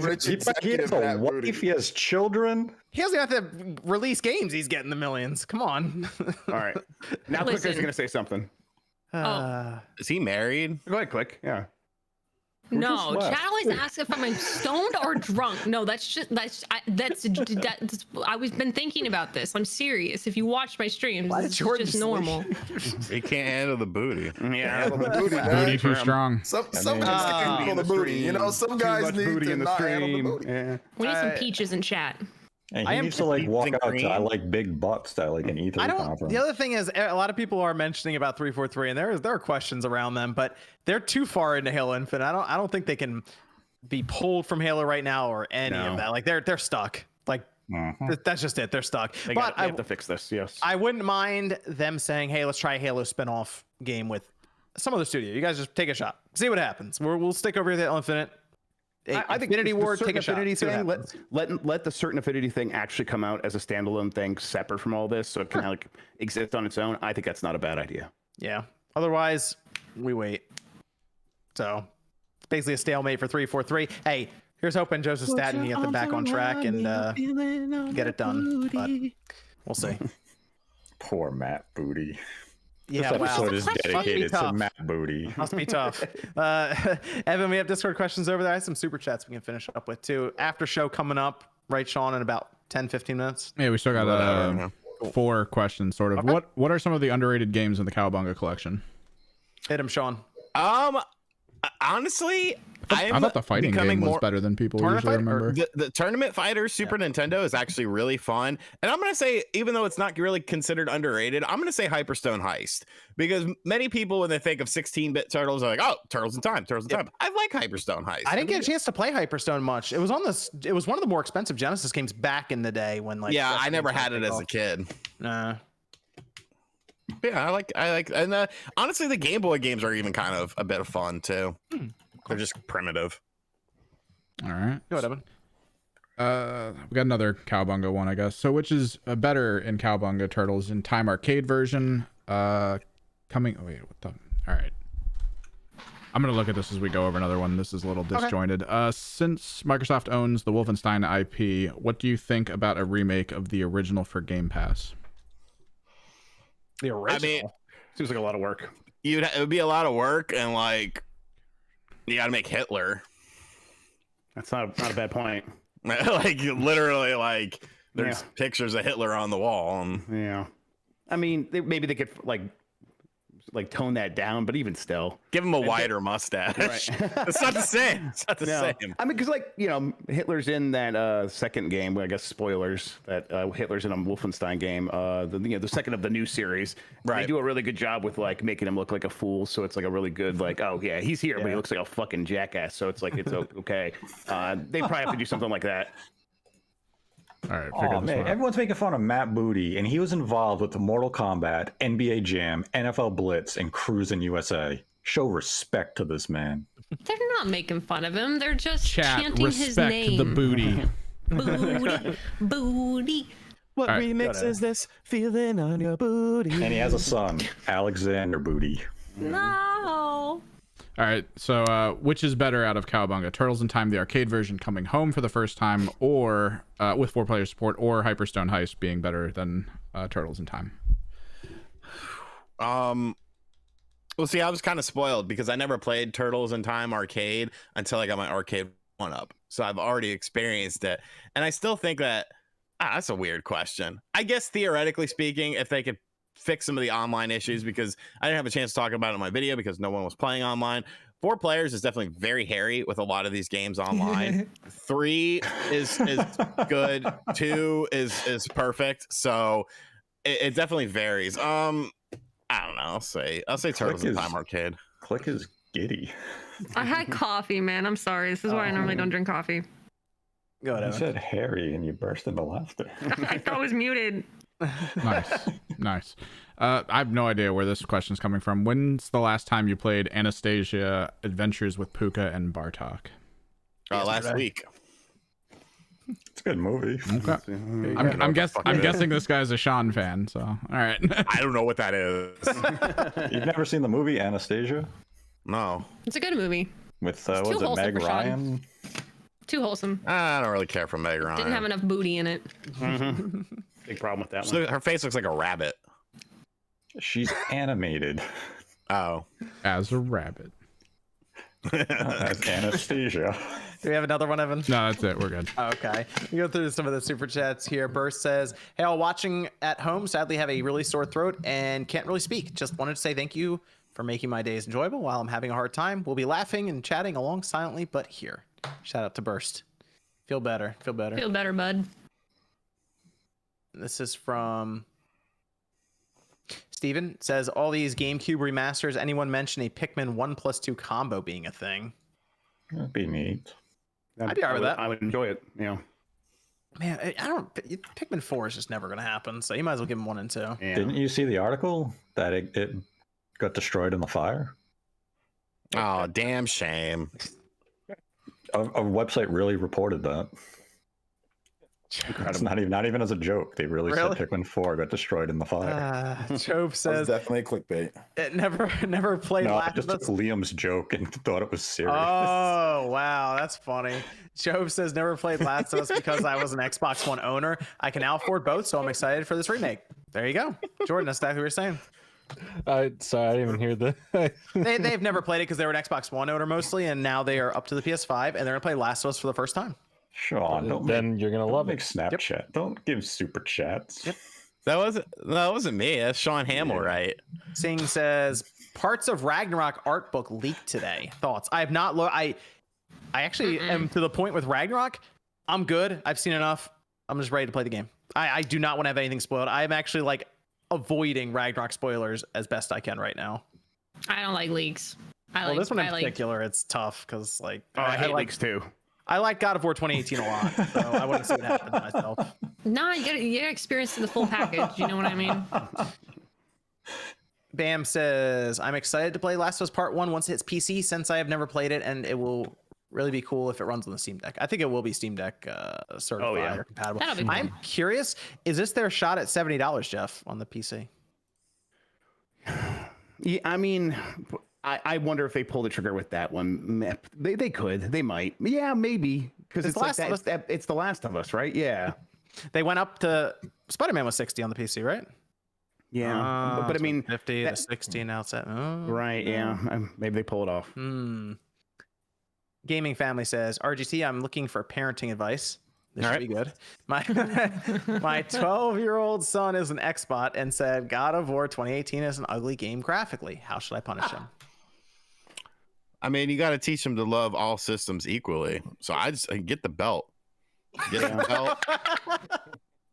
has a wife, he has children. He doesn't have to release games. He's getting the millions. Come on. All right. Now Clicker's going to say something. Is he married? Go ahead, Click. Yeah. No, Chad always asks if I'm stoned or drunk. No, that's I've been thinking about this. I'm serious. If you watch my streams, it's just normal. He can't handle the booty. Yeah, the booty, Booty too strong. Some guys can handle the booty. Some guys need to not handle the booty. Yeah. We need some peaches in chat. And he needs to walk out to I like big butts at like an E3 conference. The other thing is a lot of people are mentioning about 343 and there are questions around them, but they're too far into Halo Infinite. I don't think they can be pulled from Halo right now or any of that. Like they're stuck. Like that's just it. They're stuck. They have to fix this. Yes. I wouldn't mind them saying, "Hey, let's try a Halo spinoff game with some other studio. You guys just take a shot. See what happens. We'll stick over here to Halo Infinite." I think Infinity Ward, take a shot. Thing, let the certain affinity thing actually come out as a standalone thing, separate from all this, so it can exist on its own. I think that's not a bad idea. Yeah. Otherwise, we wait. So, it's basically a stalemate for 343. Hey, here's hoping Joseph Staten can get them back on track and get it done. But we'll see. Poor Matt Booty. Yeah, this episode is dedicated to Matt Booty. Must be tough. Evan, we have Discord questions over there. I have some super chats we can finish up with too. After show coming up, right, Sean, in about 10-15 minutes. Yeah, we still got 4 questions, sort of. Okay. What are some of the underrated games in the Cowabunga collection? Hit him, Sean. Honestly, I thought the fighting game was better than people usually remember. The Tournament Fighter Super Nintendo is actually really fun. And I'm going to say, even though it's not really considered underrated, I'm going to say Hyperstone Heist. Because many people, when they think of 16-bit Turtles, are like, oh, Turtles in Time. I like Hyperstone Heist. I didn't get a chance to play Hyperstone much. It was one of the more expensive Genesis games back in the day when Yeah, I never had it as a kid. Nah. Yeah, I like, and honestly, the Game Boy games are even kind of a bit of fun too. They're just primitive. All right. Go ahead, Evan. We got another Cowabunga one, I guess. So, which is better in Cowabunga Turtles, in Time Arcade version, coming. Oh wait, what the? All right. I'm gonna look at this as we go over another one. This is a little disjointed. Since Microsoft owns the Wolfenstein IP, what do you think about a remake of the original for Game Pass? The original. I mean, seems like a lot of work. It would be a lot of work, and like you got to make Hitler. That's not a bad point. Like literally, like there's pictures of Hitler on the wall. And... Yeah, I mean, maybe they could like tone that down, but even still, give him a wider mustache. Right. It's not the same. It's not the same. I mean, because like Hitler's in that second game. I guess spoilers that Hitler's in a Wolfenstein game. The second of the new series. Right. They do a really good job with like making him look like a fool. So it's like a really good like, oh yeah, he's here, but he looks like a fucking jackass. So it's like it's okay. They probably have to do something like that. All right. Oh man, everyone's making fun of Matt Booty, and he was involved with the Mortal Kombat, NBA Jam, NFL Blitz, and Cruisin' USA. Show respect to this man. They're not making fun of him. They're just Chat, chanting his respect name. the booty. Booty, booty. What remix is this? Feeling on your booty. And he has a son, Alexander Booty. No. All right, so which is better out of Cowabunga? Turtles in Time, the arcade version, coming home for the first time, or with 4-player support, or Hyperstone Heist being better than Turtles in Time? Well, see, I was kind of spoiled because I never played Turtles in Time arcade until I got my arcade one up. So I've already experienced it, and I still think that that's a weird question. I guess theoretically speaking, if they could fix some of the online issues, because I didn't have a chance to talk about it in my video because no one was playing online. 4 players is definitely very hairy with a lot of these games online. 3 is good. 2 is perfect. So it definitely varies. I don't know. I'll say Turtles in Time arcade. Click is giddy. I had coffee, man. I'm sorry. This is why I normally don't drink coffee. Go ahead. You said hairy and you burst into laughter. I thought it was muted. Nice. I have no idea where this question's coming from. When's the last time you played Anastasia Adventures with Puka and Bartok? Last week. It's a good movie. Okay. I'm guessing this guy's a Sean fan, so all right. I don't know what that is. You've never seen the movie Anastasia? No. It's a good movie. With was it Meg Ryan? Too wholesome. I don't really care for Meg Ryan. Didn't have enough booty in it. Big problem with that one. Her face looks like a rabbit. She's animated. Oh. As a rabbit. As Anastasia. Do we have another one, Evan? No, that's it. We're good. Okay. We go through some of the super chats here. Burst says, hey, all watching at home, sadly have a really sore throat and can't really speak. Just wanted to say thank you for making my days enjoyable while I'm having a hard time. We'll be laughing and chatting along silently, but here. Shout out to Burst. Feel better. Feel better. Feel better, bud. This is from Steven. Says, all these GameCube remasters, anyone mention a Pikmin 1+2 combo being a thing? That'd be neat. I'd be all right with that. I would enjoy it, Man, I don't. Pikmin 4 is just never going to happen, so you might as well give them 1 and 2. Yeah. Didn't you see the article that it got destroyed in the fire? Oh, damn shame. A website really reported that. It's not even as a joke. They really said Pikmin 4 got destroyed in the fire. Chove says definitely clickbait. It never played Last of Us. I just took Liam's joke and thought it was serious. Oh wow, that's funny. Chove says never played Last of Us because I was an Xbox One owner. I can now afford both, so I'm excited for this remake. There you go, Jordan. That's exactly what you're saying. Sorry, I didn't even hear the. They've never played it because they were an Xbox One owner mostly, and now they are up to the PS5 and they're gonna play Last of Us for the first time. Sean, then you're gonna love it. Snapchat. Yep. Don't give super chats. Yep. That wasn't me. That's Sean Hamill, right? Singh says parts of Ragnarok art book leaked today. Thoughts? I have not looked. I actually am to the point with Ragnarok. I'm good. I've seen enough. I'm just ready to play the game. I do not want to have anything spoiled. I'm actually like avoiding Ragnarok spoilers as best I can right now. I don't like leaks. This one in particular, it's tough because like I hate leaks too. I like God of War 2018 a lot, so I wouldn't see what happened to myself. Nah, you get experience to the full package. You know what I mean? Bam says, I'm excited to play Last of Us Part 1 once it hits PC since I have never played it, and it will really be cool if it runs on the Steam Deck. I think it will be Steam Deck certified or compatible. That'll be cool. I'm curious, is this their shot at $70, Jeff, on the PC? Yeah, I mean, I wonder if they pull the trigger with that one. They could. They might. Yeah, maybe. Because it's like that. It's The Last of Us, right? Yeah. They went up to Spider-Man was 60 on the PC, right? Yeah, but I mean, 50 to 60 now it's at. Right? Yeah, maybe they pull it off. Gaming Family says, RGT, I'm looking for parenting advice. This should be good. My 12-year-old son is an Xbot and said God of War 2018 is an ugly game graphically. How should I punish him? I mean, you got to teach him to love all systems equally. So I get the belt. Get the belt.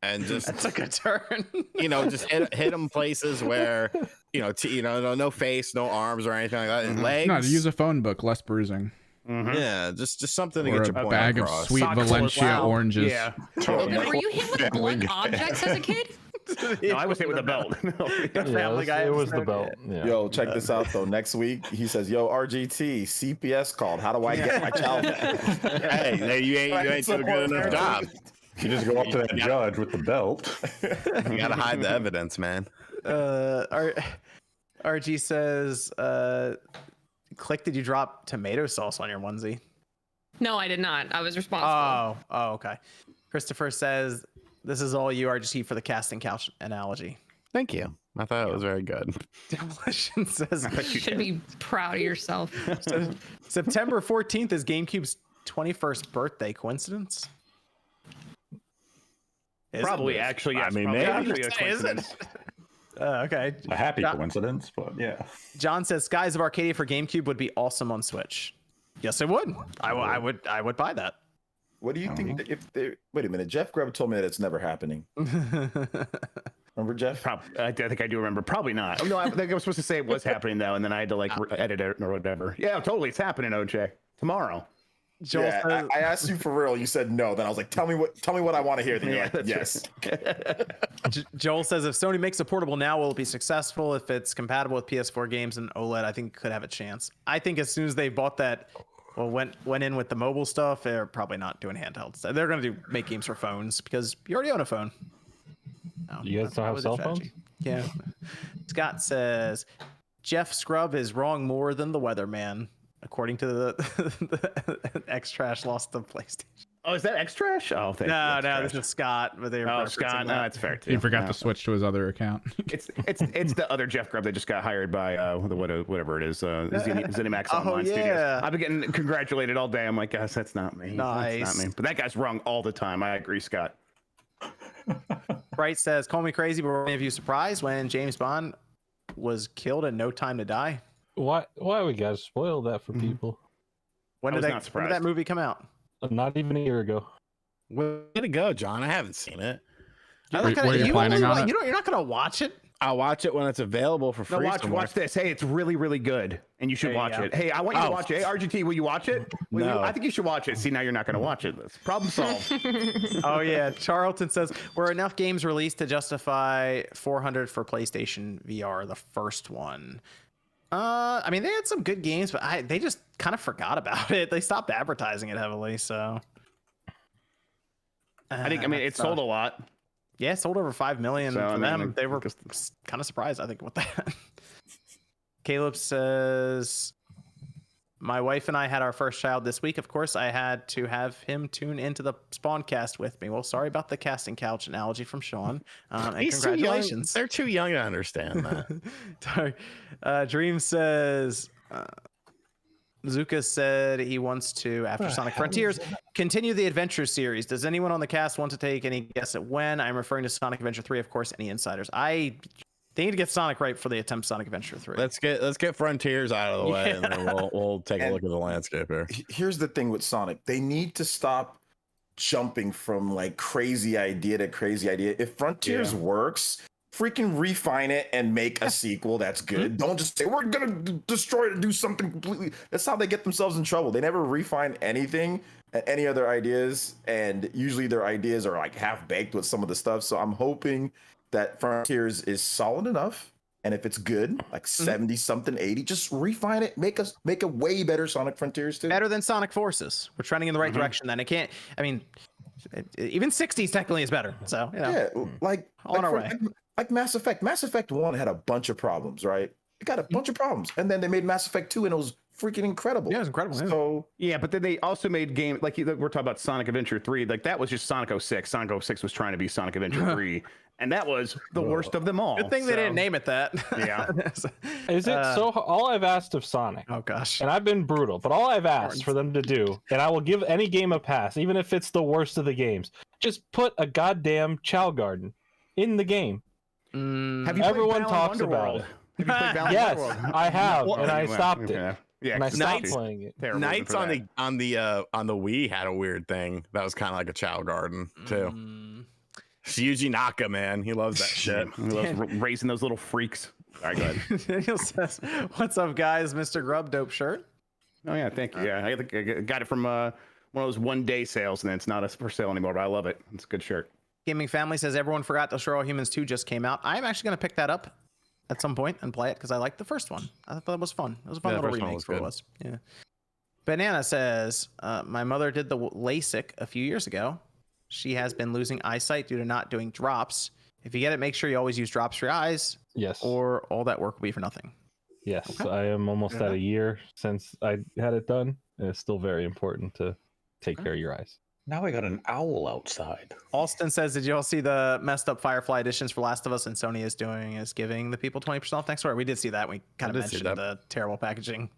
And just that's a good turn. Just hit him places where, no face, no arms or anything like that. And legs. No, to use a phone book, less bruising. Yeah, just something to or get your point across. A bag of sweet Valencia oranges. Yeah. Were you hit with blunt objects as a kid? No, I was hit with a belt. It was the belt. Yeah. Yo, check this out though. Next week he says, "Yo, RGT, CPS called. How do I get my child?" Hey, you ain't doing a good enough job. You just go up to that judge with the belt. You gotta hide the evidence, man. RG says, Click, did you drop tomato sauce on your onesie? No, I did not. I was responsible. Oh, okay. Christopher says, this is all you, RGT, for the casting couch analogy. Thank you. I thought it was very good. Demolition says, you should be proud of yourself. So, September 14th is GameCube's 21st birthday. Coincidence? Probably, actually, yes. I mean, maybe a coincidence. Okay. A happy coincidence, but yeah. John says Skies of Arcadia for GameCube would be awesome on Switch. Yes, it would. I would buy that. What do you think? Wait a minute. Jeff Grubb told me that it's never happening. Remember, Jeff? I think I do remember. Probably not. Oh, no, I think I was supposed to say it was happening though, and then I had to edit it or whatever. Yeah, totally, it's happening, OJ. Tomorrow. Joel says, I asked you for real. You said no. Then I was like, tell me what I want to hear. Then you're like, yes. Joel says, if Sony makes a portable now, will it be successful? If it's compatible with PS4 games and OLED, I think it could have a chance. I think as soon as they bought that, went in with the mobile stuff, they're probably not doing handhelds. They're going to make games for phones because you already own a phone. You guys don't have cell phones? Yeah. Scott says, Jeff Scrub is wrong more than the weatherman. According to the X-Trash lost the PlayStation. Oh, is that X-Trash? Oh, no, this is Scott. But Scott. No, that's fair too. He forgot to switch to his other account. It's the other Jeff Grubb that just got hired by whatever it is, ZeniMax Online Studios. I've been getting congratulated all day. I'm like, guys, that's not me. Nice. That's not me. But that guy's wrong all the time. I agree, Scott. Bright says, call me crazy, but were any of you surprised when James Bond was killed in No Time to Die? Why we gotta spoil that for people? When did that movie come out? Not even a year ago. Way to go, John. I haven't seen it. Were you planning on it? You're not gonna watch it? I'll watch it when it's available for free. No, watch this. Hey, it's really, really good, and you should watch it. Hey, I want you to watch it. Hey, RGT, will you watch it? I think you should watch it. See, now you're not going to watch it. Problem solved. Oh yeah, Charlton says, were enough games released to justify $400 for PlayStation VR, the first one? I mean, they had some good games, but they just kind of forgot about it. They stopped advertising it heavily, so I mean, it sold a lot. Yeah, it sold over 5 million for them. They were kind of surprised, I think, with that. Caleb says, my wife and I had our first child this week. Of course, I had to have him tune into the Spawncast with me. Well, sorry about the casting couch analogy from Sean. And congratulations. They're too young to understand that. Dream says, Zuka said he wants to, after Sonic Frontiers, continue the Adventure series. Does anyone on the cast want to take any guess at when? I'm referring to Sonic Adventure 3, of course. Any insiders? They need to get Sonic right for the attempt Sonic Adventure 3. Let's get Frontiers out of the way, and then we'll take a look at the landscape here. Here's the thing with Sonic: they need to stop jumping from like crazy idea to crazy idea. If Frontiers works, freaking refine it and make a sequel that's good. Don't just say we're gonna destroy it and do something completely. That's how they get themselves in trouble. They never refine anything, any other ideas, and usually their ideas are like half baked with some of the stuff. So I'm hoping that Frontiers is solid enough, and if it's good, like 70 something, 80, just refine it, make a way better Sonic Frontiers 2. Better than Sonic Forces. We're trending in the right direction. Then it can't. I mean, even 60s technically is better. So like Mass Effect. Mass Effect 1 had a bunch of problems, right? It got a bunch of problems. And then they made Mass Effect 2 and it was freaking incredible. Yeah, it was incredible. So yeah, but then they also made game like we're talking about Sonic Adventure 3. Like that was just Sonic 06. Sonic 06 was trying to be Sonic Adventure 3. And that was the worst of them all. Good thing they didn't name it that. Yeah. Is it all I've asked of Sonic? Oh gosh. And I've been brutal, but all I've asked for them to do, and I will give any game a pass, even if it's the worst of the games, just put a goddamn Chow Garden in the game. Have you Everyone played talks Balan about Wonderworld? it. Have you played Balan Yes, Wonderworld? I have, Well, and I anyway, stopped okay. it. Yeah, And I stopped Nights- playing it. terrible Nights for on that. the Wii had a weird thing that was kind of like a Chow Garden too. Yuji Naka, man, he loves that shit. He loves raising those little freaks. All right, go ahead. Daniel says, "What's up, guys? Mr. Grub, dope shirt." Oh yeah, thank you. Yeah, I got it from one of those one-day sales, and it's not for sale anymore. But I love it. It's a good shirt. Gaming Family says everyone forgot Destroy All Humans 2 just came out. I'm actually going to pick that up at some point and play it because I liked the first one. I thought it was fun. It was a fun little remake for what it was. Yeah. Banana says, my mother did the LASIK a few years ago. She has been losing eyesight due to not doing drops. If you get it, make sure you always use drops for your eyes. Yes. Or all that work will be for nothing. Yes, I am almost at a year since I had it done, and it's still very important to take care of your eyes. Now I got an owl outside. Alston says, did you all see the messed up Firefly editions for Last of Us? And Sony is giving the people 20% off next year. We did see that. We kind of mentioned the terrible packaging.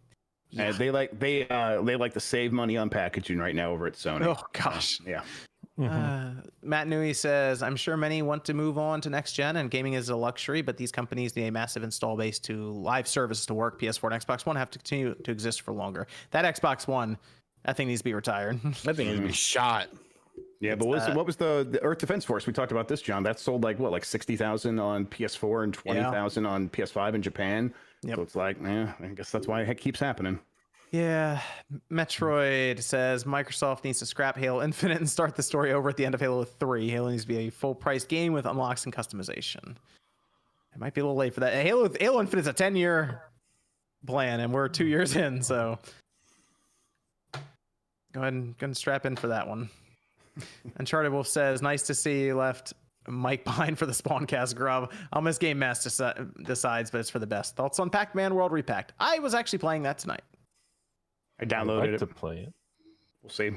Yeah. They like to save money on packaging right now over at Sony. Oh gosh. Yeah. Matt Newey says, I'm sure many want to move on to next gen, and gaming is a luxury, but these companies need a massive install base to live services to work. PS4 and Xbox One have to continue to exist for longer. That Xbox One, that thing needs to be retired. That thing needs to be shot. Yeah, but what was the Earth Defense Force? We talked about this, John. That sold like 60,000 on PS4 and 20,000 on PS5 in Japan. Yep. So it's like, I guess that's why it keeps happening. Yeah. Metroid says Microsoft needs to scrap Halo Infinite and start the story over at the end of Halo 3. Halo needs to be a full price game with unlocks and customization. It might be a little late for that. Halo Infinite is a 10-year plan, and we're 2 years in, so go ahead and strap in for that one. Uncharted Wolf says, nice to see you left Mike behind for the Spawncast grub. I'll miss Game Mass decides, but it's for the best. Thoughts on Pac-Man World Repacked? I was actually playing that tonight. I downloaded it to play it. We'll see.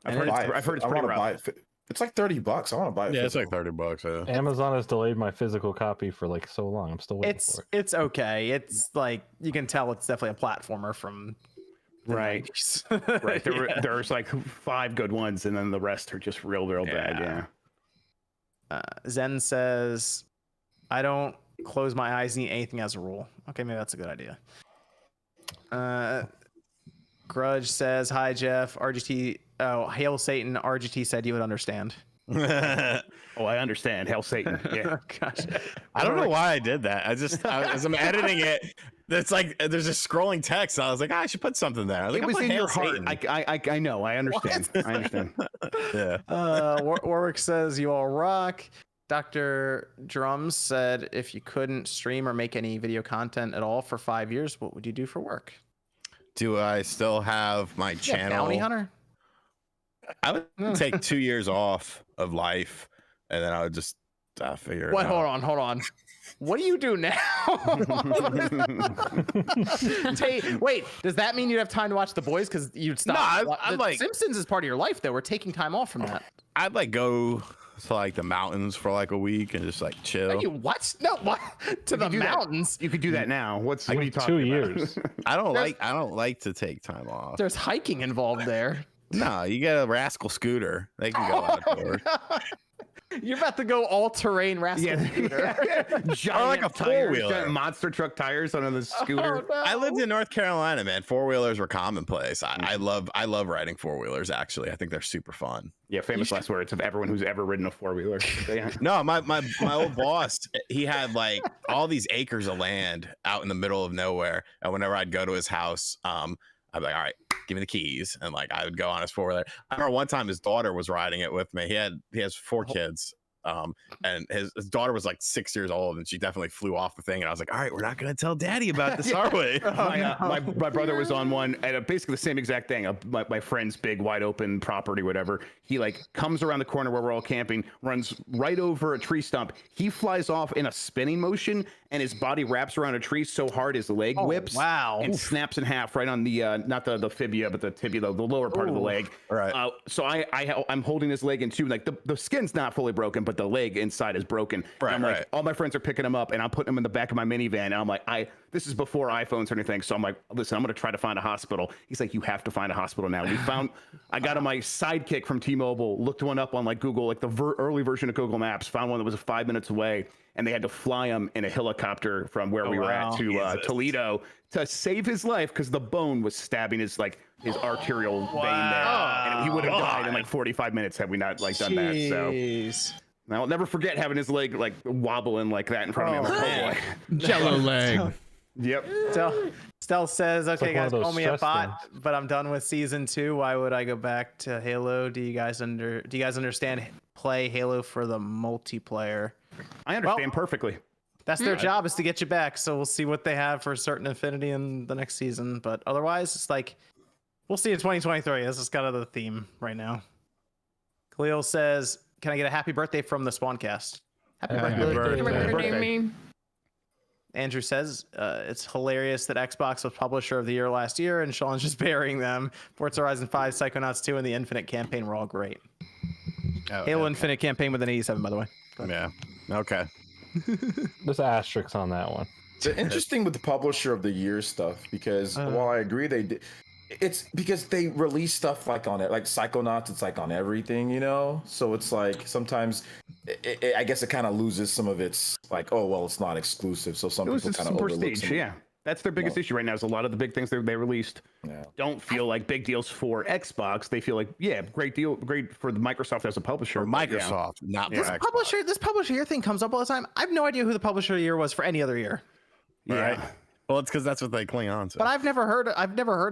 I've heard it's pretty rough. It's like $30. I want to buy it. Yeah, it's like $30. Yeah. Amazon has delayed my physical copy for like so long. I'm still waiting for it. It's okay. It's like you can tell it's definitely a platformer from right. Right. There's like 5 good ones, and then the rest are just real bad. Yeah. Zen says, I don't close my eyes and eat anything as a rule. Okay, maybe that's a good idea. Grudge says, hi, Jeff. RGT. Oh, Hail Satan. RGT said you would understand. Oh, I understand. Hail Satan. Yeah. Oh, gosh. I don't know why I did that. As I'm editing it, it's like there's a scrolling text. I was like, I should put something there. I was like, it was in your heart. Satan. I know. I understand. I understand. Yeah. Warwick says, you all rock. Dr. Drums said, if you couldn't stream or make any video content at all for 5 years, what would you do for work? Do I still have my channel? Bounty Hunter? I would take 2 years off of life, and then I would just figure it out. Hold on. What do you do now? Wait, does that mean you'd have time to watch The Boys? Because you'd stop. No, I'm like Simpsons is part of your life, though. We're taking time off from that. I'd like go to like the mountains for like a week and just like chill. Are you what? No, what? To the mountains? You could do that now. What are you talking 2 about? years. I don't like to take time off. There's hiking involved there. No, you get a rascal scooter. They can go outdoors. You're about to go all-terrain rascal scooter. Giant or like a four-wheeler. Giant monster truck tires on the scooter. Oh, no. I lived in North Carolina, man. 4-wheelers were commonplace. I love riding 4-wheelers, actually. I think they're super fun. Yeah, famous last words of everyone who's ever ridden a 4-wheeler. No, my old boss, he had like all these acres of land out in the middle of nowhere. And whenever I'd go to his house, I'd be like, all right, give me the keys. And like, I would go on his 4-wheeler. I remember one time his daughter was riding it with me. He has 4 kids. And his daughter was like 6 years old, and she definitely flew off the thing. And I was like, all right, we're not gonna tell Daddy about this, are we? My brother was on one at basically the same exact thing. My friend's big wide open property, whatever. He like comes around the corner where we're all camping, runs right over a tree stump. He flies off in a spinning motion, and his body wraps around a tree so hard his leg whips. Wow! And snaps in half right on the not the fibula, but the tibia, the lower part of the leg. Right. So I'm holding his leg in two. Like the skin's not fully broken, but the leg inside is broken. Right. I'm like, all my friends are picking him up, and I'm putting him in the back of my minivan. And I'm like, this is before iPhones or anything. So I'm like, listen, I'm gonna try to find a hospital. He's like, you have to find a hospital now. I got on my Sidekick from T-Mobile, looked one up on like Google, like the early version of Google Maps, found one that was 5 minutes away, and they had to fly him in a helicopter from where we were at to Toledo to save his life because the bone was stabbing his arterial vein there, and he would have died in like 45 minutes had we not like done that. So I'll never forget having his leg like wobbling like that in front of me. Oh boy, Jello leg. Yep. Stell says, "Okay, like guys, one of call those me a stress bot, but I'm done with season 2. Why would I go back to Halo? Do you guys understand? Play Halo for the multiplayer. I understand perfectly. That's their job, is to get you back. So we'll see what they have for Certain Affinity in the next season. But otherwise, it's like we'll see in 2023. This is kind of the theme right now." Khalil says, "Can I get a happy birthday from the Spawncast?" Happy birthday. Andrew says, "It's hilarious that Xbox was publisher of the year last year and Sean's just burying them. Forza Horizon 5, Psychonauts 2, and the Infinite campaign were all great." Halo Infinite campaign with an 87, by the way. Yeah. Okay. There's asterisks on that one. It's interesting with the publisher of the year stuff because while I agree they did, it's because they release stuff like on it, like Psychonauts, it's like on everything, you know. So it's like sometimes I guess it kind of loses some of its like, oh well, it's not exclusive. So some people kind of overlook prestige. Yeah, that's their biggest issue right now. Is a lot of the big things they released don't feel like big deals for Xbox. They feel like great deal, great for the Microsoft as a publisher. For Microsoft, not for Xbox. This publisher year thing comes up all the time. I have no idea who the publisher of the year was for any other year. Right. Well, it's because that's what they cling on to. But I've never heard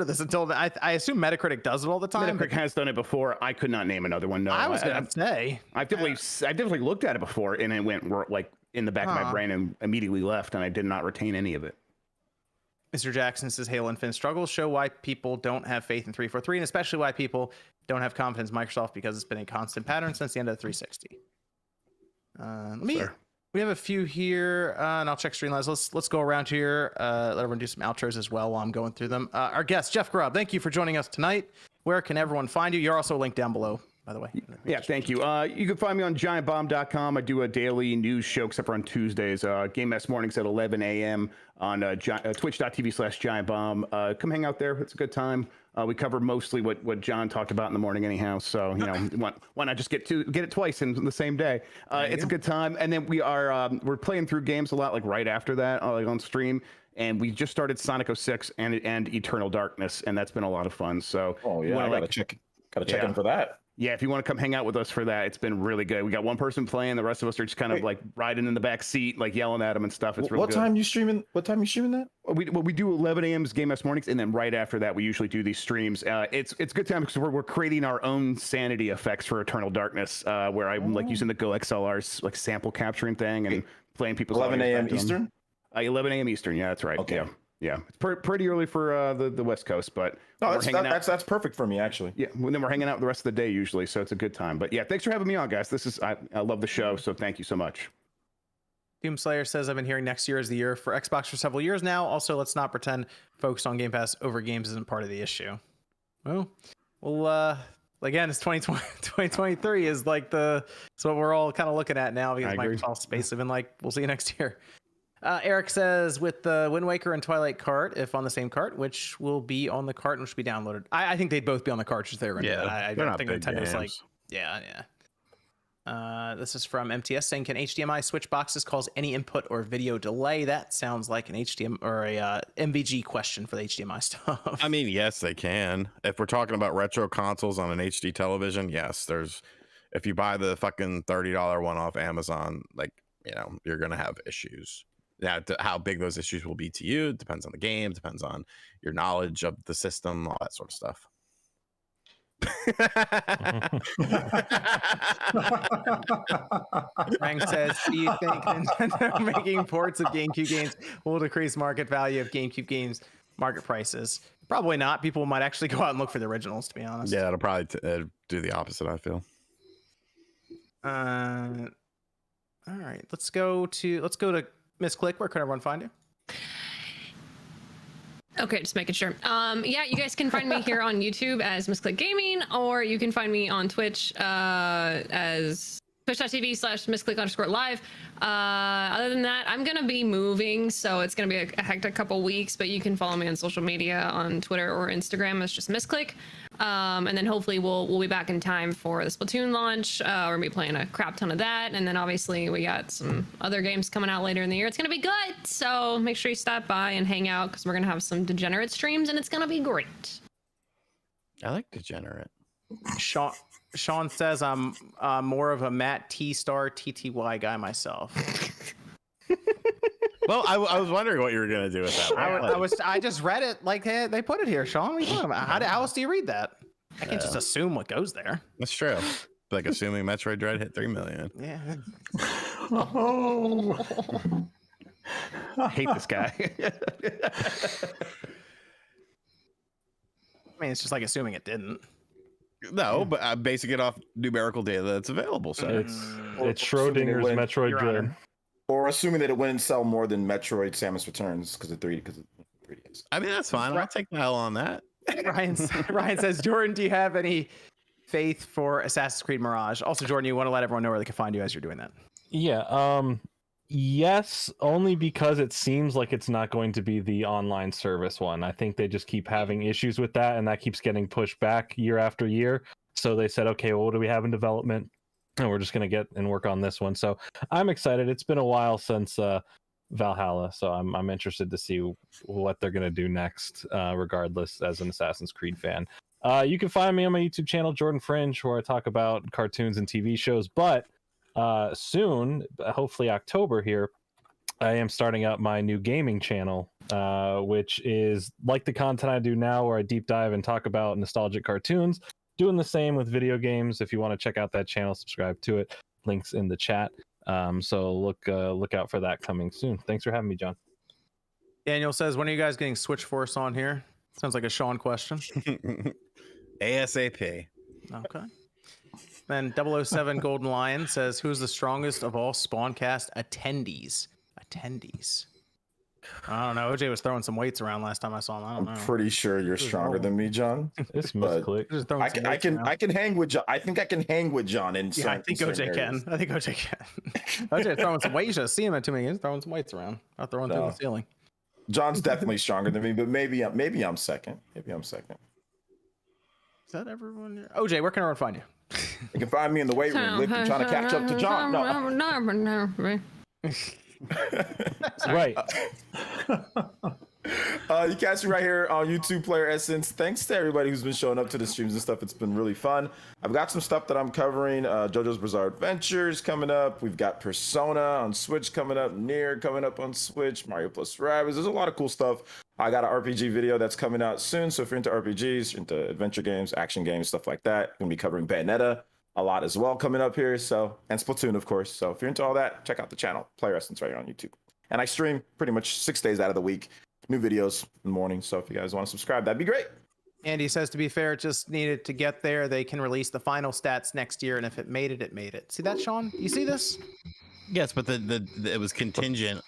of this until I assume Metacritic does it all the time. Metacritic has done it before. I could not name another one. No, I was gonna say I've definitely looked at it before, and it went like in the back of my brain and immediately left, and I did not retain any of it. Mr. Jackson says Halo Infinite struggles show why people don't have faith in 343, and especially why people don't have confidence in Microsoft, because it's been a constant pattern since the end of the 360. We have a few here, and I'll check Streamlabs. Let's go around here. Let everyone do some outros as well while I'm going through them. Our guest, Jeff Grubb, thank you for joining us tonight. Where can everyone find you? You're also linked down below, by the way. Yeah, thank you. You can find me on giantbomb.com. I do a daily news show, except for on Tuesdays. Game Mess mornings at 11 a.m. on twitch.tv/giantbomb. Come hang out there. It's a good time. We cover mostly what John talked about in the morning anyhow. So, why not just get it twice in the same day? It's a good time. And then we're playing through games a lot, like right after that, like on stream. And we just started Sonic 06 and Eternal Darkness, and that's been a lot of fun. So, I gotta check in for that. Yeah, if you want to come hang out with us for that, it's been really good. We got one person playing, the rest of us are just kind of like riding in the back seat, like yelling at them and stuff. It's really good. What time you streaming that? We do 11 a.m.'s Game Mess mornings, and then right after that, we usually do these streams. It's good time because we're creating our own sanity effects for Eternal Darkness, where I'm like using the Go XLR's like sample capturing thing and playing people's 11 a.m. Eastern. 11 a.m. Eastern. Yeah, that's right. Okay. Yeah, it's pretty early for the West Coast, but that's perfect for me actually. Yeah, and then we're hanging out the rest of the day usually, so it's a good time. But yeah, thanks for having me on, guys. I love the show, so thank you so much. Doomslayer says, "I've been hearing next year is the year for Xbox for several years now. Also, let's not pretend focus on Game Pass over games isn't part of the issue." Well, again, it's 2020, 2023 is like it's what we're all kind of looking at now, because Microsoft's basically been like, we'll see you next year. Eric says, with the Wind Waker and Twilight cart, if on the same cart, which will be on the cart and which will be downloaded. I think they'd both be on the cartridge they were going to do. I don't think Nintendo's like, yeah. This is from MTS saying, can HDMI switch boxes cause any input or video delay? That sounds like an HDMI or a MVG question for the HDMI stuff. I mean, yes, they can. If we're talking about retro consoles on an HD television, yes, if you buy the fucking $30 one off Amazon, like, you're going to have issues. Now, how big those issues will be to you depends on the game, depends on your knowledge of the system, all that sort of stuff. Frank says, do you think Nintendo making ports of GameCube games will decrease market value of GameCube games market prices? Probably not. People might actually go out and look for the originals, to be honest. Yeah, it'll probably do the opposite, I feel. All right, let's go to Miss Click. Where can everyone find you? Okay, just making sure. Yeah, you guys can find me here on YouTube as Miss Click Gaming, or you can find me on Twitch as twitch.tv/missclick_live. Other than that, I'm gonna be moving, so it's gonna be a hectic couple weeks, but you can follow me on social media on Twitter or Instagram. It's just Missclick. And then hopefully we'll be back in time for the Splatoon launch. We're gonna be playing a crap ton of that, and then obviously we got some other games coming out later in the year. It's gonna be good, so make sure you stop by and hang out, because we're gonna have some degenerate streams, and it's gonna be great. I like degenerate. Sean says I'm more of a Matt T Star TTY guy myself. Well, I was wondering what you were gonna do with that. I just read it like they put it here. Sean, what are you talking about? How else do you read that? I can't just assume what goes there. That's true. Like assuming Metroid Dread hit 3 million. Yeah. Oh. I hate this guy. I mean, it's just like assuming it didn't. No, but I'm basing it off numerical data that's available. So it's Schrodinger's Metroid Dread. Or assuming that it wouldn't sell more than Metroid Samus Returns because of 3DS. I mean, that's fine. I'll take the hell on that. Ryan says, Jordan, do you have any faith for Assassin's Creed Mirage? Also, Jordan, you want to let everyone know where they can find you as you're doing that? Yeah. Yes, only because it seems like it's not going to be the online service one. I think they just keep having issues with that, and that keeps getting pushed back year after year. So they said, okay, well, what do we have in development? And we're just going to get and work on this one. So I'm excited. It's been a while since Valhalla, so I'm interested to see what they're going to do next, regardless, as an Assassin's Creed fan. You can find me on my YouTube channel, Jordan Fringe, where I talk about cartoons and TV shows. But soon, hopefully October here, I am starting up my new gaming channel, which is like the content I do now, where I deep dive and talk about nostalgic cartoons. Doing the same with video games. If you want to check out that channel, subscribe to it. Links in the chat. So look out for that coming soon. Thanks for having me, John. Daniel says, when are you guys getting Switch Force on here? Sounds like a Sean question. ASAP. Okay. Then 007 Golden Lion says, who's the strongest of all Spawncast attendees? I don't know. OJ was throwing some weights around last time I saw him. I don't know. I'm pretty sure you're stronger than me, John. It's Misclick. I can hang with John. I think I can hang with John in I think OJ can. OJ throwing some weights. You should see him at too many games throwing some weights around. Not throwing through the ceiling. John's definitely stronger than me, but maybe I'm second. Is that everyone here? OJ, where can everyone find you? You can find me in the weight room lifting, trying to catch up to John. No. Right. You catch me right here on YouTube, Player Essence. Thanks to everybody who's been showing up to the streams and stuff. It's been really fun. I've got some stuff that I'm covering. JoJo's Bizarre Adventures coming up. We've got Persona on Switch coming up. Nier coming up on Switch. Mario plus Rabbids. There's a lot of cool stuff. I got an RPG video that's coming out soon. So if you're into RPGs, into adventure games, action games, stuff like that, I'm going to be covering Bayonetta a lot as well coming up here. So, and Splatoon, of course. So if you're into all that, check out the channel, Player Essence, right here on YouTube. And I stream pretty much 6 days out of the week, new videos in the morning. So if you guys want to subscribe, that'd be great. Andy says, to be fair, it just needed to get there. They can release the final stats next year. And if it made it, it made it. See that, Sean? You see this? Yes, but it was contingent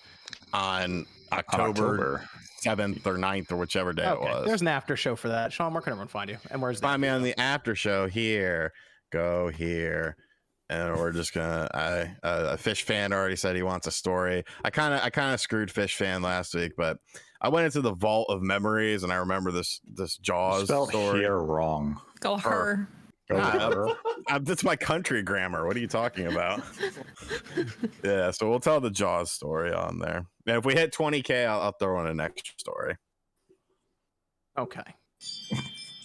on October 7th or 9th or whichever day it was. There's an after show for that. Sean, where can everyone find you? And where's that? Find me on the after show here. Go here. And we're just gonna Fish Fan already said he wants a story. I kind of screwed Fish Fan last week, but I went into the vault of memories and I remember this Jaws spelled story. Here wrong. Go her. That's my country grammar. What are you talking about? Yeah, so we'll tell the Jaws story on there. And if we hit 20K, I'll throw in an extra story. Okay.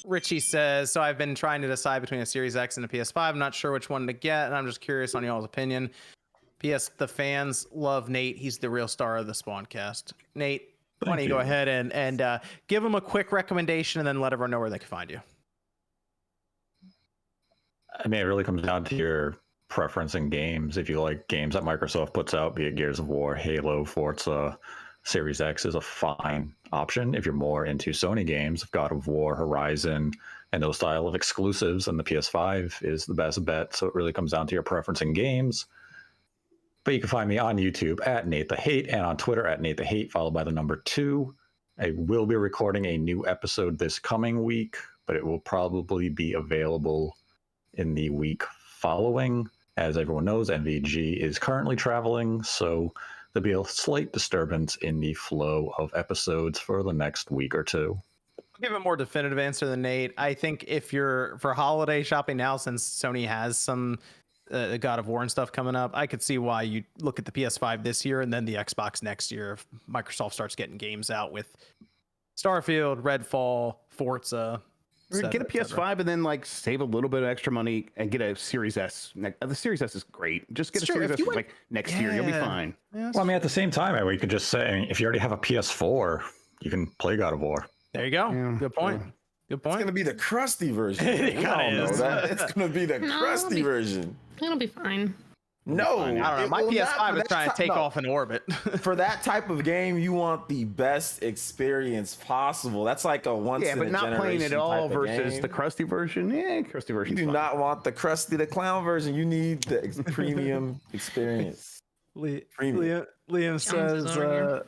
Richie says, so I've been trying to decide between a Series X and a PS5. I'm not sure which one to get, and I'm just curious on y'all's opinion. P.S. The fans love Nate. He's the real star of the Spawncast. Nate, why don't you go ahead and give him a quick recommendation and then let everyone know where they can find you. I mean, it really comes down to your preference in games. If you like games that Microsoft puts out, be it Gears of War, Halo, Forza, Series X is a fine option. If you're more into Sony games, God of War, Horizon, and those style of exclusives, and the PS5 is the best bet. So it really comes down to your preference in games. But you can find me on YouTube at Nate the Hate and on Twitter at Nate the Hate, followed by the number 2. I will be recording a new episode this coming week, but it will probably be available in the week following. As everyone knows, MVG is currently traveling, so there'll be a slight disturbance in the flow of episodes for the next week or two. I'll give a more definitive answer than Nate. I think if you're for holiday shopping now, since Sony has some God of War and stuff coming up, I could see why you look at the PS5 this year and then the Xbox next year if Microsoft starts getting games out with Starfield, Redfall, Forza. Get a PS5 and then like save a little bit of extra money and get a Series S. The Series S is great. Just get a Series S like next year. You'll be fine. Yeah, well, I mean, at the same time, you could just say, I mean, if you already have a PS4, you can play God of War. There you go. Yeah. Good point. Good point. It's gonna be the crusty version. We all know that. It's gonna be the crusty version. It'll be fine. No, I don't know. My PS5 is trying to take off in orbit. For that type of game, you want the best experience possible. That's like a once in a generation. Yeah, but not playing it all versus the crusty version. Yeah, crusty version. You do not want the crusty, the clown version. You need the premium experience. Liam says,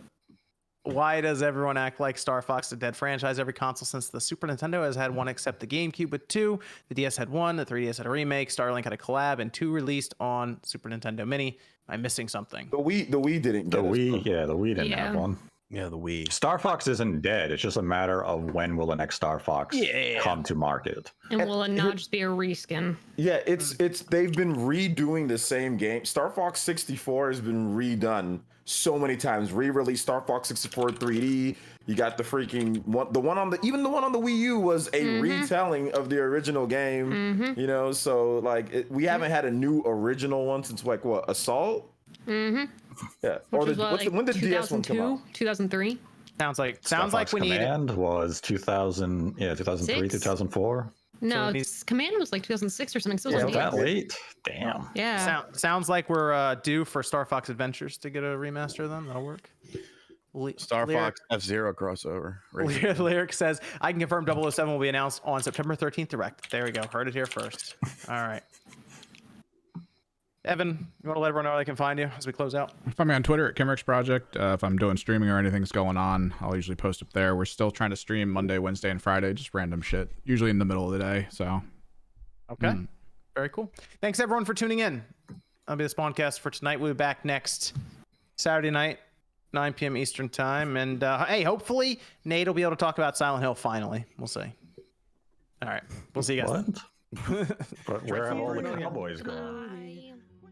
why does everyone act like Star Fox a dead franchise? Every console since the Super Nintendo has had one except the GameCube with 2. The DS had 1, the 3DS had a remake, Starlink had a collab, and 2 released on Super Nintendo Mini. Am I missing something? The Wii didn't get the Wii didn't have one. Yeah, the Wii. Star Fox isn't dead. It's just a matter of when will the next Star Fox come to market. And will it not just be a reskin? Yeah, it's they've been redoing the same game. Star Fox 64 has been redone so many times. Re-released Star Fox 64 3D. You got the freaking one, the one on the Wii U was a retelling of the original game. You know, so like we haven't had a new original one since like what, Assault? Yeah. Or when did DS one come out? 2003. Sounds like we need. Command was 2000. Yeah, 2003, 2004. No, Command was like 2006 or something. So it was that late. Damn. Yeah. Sounds like we're due for Star Fox Adventures to get a remaster. Then that'll work. Star Fox F-Zero crossover. Lyric says, I can confirm 007 will be announced on September 13th direct. There we go. Heard it here first. All right. Evan, you want to let everyone know how they can find you as we close out? Find me on Twitter at Kimrick's Project. If I'm doing streaming or anything's going on, I'll usually post up there. We're still trying to stream Monday, Wednesday, and Friday, just random shit, usually in the middle of the day. So, okay, very cool. Thanks everyone for tuning in. That'll be the Spawncast for tonight. We'll be back next Saturday night, 9 p.m. Eastern time, and hey, hopefully Nate will be able to talk about Silent Hill finally. We'll see. All right, we'll see you guys. What? But where have all the cowboys gone?